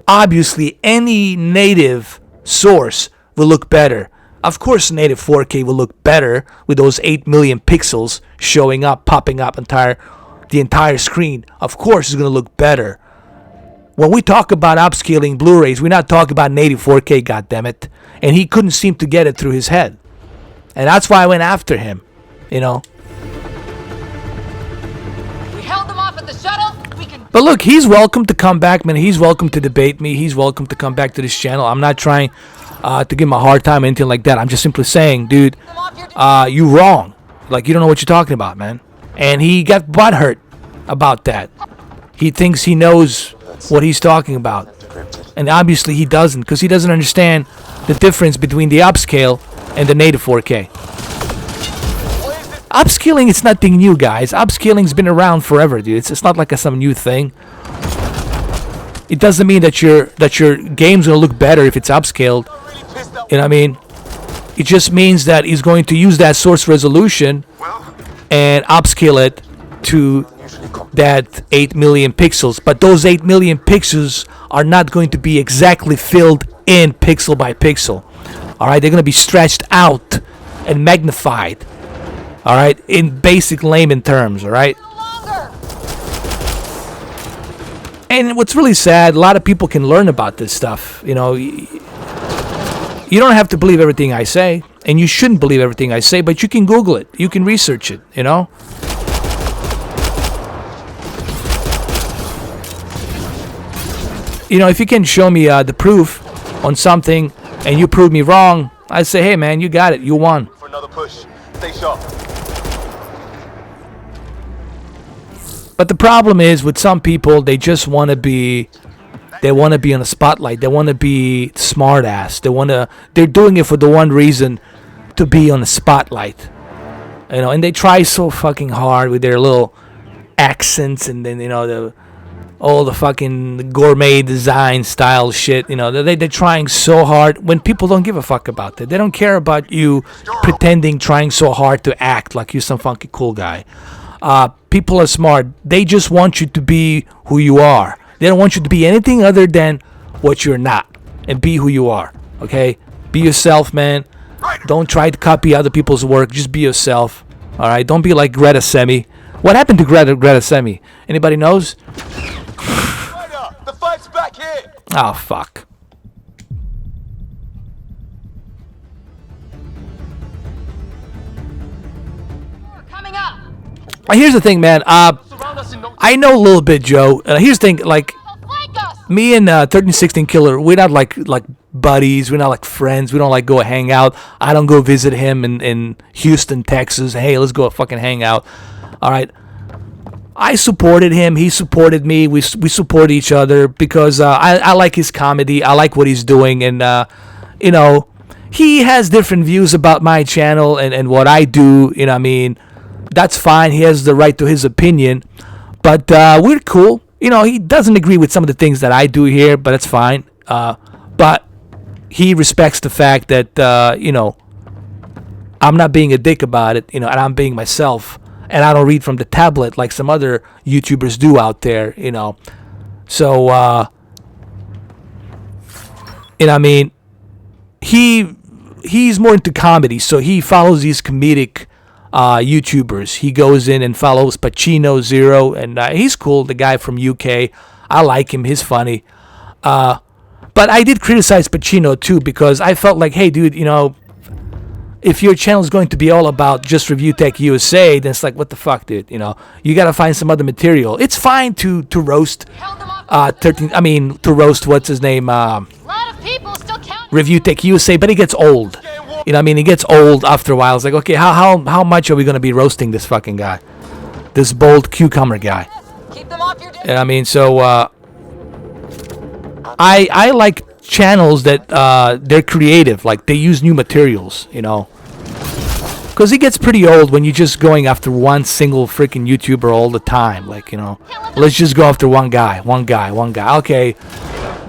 Obviously, any native source will look better. Of course, native 4K will look better with those 8 million pixels showing up, popping up the entire screen. Of course, it's going to look better. When we talk about upscaling Blu-rays, we're not talking about native 4K, goddammit. And he couldn't seem to get it through his head. And that's why I went after him, We held them off at the shuttle. But look, he's welcome to come back, man. He's welcome to debate me. He's welcome to come back to this channel. I'm not trying to give him a hard time or anything like that. I'm just simply saying, dude, you wrong. Like, you don't know what you're talking about, man. And he got butthurt about that. He thinks he knows what he's talking about. And obviously he doesn't, because he doesn't understand the difference between the upscale and the native 4K. Upscaling is nothing new, guys. Upscaling's been around forever, dude. It's not like some new thing. It doesn't mean that your game's gonna look better if it's upscaled. You know what I mean? It just means that he's going to use that source resolution and upscale it to that 8 million pixels. But those 8 million pixels are not going to be exactly filled in pixel by pixel. Alright, they're going to be stretched out and magnified. Alright, in basic layman terms, alright? And what's really sad, a lot of people can learn about this stuff. You don't have to believe everything I say, and you shouldn't believe everything I say, but you can Google it. You can research it, If you can show me the proof on something and you prove me wrong, I say, hey man, you got it, you won. For another push. Stay sharp. But the problem is with some people, they just want to be on the spotlight. They want to be smart ass. They're doing it for the one reason, to be on the spotlight. And they try so fucking hard with their little accents and then all the fucking gourmet design style shit. They're trying so hard when people don't give a fuck about that. They don't care about you pretending, trying so hard to act like you're some funky cool guy. People are smart. They just want you to be who you are. They don't want you to be anything other than what you're not. And be who you are. Okay? Be yourself, man. Don't try to copy other people's work. Just be yourself. Alright? Don't be like Greta Semi. What happened to Greta Semi? Anybody knows? The fight's back here. Oh, fuck. Coming up. Here's the thing, man. I know a little bit, Joe. Here's the thing, like, me and 1316 Killer, we're not like buddies. We're not like friends. We don't like go hang out. I don't go visit him in Houston, Texas. Hey, let's go fucking hang out. All right. I supported him. He supported me. We support each other because I like his comedy. I like what he's doing, and you know, he has different views about my channel and what I do. You know what I mean? That's fine. He has the right to his opinion, but we're cool. You know, he doesn't agree with some of the things that I do here, but it's fine. But he respects the fact that you know, I'm not being a dick about it. You know, and I'm being myself. And I don't read from the tablet like some other YouTubers do out there, you know. So, you know, I mean, he's more into comedy, so he follows these comedic YouTubers. He goes in and follows Pacino Zero, and he's cool, the guy from UK. I like him. He's funny. But I did criticize Pacino, too, because I felt like, hey, dude, you know, if your channel is going to be all about just Review Tech USA, then it's like, what the fuck, dude? You know, you gotta find some other material. It's fine to roast to roast what's his name, Review Tech USA, but it gets old. You know what I mean? It gets old after a while. It's like, okay, how much are we gonna be roasting this fucking guy, this bold cucumber guy? You know what I mean? So I like channels that they're creative, like they use new materials, you know, because it gets pretty old when you're just going after one single freaking YouTuber all the time. Like, you know, let's just go after one guy. Okay,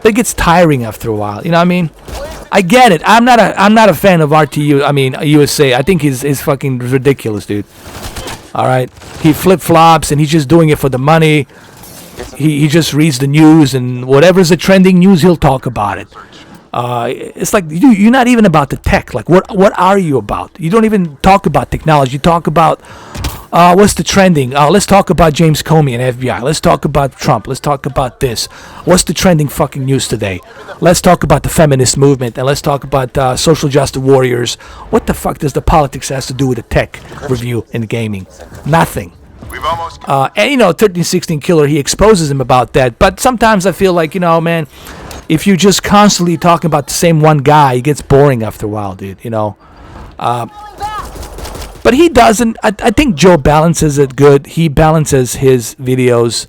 it gets tiring after a while. You know what I mean? I get it. I'm not a fan of RTU. I mean USA. I think he's fucking ridiculous, dude. All right, he flip flops and he's just doing it for the money. He just reads the news, and whatever's the trending news, he'll talk about it. It's like you're not even about the tech. Like, what are you about? You don't even talk about technology. You talk about what's the trending. Let's talk about James Comey and FBI. Let's talk about Trump. Let's talk about this. What's the trending fucking news today? Let's talk about the feminist movement, and let's talk about social justice warriors. What the fuck does the politics has to do with the tech review and gaming? Nothing. And you know, 1316 Killer, he exposes him about that. But sometimes I feel like, you know, man, if you just constantly talking about the same one guy, it gets boring after a while, dude. You know. But he doesn't. I think Joe balances it good. He balances his videos.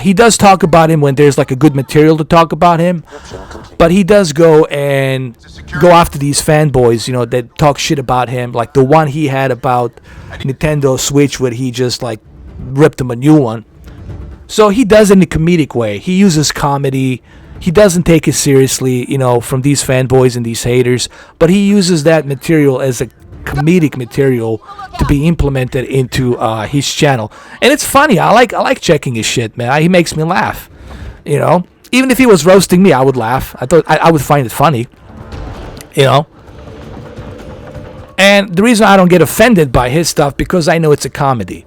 He does talk about him when there's like a good material to talk about him. But he does go after these fanboys, you know, that talk shit about him. Like the one he had about Nintendo Switch, where he just like ripped him a new one. So he does it in a comedic way. He uses comedy. He doesn't take it seriously, you know, from these fanboys and these haters. But he uses that material as a comedic material to be implemented into his channel. And it's funny. I like checking his shit, man. He makes me laugh. You know, even if he was roasting me, I would laugh. I thought I would find it funny. You know. And the reason I don't get offended by his stuff, because I know it's a comedy.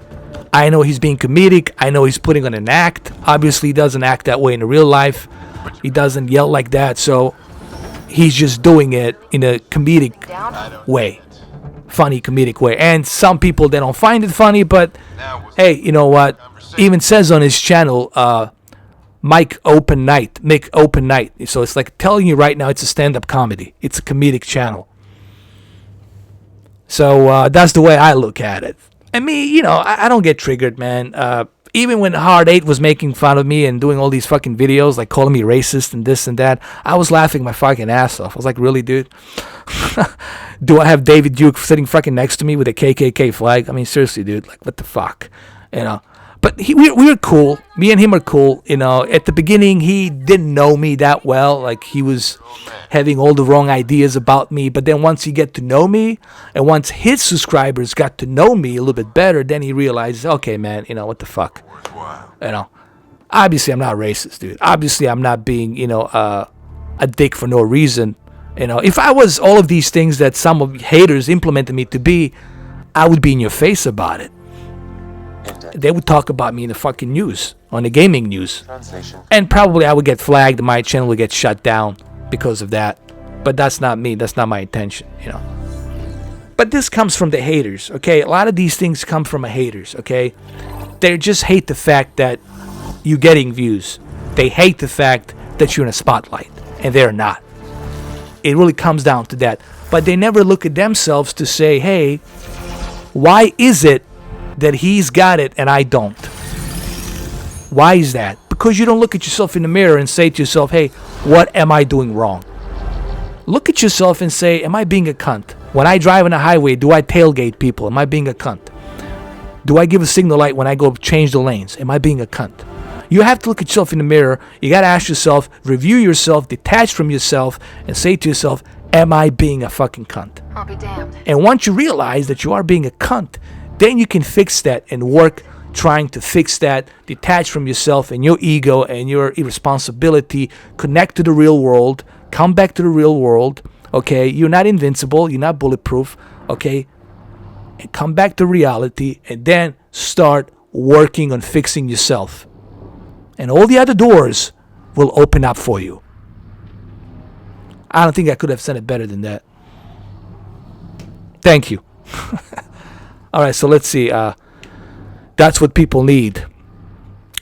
I know he's being comedic. I know he's putting on an act. Obviously, he doesn't act that way in real life. He doesn't yell like that. So he's just doing it in a comedic way. Funny comedic way. And some people, they don't find it funny, but hey, you know what? Even says on his channel, Mic Open Night. So it's like telling you right now, it's a stand-up comedy. It's a comedic channel. So that's the way I look at it. And me, you know, I don't get triggered, man. Even when Hard 8 was making fun of me and doing all these fucking videos, like calling me racist and this and that, I was laughing my fucking ass off. I was like, really, dude? Do I have David Duke sitting fucking next to me with a KKK flag? I mean, seriously, dude, like, what the fuck? You know? But we're cool. Me and him are cool. You know, at the beginning, he didn't know me that well. Like, he was having all the wrong ideas about me. But then once he get to know me, and once his subscribers got to know me a little bit better, then he realized, okay, man, you know, what the fuck? You know, obviously I'm not racist, dude. Obviously I'm not being, you know, a dick for no reason. You know, if I was all of these things that some of haters implemented me to be, I would be in your face about it. they would talk about me in the fucking news, on the gaming news. Translation. And probably I would get flagged, my channel would get shut down because of that. But that's not me, that's not my intention, you know. But this comes from the haters, okay? A lot of these things come from the haters, okay? They just hate the fact that you're getting views. They hate the fact that you're in a spotlight, and they're not. It really comes down to that. But they never look at themselves to say, hey, why is it that he's got it and I don't? Why is that? Because you don't look at yourself in the mirror and say to yourself, hey, what am I doing wrong? Look at yourself and say, am I being a cunt? When I drive on the highway, do I tailgate people? Am I being a cunt? Do I give a signal light when I go change the lanes? Am I being a cunt? You have to look at yourself in the mirror. You got to ask yourself, review yourself, detach from yourself, and say to yourself, am I being a fucking cunt? I'll be damned. And once you realize that you are being a cunt, then you can fix that and work trying to fix that, detach from yourself and your ego and your irresponsibility, connect to the real world, come back to the real world, okay? You're not invincible, you're not bulletproof, okay? And come back to reality and then start working on fixing yourself. And all the other doors will open up for you. I don't think I could have said it better than that. Thank you. All right, so let's see. That's what people need.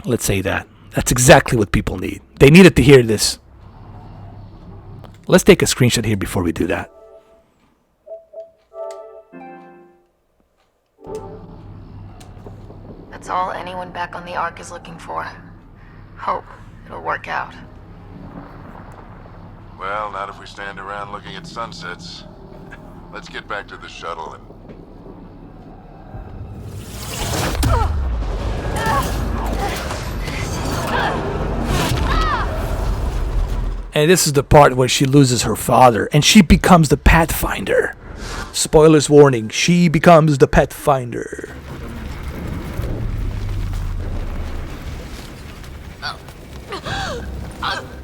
Let's say that. That's exactly what people need. They needed to hear this. Let's take a screenshot here before we do that. That's all anyone back on the Ark is looking for. Hope it'll work out. Well, not if we stand around looking at sunsets. Let's get back to the shuttle and... And this is the part where she loses her father and she becomes the Pathfinder. Spoilers warning, she becomes the Pathfinder.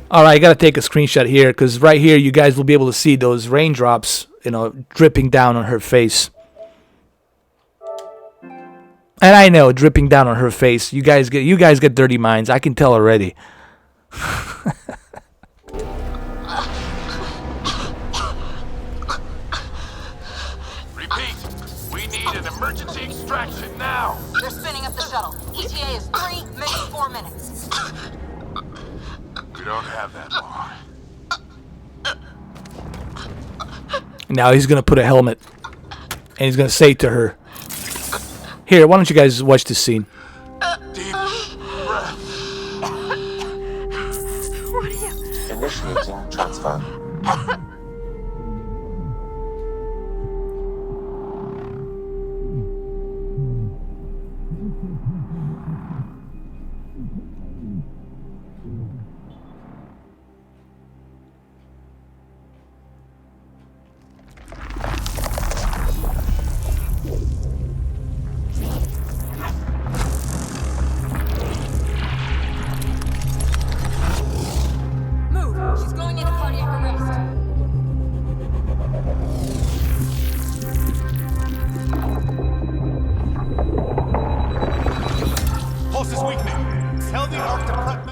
Alright, I gotta take a screenshot here because right here you guys will be able to see those raindrops, you know, dripping down on her face. And I know, dripping down on her face. You guys get dirty minds. I can tell already. Repeat, we need an emergency extraction now. They're spinning up the shuttle. ETA is 3, maybe 4 minutes. We don't have that long. Now he's gonna put a helmet and he's gonna say to her, here, why don't you guys watch this scene? Deep breath. What are you? Initiating transfer.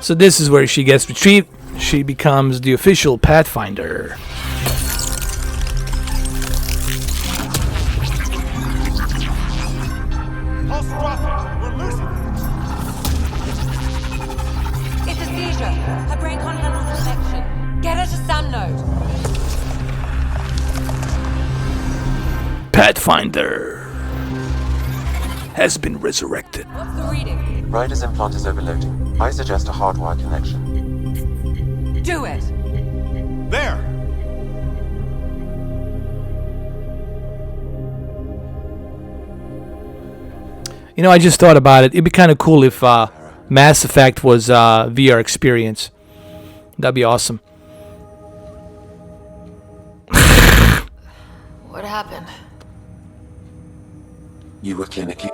So this is where she gets retrieved. She becomes the official Pathfinder. Pulse dropping. We're losing. It's a seizure. Her brain can't handle the connection. Get her to Sam node. Pathfinder has been resurrected. What's the reading? Ryder's implant is overloading. I suggest a hardwire connection. Do it. There. You know, I just thought about it. It'd be kind of cool if Mass Effect was VR experience. That'd be awesome. What happened? You were clinicky.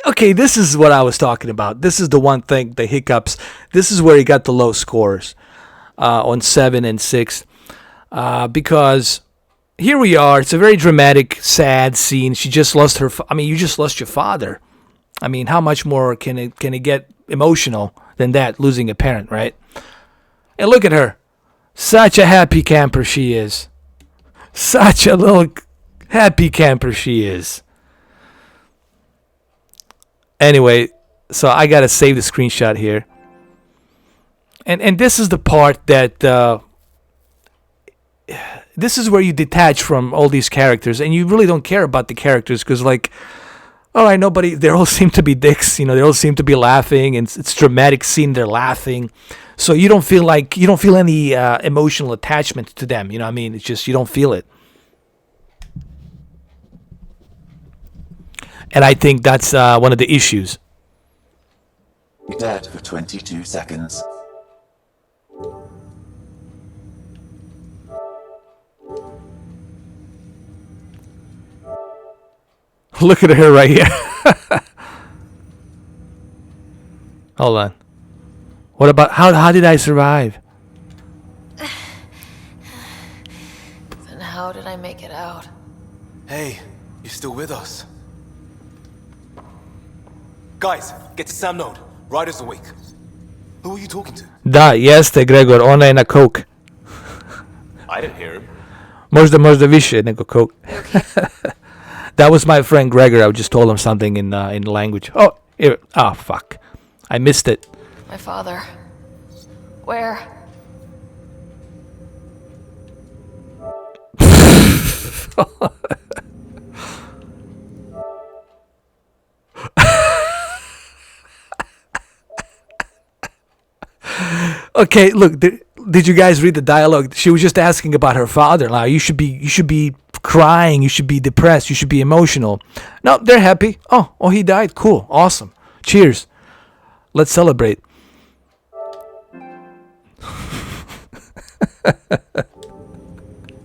Okay, this is what I was talking about. This is the one thing, the hiccups. This is where he got the low scores on 7 and 6. Because here we are. It's a very dramatic, sad scene. She just lost her. I mean, you just lost your father. I mean, how much more can it get emotional than that? Losing a parent, right? And look at her. Such a happy camper she is. Such a little happy camper she is. Anyway, so I gotta save the screenshot here. And this is the part that this is where you detach from all these characters, and you really don't care about the characters because, like, all right, nobody. They all seem to be dicks, you know. They all seem to be laughing, and it's dramatic scene. They're laughing, so you don't feel any emotional attachment to them. You know what I mean? It's just you don't feel it. And I think that's one of the issues. Dead for 22 seconds. Look at her right here. Hold on. What about how did I survive? Then how did I make it out? Hey, you're still with us. Guys, get to Sam Node. Ryder's awake. Who are you talking to? Da, jeste Gregor, ona je na coke. I didn't hear him. Možda više nego coke. That was my friend Gregor. I just told him something in language. Oh, here. Oh, fuck. I missed it. My father. Where? Okay, look. Did you guys read the dialogue? She was just asking about her father. Now you should be crying. You should be depressed. You should be emotional. No, they're happy. Oh, he died. Cool, awesome. Cheers. Let's celebrate.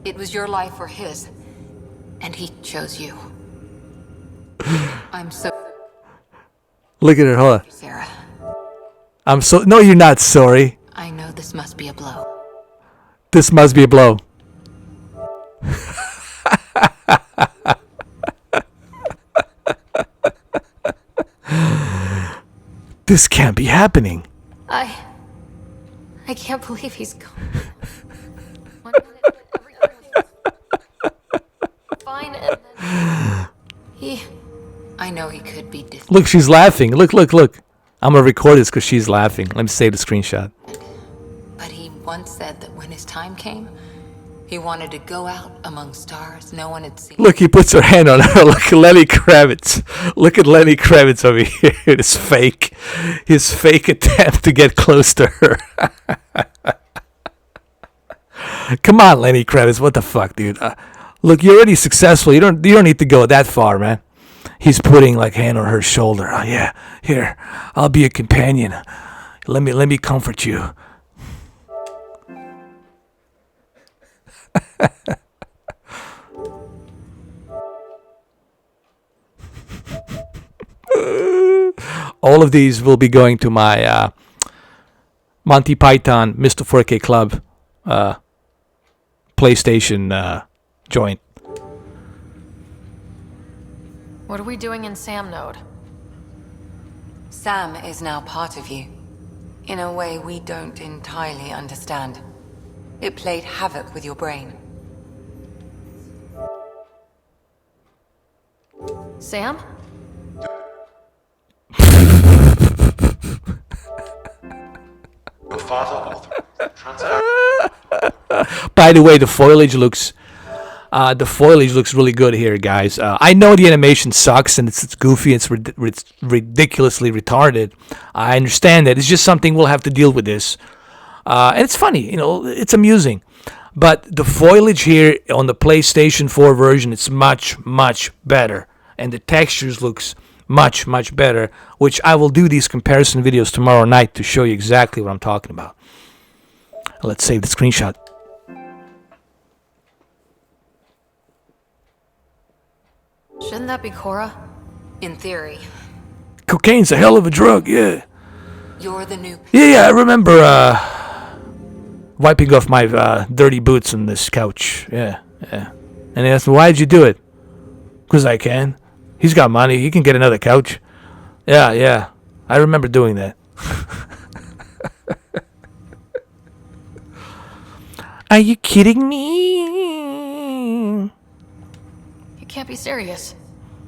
It was your life or his, and he chose you. I'm so. Look at her, hold on. Sarah. I'm so. No, you're not sorry. I know this must be a blow. This must be a blow. This can't be happening. I can't believe he's gone. Fine, and then I know he could be Look, she's laughing. Look. I'm gonna record this because she's laughing. Let me save the screenshot. But he once said that when his time came, he wanted to go out among stars no one had seen. Look, he puts her hand on her. Look at Lenny Kravitz. Look at Lenny Kravitz over here. His fake attempt to get close to her. Come on, Lenny Kravitz. What the fuck, dude? Look, you're already successful. You don't need to go that far, man. He's putting like hand on her shoulder. Oh yeah, here, I'll be a companion. Let me comfort you. All of these will be going to my Monty Python Mr. 4K Club PlayStation joint. what are we doing in Sam Node? Sam is now part of you, in a way we don't entirely understand. It played havoc with your brain. Sam? Your father authorized transfer. By the way, the foliage looks really good here, guys. I know the animation sucks and it's goofy, it's ridiculously retarded. I understand that. It's just something we'll have to deal with this. And it's funny, it's amusing. But the foliage here on the PlayStation 4 version, it's much, much better. And the textures looks much, much better, which I will do these comparison videos tomorrow night to show you exactly what I'm talking about. Let's save the screenshot. Shouldn't that be Cora? In theory. Cocaine's a hell of a drug, yeah. You're the new... Yeah, I remember wiping off my dirty boots on this couch. Yeah. And they asked me, why did you do it? Because I can. He's got money. He can get another couch. Yeah. I remember doing that. Are you kidding me? You can't be serious.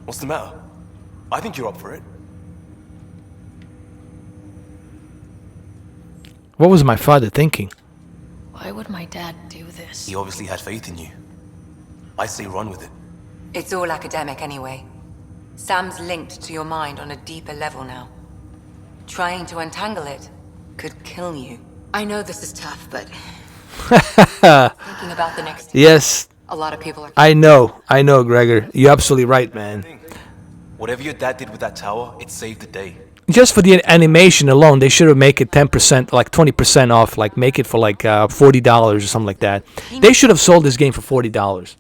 What's the matter? I think you're up for it. What was my father thinking? Why would my dad do this? He obviously had faith in you. I say run with it. It's all academic anyway. Sam's linked to your mind on a deeper level now. Trying to untangle it could kill you. I know this is tough, but thinking about the next Yes. a lot of people are... I know, Gregor. You're absolutely right, man. Whatever your dad did with that tower, it saved the day. Just for the animation alone, they should have make it 10%, like 20% off, like make it for like $40 or something like that. They should have sold this game for $40.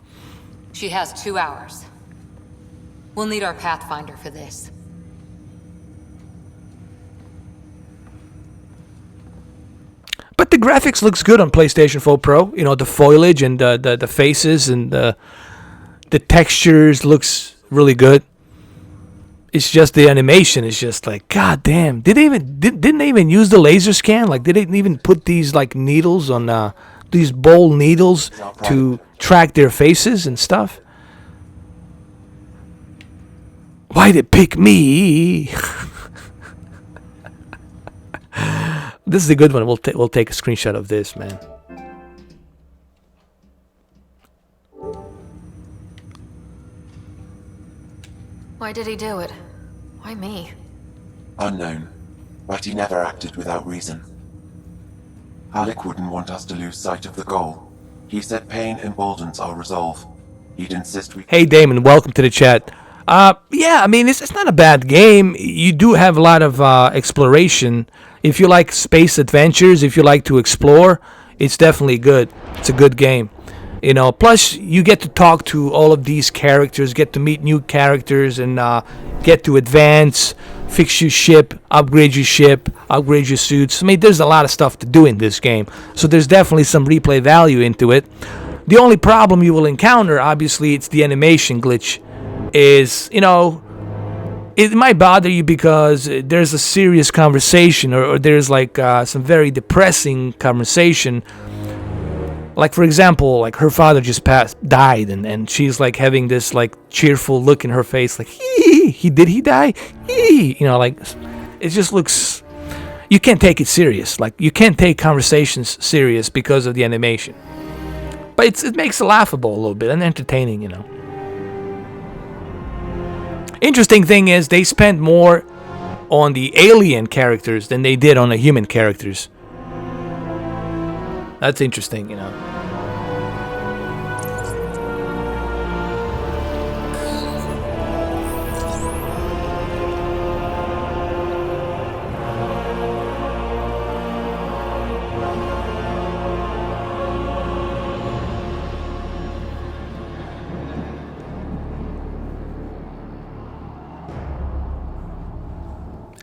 She has 2 hours. We'll need our Pathfinder for this. But the graphics looks good on PlayStation 4 Pro. You know, the foliage and the faces and the textures looks really good. It's just the animation is just like, god damn. Didn't they even use the laser scan? Like, did they even put these like needles on these bowl needles to track their faces and stuff? Why'd it pick me? This is a good one. We'll take a screenshot of this, man. Why did he do it? Why me? Unknown, but he never acted without reason. Alec wouldn't want us to lose sight of the goal. He said pain emboldens our resolve. He'd insist we... Hey, Damon, welcome to the chat. Yeah, I mean, it's not a bad game. You do have a lot of exploration. If you like space adventures, if you like to explore, it's definitely good. It's a good game. You know, plus you get to talk to all of these characters, get to meet new characters, and get to advance, fix your ship, upgrade your suits. I mean, there's a lot of stuff to do in this game. So there's definitely some replay value into it. The only problem you will encounter, obviously, it's the animation glitch. Is, you know, it might bother you because there's a serious conversation or there's like some very depressing conversation. Like, for example, like her father just died and she's like having this like cheerful look in her face, like, he die? You know, like, it just looks, you can't take it serious. Like, you can't take conversations serious because of the animation. But it makes it laughable a little bit and entertaining, you know. Interesting thing is they spent more on the alien characters than they did on the human characters. That's interesting, you know.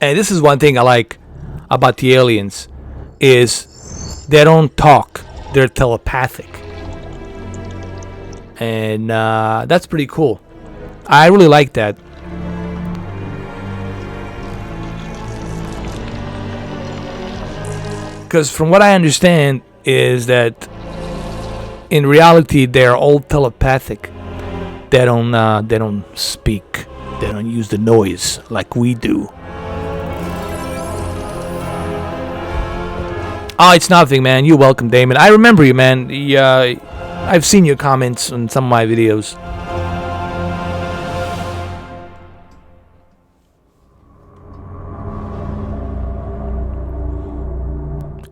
And this is one thing I like about the aliens, is they don't talk, they're telepathic. And that's pretty cool. I really like that. Because from what I understand is that in reality they're all telepathic. They don't speak. They don't use the noise like we do. Oh, it's nothing, man. You're welcome, Damon. I remember you, man. I've seen your comments on some of my videos.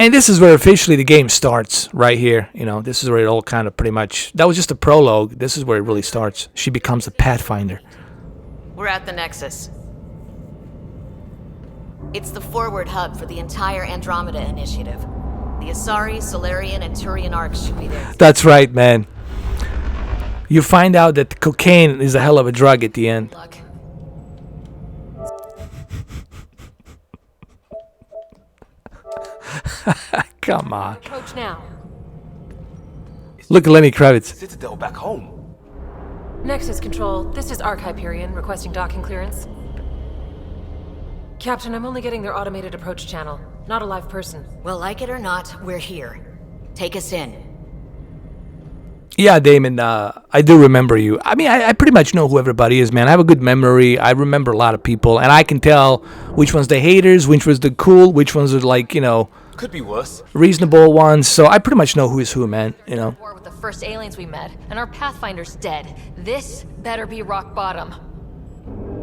And this is where officially the game starts, right here. You know, this is where it all kind of pretty much... That was just a prologue. This is where it really starts. She becomes a Pathfinder. We're at the Nexus. It's the forward hub for the entire Andromeda initiative. The Asari, Solarian, and Turian arcs should be there. That's right, man. You find out that cocaine is a hell of a drug at the end. Look. Come on. Approach now. Look at Lenny Kravitz. Citadel back home. Nexus Control, this is Arc Hyperion requesting docking clearance. Captain, I'm only getting their automated approach channel, not a live person. Well, like it or not, we're here. Take us in. Yeah, Damon, I do remember you. I mean, I pretty much know who everybody is, man. I have a good memory. I remember a lot of people, and I can tell which one's the haters, which one's the cool, which ones are like, you know, Could be worse. reasonable ones. So I pretty much know who is who, man, you know. War with the first aliens we met, and our Pathfinder's dead. This better be rock bottom.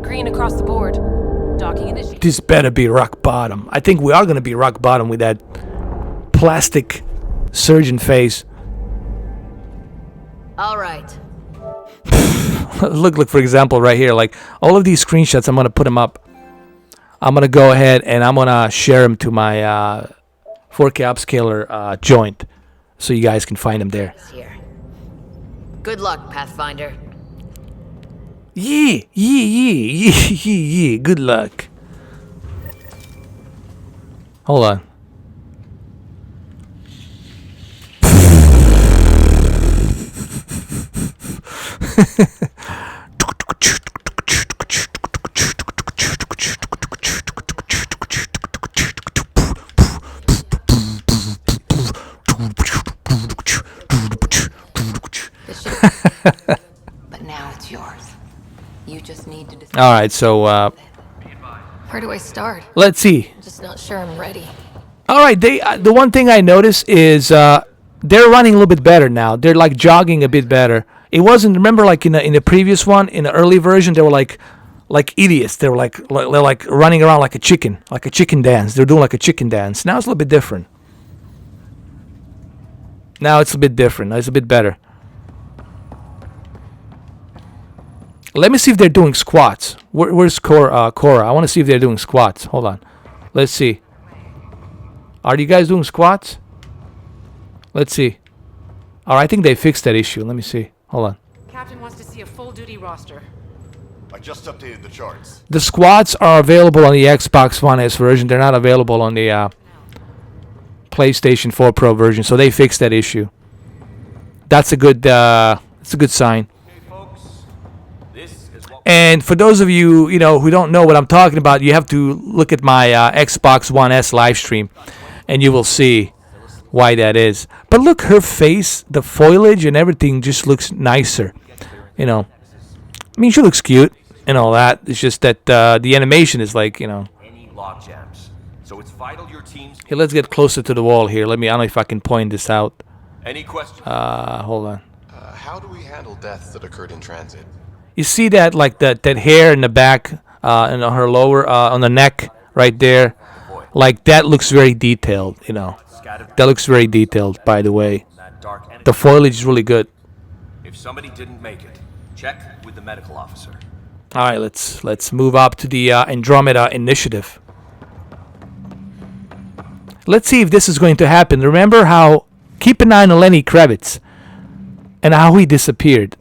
Green across the board. Docking initiative. This better be rock bottom. I think we are going to be rock bottom with that plastic surgeon face. All right. Look, for example, right here, like all of these screenshots, I'm going to put them up. I'm going to go ahead and I'm going to share them to my 4K upscaler joint so you guys can find them there. Here. Good luck, Pathfinder. Yeah. Good luck. Hold on. But now it's yours. You just need to decide. All right, so Where do I start? let's see. I'm just not sure I'm ready. All right, they the one thing I noticed is they're running a little bit better now. They're like jogging a bit better. It wasn't, remember, like in the previous one, in the early version, they were like idiots. They were like running around like a chicken dance. They're doing like a chicken dance. Now it's a little bit different. Now it's a bit different. Now it's a bit better. Let me see if they're doing squats. Where's Cora? I want to see if they're doing squats. Hold on. Let's see. Are you guys doing squats? Let's see. All right, I think they fixed that issue. Let me see. Hold on. Captain wants to see a full-duty roster. I just updated the charts. The squats are available on the Xbox One S version. They're not available on the PlayStation 4 Pro version. So they fixed that issue. That's a good. That's a good sign. And for those of you, who don't know what I'm talking about, you have to look at my Xbox One S live stream, and you will see why that is. But look, her face, the foliage and everything just looks nicer. I mean, she looks cute and all that. It's just that the animation is like, Any log jams. So it's vital your teams. Here, let's get closer to the wall here. I don't know if I can point this out. Any questions? Hold on. How do we handle deaths that occurred in transit? You see that, like that hair in the back, and on her lower, on the neck, right there, like that looks very detailed. That looks very detailed. By the way, the foliage is really good. If somebody didn't make it, check with the medical officer. All right, let's move up to the Andromeda initiative. Let's see if this is going to happen. Remember how? Keep an eye on Lenny Kravitz and how he disappeared.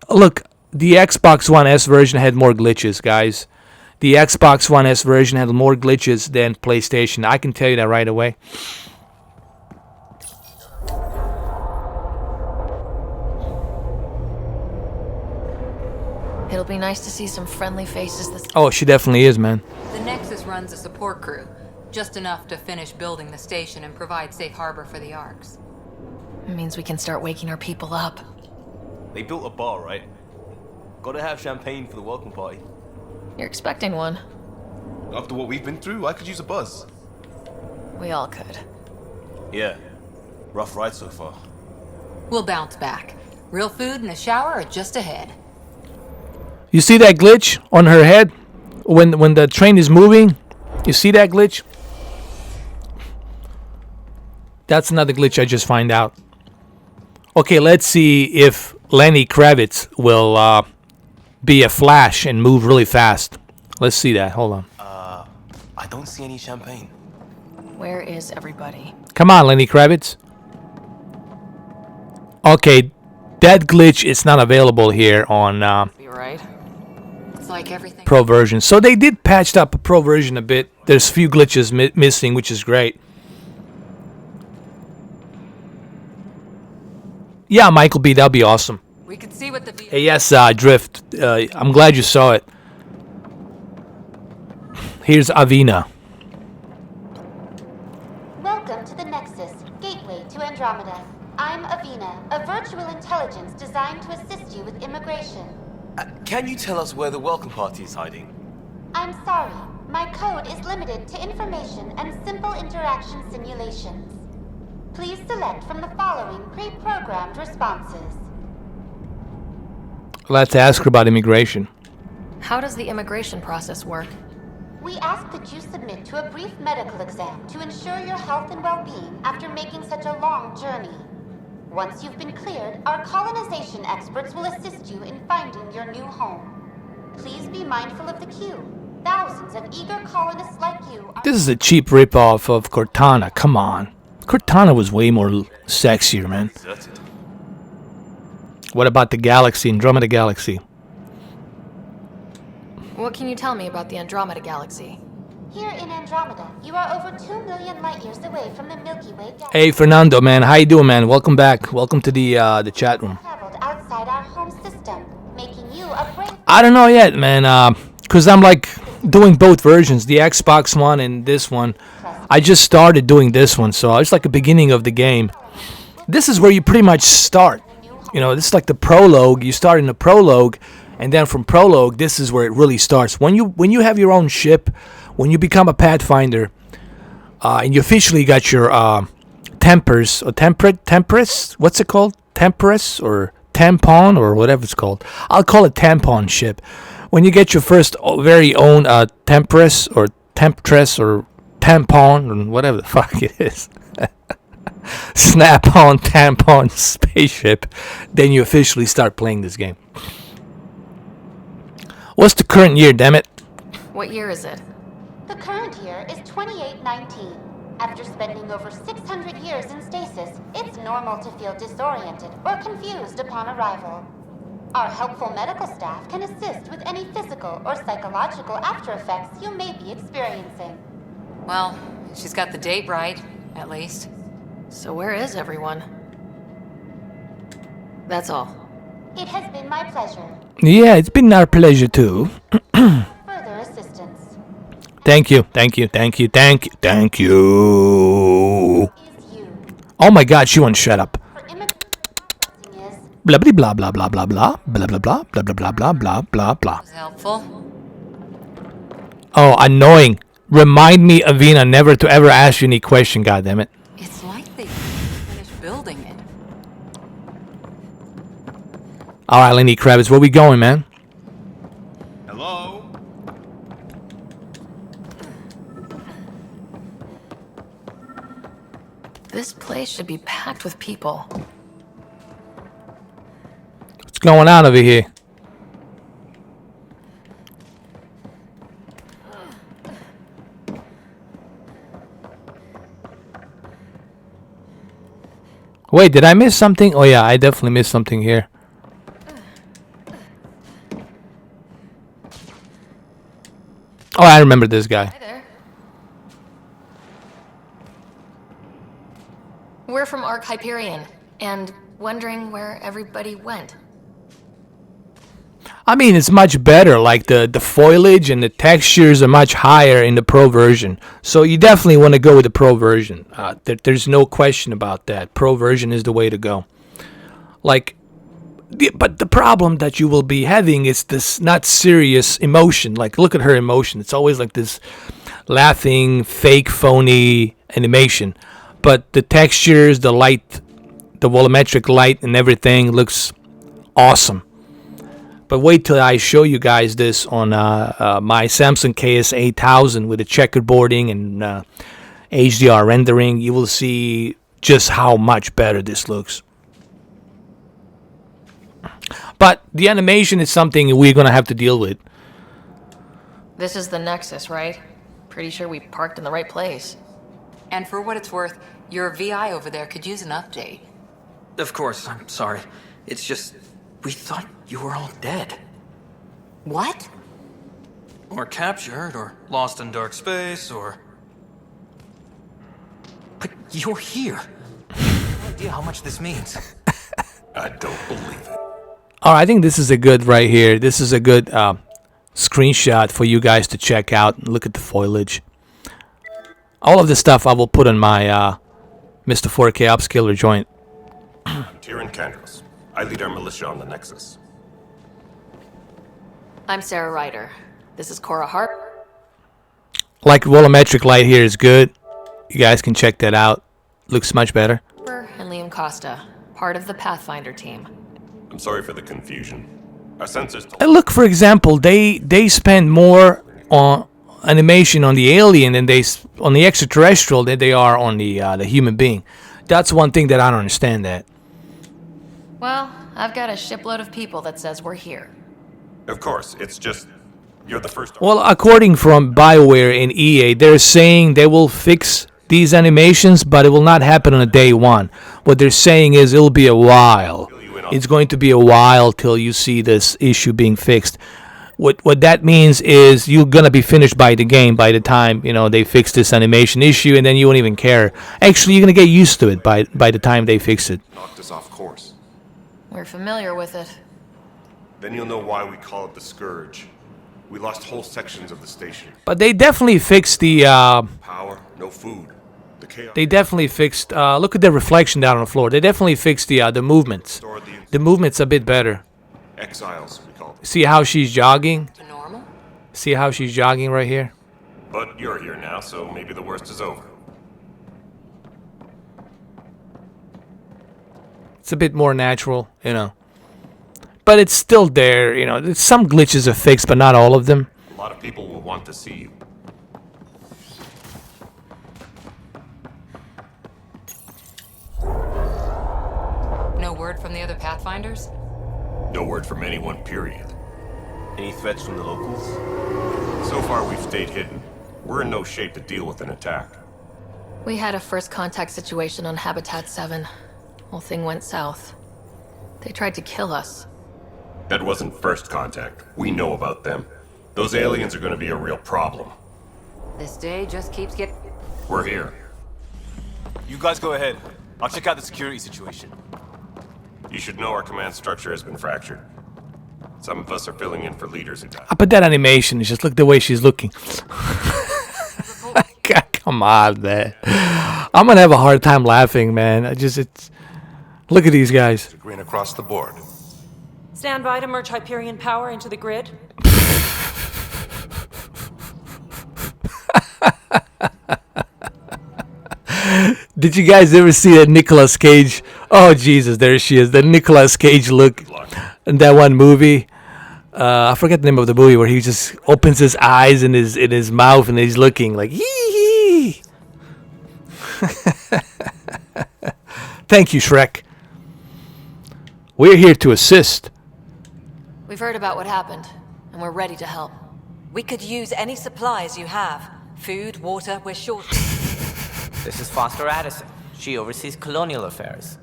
Look, the Xbox One S version had more glitches, guys. The Xbox One S version had more glitches than PlayStation. I can tell you that right away. It'll be nice to see some friendly faces this time. Oh, she definitely is, man. The Nexus runs a support crew, just enough to finish building the station and provide safe harbor for the arcs. It means we can start waking our people up. They built a bar, right? Gotta have champagne for the welcome party. You're expecting one. After what we've been through, I could use a buzz. We all could. Yeah. Rough ride so far. We'll bounce back. Real food and a shower are just ahead. You see that glitch on her head when the train is moving? You see that glitch? That's another glitch I just find out. Okay, let's see if Lenny Kravitz will be a Flash and move really fast. Let's see that. Hold on. I don't see any champagne. Where is everybody? Come on, Lenny Kravitz. Okay, that glitch is not available here on You're right. It's like everything. Pro version. So they did patch up a Pro version a bit. There's a few glitches missing, which is great. Yeah, Michael B, that'd be awesome. We could see what the Hey, yes, Drift. I'm glad you saw it. Here's Avina. Welcome to the Nexus, gateway to Andromeda. I'm Avina, a virtual intelligence designed to assist you with immigration. Can you tell us where the welcome party is hiding? I'm sorry, my code is limited to information and simple interaction simulations. Please select from the following pre-programmed responses. Let's ask her about immigration. How does the immigration process work? We ask that you submit to a brief medical exam to ensure your health and well-being after making such a long journey. Once you've been cleared, our colonization experts will assist you in finding your new home. Please be mindful of the queue. Thousands of eager colonists like you are... This is a cheap ripoff of Cortana. Come on. Cortana was way more sexier, man. What about the galaxy, Andromeda Galaxy? What can you tell me about the Andromeda Galaxy? Here in Andromeda, you are over 2 million light years away from the Milky Way galaxy. Hey, Fernando, man. How you doing, man? Welcome back. Welcome to the chat room. Traveled outside our home system, making you a brave... I don't know yet, man. Because I'm like doing both versions, the Xbox one and this one. I just started doing this one, so it's like a beginning of the game. This is where you pretty much start. You know, this is like the prologue. You start in the prologue, and then from prologue, this is where it really starts. When you have your own ship, when you become a Pathfinder, and you officially got your tempers or temperus. What's it called? Temperus or tampon or whatever it's called. I'll call it tampon ship. When you get your first very own temperus or temptress or tampon or whatever the fuck it is. Snap-on tampon spaceship, then you officially start playing this game. What's the current year, damn it? What year is it? The current year is 2819. After spending over 600 years in stasis, it's normal to feel disoriented or confused upon arrival. Our helpful medical staff can assist with any physical or psychological after effects you may be experiencing. Well, she's got the date right, at least. So where is everyone? That's all. It has been my pleasure. Yeah, it's been our pleasure too. Further assistance. Thank you, thank you, thank you, thank you, thank you. Oh my God, she won't shut up. Blah blah blah blah blah blah blah blah blah blah blah blah blah blah blah blah. Was helpful. Oh, annoying. Remind me, Avina, never to ever ask you any question, goddammit. It's like they finished building it. Alright, Lenny Kravitz, where we going, man? Hello? This place should be packed with people. What's going on over here? Wait, did I miss something? Oh yeah, I definitely missed something here. Oh, I remember this guy. Hi there. We're from Arc Hyperion, and wondering where everybody went. I mean, it's much better. Like the foliage and the textures are much higher in the Pro version. So you definitely want to go with the Pro version. There's no question about that. Pro version is the way to go. Like, but the problem that you will be having is this not serious emotion. Like, look at her emotion. It's always like this laughing, fake, phony animation. But the textures, the light, the volumetric light and everything looks awesome. But wait till I show you guys this on my Samsung KS8000 with the checkerboarding and HDR rendering. You will see just how much better this looks. But the animation is something we're going to have to deal with. This is the Nexus, right? Pretty sure we parked in the right place. And for what it's worth, your VI over there could use an update. Of course, I'm sorry. It's just, we thought you were all dead. What? Or captured, or lost in dark space, or... But you're here. I have no idea how much this means. I don't believe it. All right, I think this is a good right here. This is a good screenshot for you guys to check out. Look at the foliage. All of this stuff I will put on my Mr. 4K upscaler joint. I'm Tyrion Candros. I lead our militia on the Nexus. I'm Sarah Ryder. This is Cora Hart. Like volumetric light here is good. You guys can check that out. Looks much better. And Liam Costa, part of the Pathfinder team. I'm sorry for the confusion. Our sensors told Look, for example, they spend more on animation on the alien than on the extraterrestrial than they are on the human being. That's one thing that I don't understand. That. Well, I've got a shipload of people that says we're here. Of course, it's just you're the first. Well, according from BioWare and EA, they're saying they will fix these animations, but it will not happen on a day one. What they're saying is it'll be a while. It's going to be a while till you see this issue being fixed. What that means is you're gonna be finished by the game by the time they fix this animation issue, and then you won't even care. Actually, you're gonna get used to it by the time they fix it. Knocked us off course. We're familiar with it. Then you'll know why we call it the Scourge. We lost whole sections of the station. But they definitely fixed the. Power, no food. The chaos. They definitely fixed. Look at the reflection down on the floor. They definitely fixed the movements. The movement's a bit better. Exiles, we call them. See how she's jogging? Normal? See how she's jogging right here? But you're here now, so maybe the worst is over. It's a bit more natural, But it's still there, Some glitches are fixed, but not all of them. A lot of people will want to see you. No word from the other Pathfinders? No word from anyone, period. Any threats from the locals? So far, we've stayed hidden. We're in no shape to deal with an attack. We had a first contact situation on Habitat 7. Whole thing went south. They tried to kill us. That wasn't first contact. We know about them. Those aliens are going to be a real problem. This day just keeps getting... We're here. You guys go ahead. I'll check out the security situation. You should know our command structure has been fractured. Some of us are filling in for leaders who died. But that animation is just look the way she's looking. Come on, man. I'm gonna have a hard time laughing, man. Look at these guys. Green across the board. Stand by to merge Hyperion power into the grid. Did you guys ever see that Nicolas Cage? Oh Jesus, there she is. The Nicolas Cage look in that one movie. I forget the name of the movie where he just opens his eyes in his mouth and he's looking like hee. Thank you, Shrek. We're here to assist. We've heard about what happened, and we're ready to help. We could use any supplies you have. Food, water, we're short. This is Foster Addison. She oversees colonial affairs.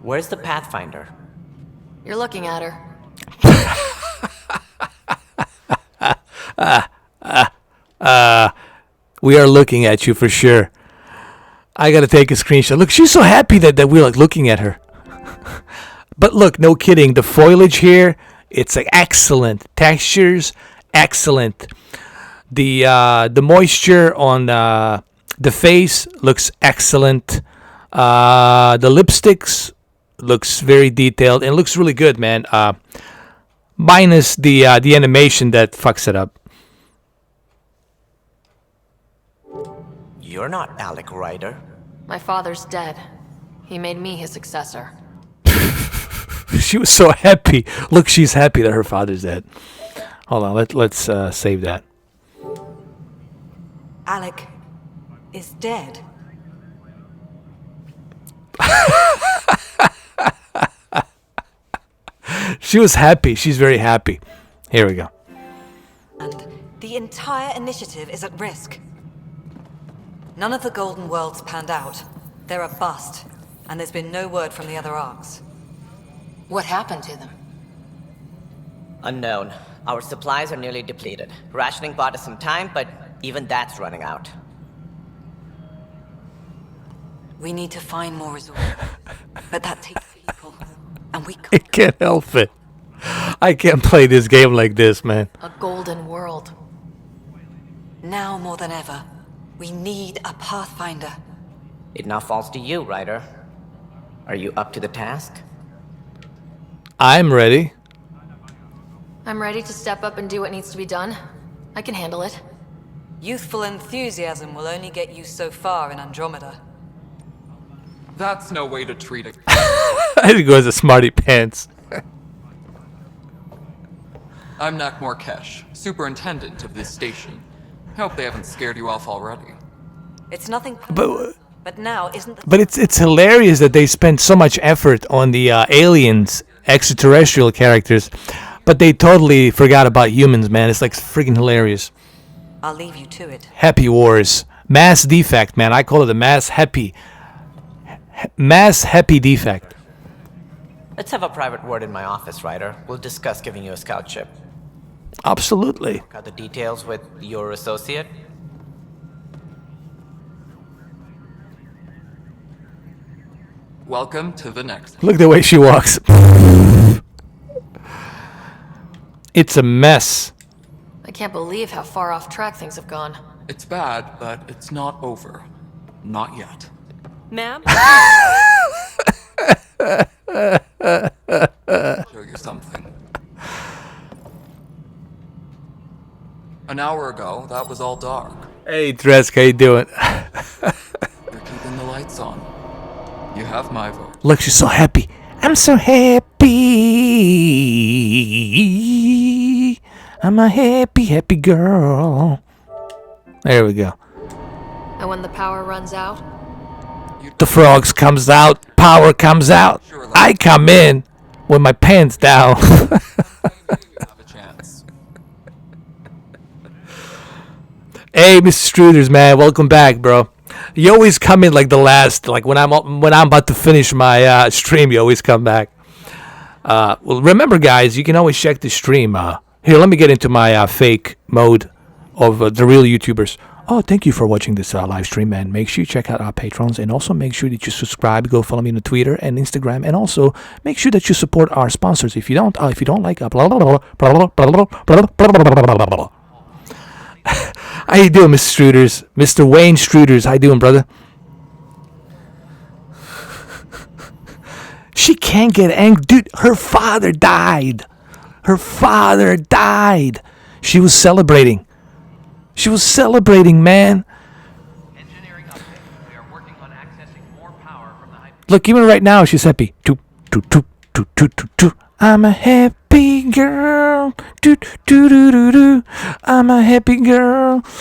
Where's the Pathfinder? You're looking at her. We are looking at you for sure. I gotta take a screenshot. Look, she's so happy that we're like looking at her. But look, no kidding. The foliage here, it's like excellent. Textures, excellent. The moisture on the face looks excellent. The lipsticks looks very detailed and looks really good, man. Minus the animation that fucks it up. You're not Alec Ryder. My father's dead. He made me his successor. She was so happy. Look, she's happy that her father's dead. Hold on, let's save that. Alec is dead. She was happy. She's very happy. Here we go. And the entire initiative is at risk. None of the Golden Worlds panned out. They're a bust, and there's been no word from the other arcs. What happened to them? Unknown. Our supplies are nearly depleted. Rationing bought us some time, but even that's running out. We need to find more resources. But that takes people. And we I can't help it. I can't play this game like this, man. A golden world. Now more than ever, we need a Pathfinder. It now falls to you, Ryder. Are you up to the task? I'm ready. I'm ready to step up and do what needs to be done. I can handle it. Youthful enthusiasm will only get you so far in Andromeda. That's no way to treat it. I think it was a smarty pants. I'm Nak Morkesh, superintendent of this station. Hope they haven't scared you off already. It's nothing but now isn't the... But it's hilarious that they spent so much effort on the aliens, extraterrestrial characters, but they totally forgot about humans, man. It's like freaking hilarious. I'll leave you to it. Happy Wars. Mass defect, man. I call it a mass happy defect. Let's have a private word in my office, Ryder. We'll discuss giving you a scout ship. Absolutely. Got the details with your associate? Welcome to the next. Look the way she walks. It's a mess. I can't believe how far off track things have gone. It's bad, but it's not over. Not yet. Ma'am? Show you something. An hour ago, that was all dark. Hey, Dresk, how you doing? You're keeping the lights on. You have my vote. Look, she's so happy. I'm so happy. I'm a happy, happy girl. There we go. And when the power runs out? The frogs comes out. Power comes out. I come in with my pants down. Hey, Mr. Struders, man, welcome back, bro. You always come in like the last, like when I'm about to finish my stream. You always come back. Well, remember, guys, you can always check the stream. Here, let me get into my fake mode of the real YouTubers. Oh, thank you for watching this live stream, and make sure you check out our patrons, and also make sure that you subscribe. Go follow me on Twitter and Instagram, and also make sure that you support our sponsors. If you don't like blah, blah, blah, blah, blah, blah, blah. How you doing, Mr. Struders? Mr. Wayne Struders, how you doing, brother? She can't get angry. Dude, her father died. Her father died. She was celebrating. She was celebrating, man. Look, even right now, she's happy. I'm a happy girl. I'm a happy girl.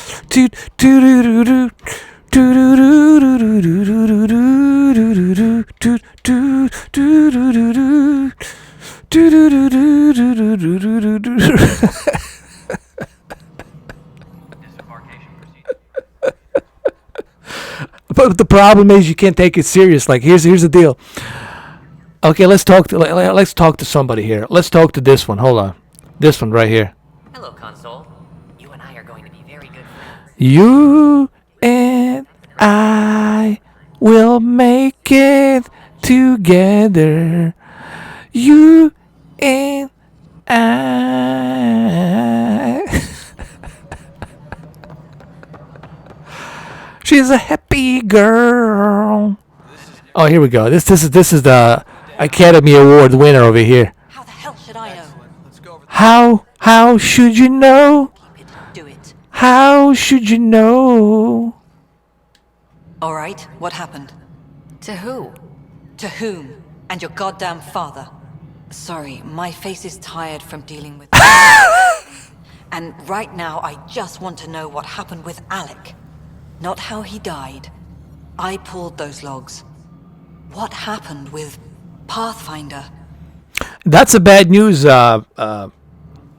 But the problem is you can't take it serious. Like here's the deal. Okay, let's talk to somebody here. Let's talk to this one. Hold on. This one right here. Hello, console. You and I are going to be very good friends. You and I will make it together. You and I. She's a happy girl. Oh, here we go. This is the Academy Award winner over here. How the hell should I know? How should you know? Do it. How should you know? All right, what happened? To who? To whom? And your goddamn father. Sorry, my face is tired from dealing with And right now, I just want to know what happened with Alec. Not how he died. I pulled those logs. What happened with Pathfinder? That's a bad news, Wayne,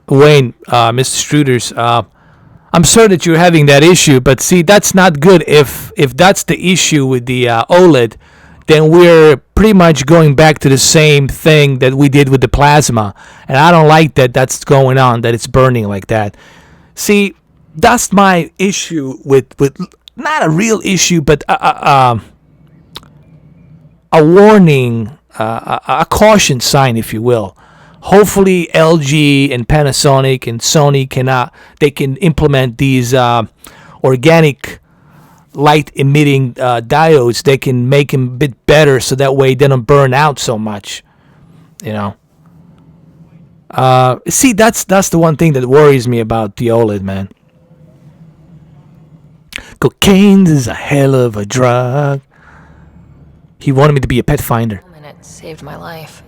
Mr. Struders. I'm sorry that you're having that issue, but see, that's not good. If that's the issue with the OLED, then we're pretty much going back to the same thing that we did with the plasma. And I don't like that that's going on, that it's burning like that. See, that's my issue with not a real issue, but a warning, a caution sign, if you will. Hopefully, LG and Panasonic and Sony they can implement these organic light emitting diodes. They can make them a bit better so that way they don't burn out so much. You know. See, that's the one thing that worries me about the OLED, man. Cocaine is a hell of a drug. He wanted me to be a Pathfinder. It saved my life.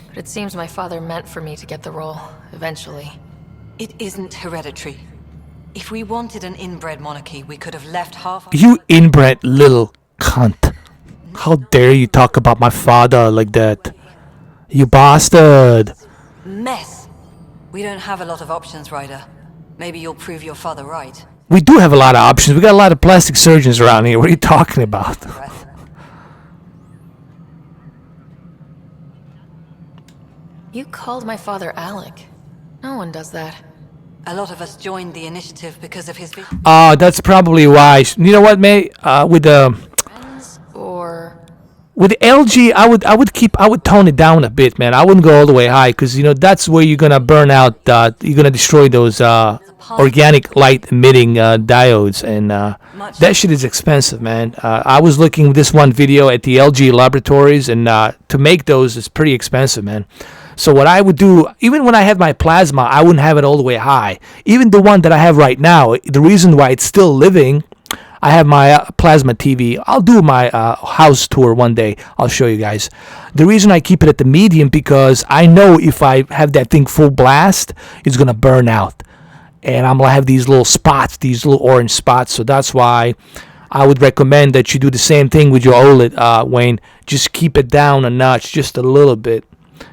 But it seems my father meant for me to get the role, eventually. It isn't hereditary. If we wanted an inbred monarchy, we could have left half of... You inbred little cunt. How dare you talk about my father like that? You bastard. Mess. We don't have a lot of options, Ryder. Maybe you'll prove your father right. We do have a lot of options. We got a lot of plastic surgeons around here. What are you talking about? You called my father Alec. No one does that. A lot of us joined the initiative because of his... That's probably why. You know what, May? With the LG, I would tone it down a bit, man. I wouldn't go all the way high because that's where you're gonna burn out. You're gonna destroy those organic light emitting diodes, and that shit is expensive, man. I was looking this one video at the LG laboratories, and to make those is pretty expensive, man. So what I would do, even when I had my plasma, I wouldn't have it all the way high. Even the one that I have right now, the reason why it's still living, I have my plasma TV. I'll do my house tour one day. I'll show you guys. The reason I keep it at the medium, because I know if I have that thing full blast, it's going to burn out. And I'm going to have these little spots, these little orange spots. So that's why I would recommend that you do the same thing with your OLED, Wayne. Just keep it down a notch, just a little bit.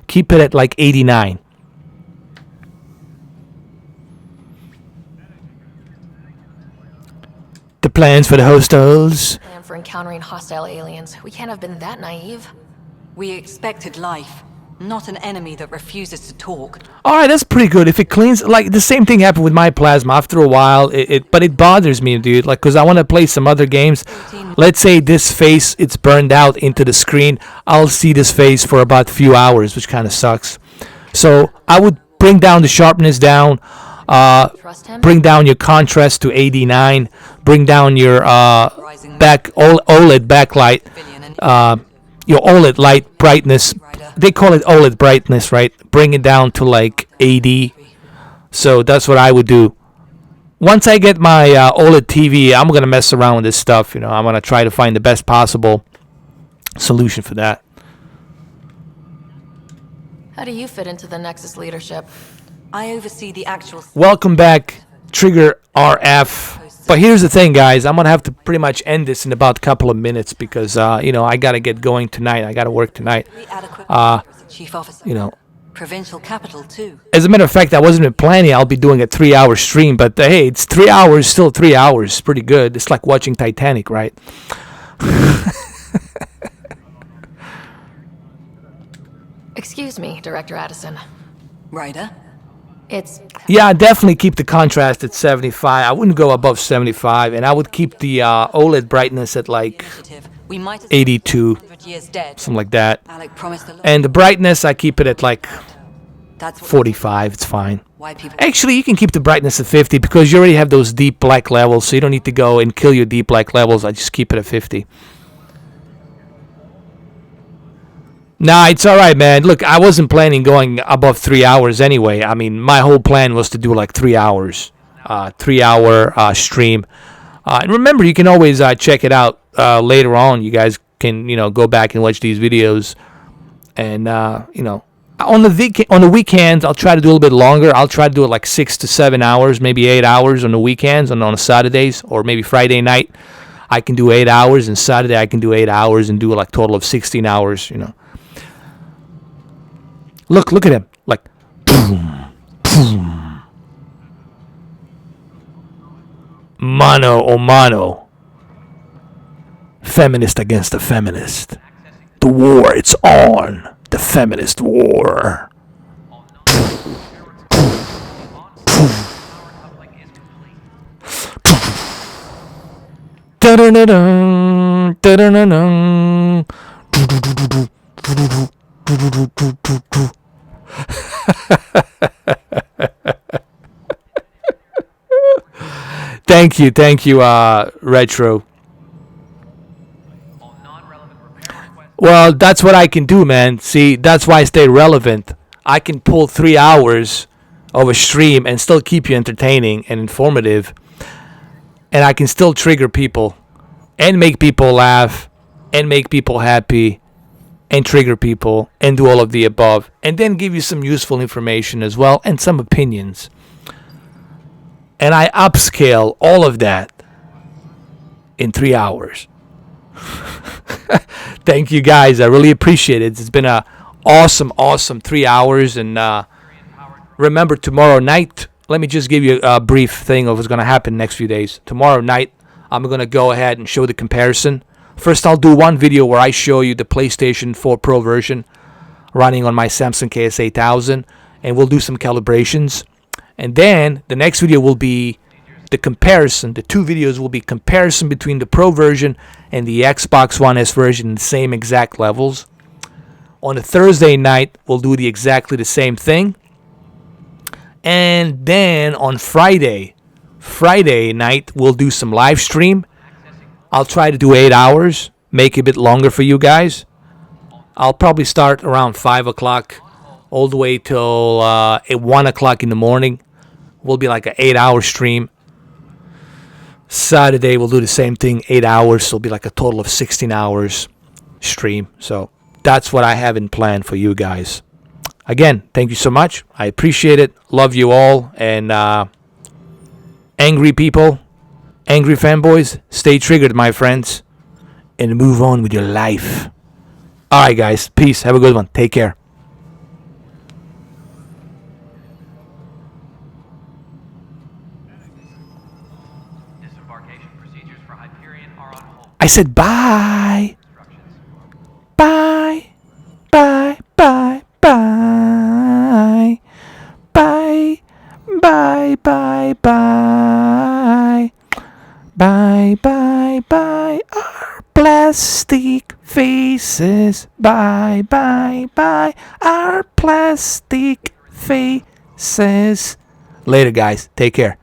Keep it at like 89. The plans for the hostels. Plan for encountering hostile aliens. We can't have been that naive. We expected life, not an enemy that refuses to talk. Alright, that's pretty good. If it cleans, like the same thing happened with my plasma. After a while, but it bothers me, dude. Like, because I want to play some other games. Let's say this face, it's burned out into the screen. I'll see this face for about a few hours, which kind of sucks. So I would bring down the sharpness down. Bring down your contrast to 89. Bring down your OLED backlight. Your OLED light brightness. They call it OLED brightness, right? Bring it down to like 80. So that's what I would do. Once I get my OLED TV, I'm gonna mess around with this stuff. I'm gonna try to find the best possible solution for that. How do you fit into the Nexus leadership? I oversee the actual... Welcome back, Trigger RF. But here's the thing, guys. I'm going to have to pretty much end this in about a couple of minutes because, I got to get going tonight. I got to work tonight. Chief Officer. Provincial capital, too. As a matter of fact, I wasn't planning I'll be doing a 3-hour stream. But, hey, it's 3 hours, still 3 hours. Pretty good. It's like watching Titanic, right? Excuse me, Director Addison. Ryder? Yeah, definitely keep the contrast at 75. I wouldn't go above 75, and I would keep the OLED brightness at like 82, something like that. And the brightness, I keep it at like 45. It's fine. Actually, you can keep the brightness at 50 because you already have those deep black levels, so you don't need to go and kill your deep black levels. I just keep it at 50. Nah, it's alright, man. Look, I wasn't planning going above 3 hours anyway. I mean, my whole plan was to do like 3 hours. 3-hour stream. And remember, you can always check it out later on. You guys can, go back and watch these videos. And, on the weekends, I'll try to do a little bit longer. I'll try to do it like 6 to 7 hours, maybe 8 hours on the weekends and on Saturdays, or maybe Friday night. I can do 8 hours, and Saturday I can do 8 hours and do like total of 16 hours, Look at him. Like, boom, boom. Mano a mano. Feminist against the feminist. The war, it's on. The feminist war. Da-da-da-dun, da-da-da-dun. Thank you, Retro. Well, that's what I can do, man. See, that's why I stay relevant. I can pull 3 hours of a stream and still keep you entertaining and informative. And I can still trigger people and make people laugh and make people happy and trigger people and do all of the above. And then give you some useful information as well and some opinions. And I upscale all of that in 3 hours. Thank you guys. I really appreciate it. It's been a awesome 3 hours. And remember, tomorrow night, let me just give you a brief thing of what's going to happen next few days. Tomorrow night, I'm going to go ahead and show the comparison. First, I'll do one video where I show you the PlayStation 4 Pro version running on my Samsung KS8000. And we'll do some calibrations. And then the next video will be the comparison. The two videos will be comparison between the Pro version and the Xbox One S version in the same exact levels. On a Thursday night, we'll do exactly the same thing. And then on Friday night, we'll do some live stream. I'll try to do 8 hours, make it a bit longer for you guys. I'll probably start around 5 o'clock all the way till 1 o'clock in the morning. Will be like an 8-hour stream. Saturday we'll do the same thing, 8 hours. So it'll be like a total of 16 hours stream. So that's what I have in plan for you guys. Again, thank you so much. I appreciate it. Love you all. And angry people, angry fanboys, stay triggered, my friends, and move on with your life. All right, guys. Peace. Have a good one. Take care. I said bye. Bye. Bye. Bye. Bye. Bye. Bye. Bye. Bye. Bye. Bye. Bye. Our plastic faces. Bye. Bye. Bye. Our plastic faces. Later, guys. Take care.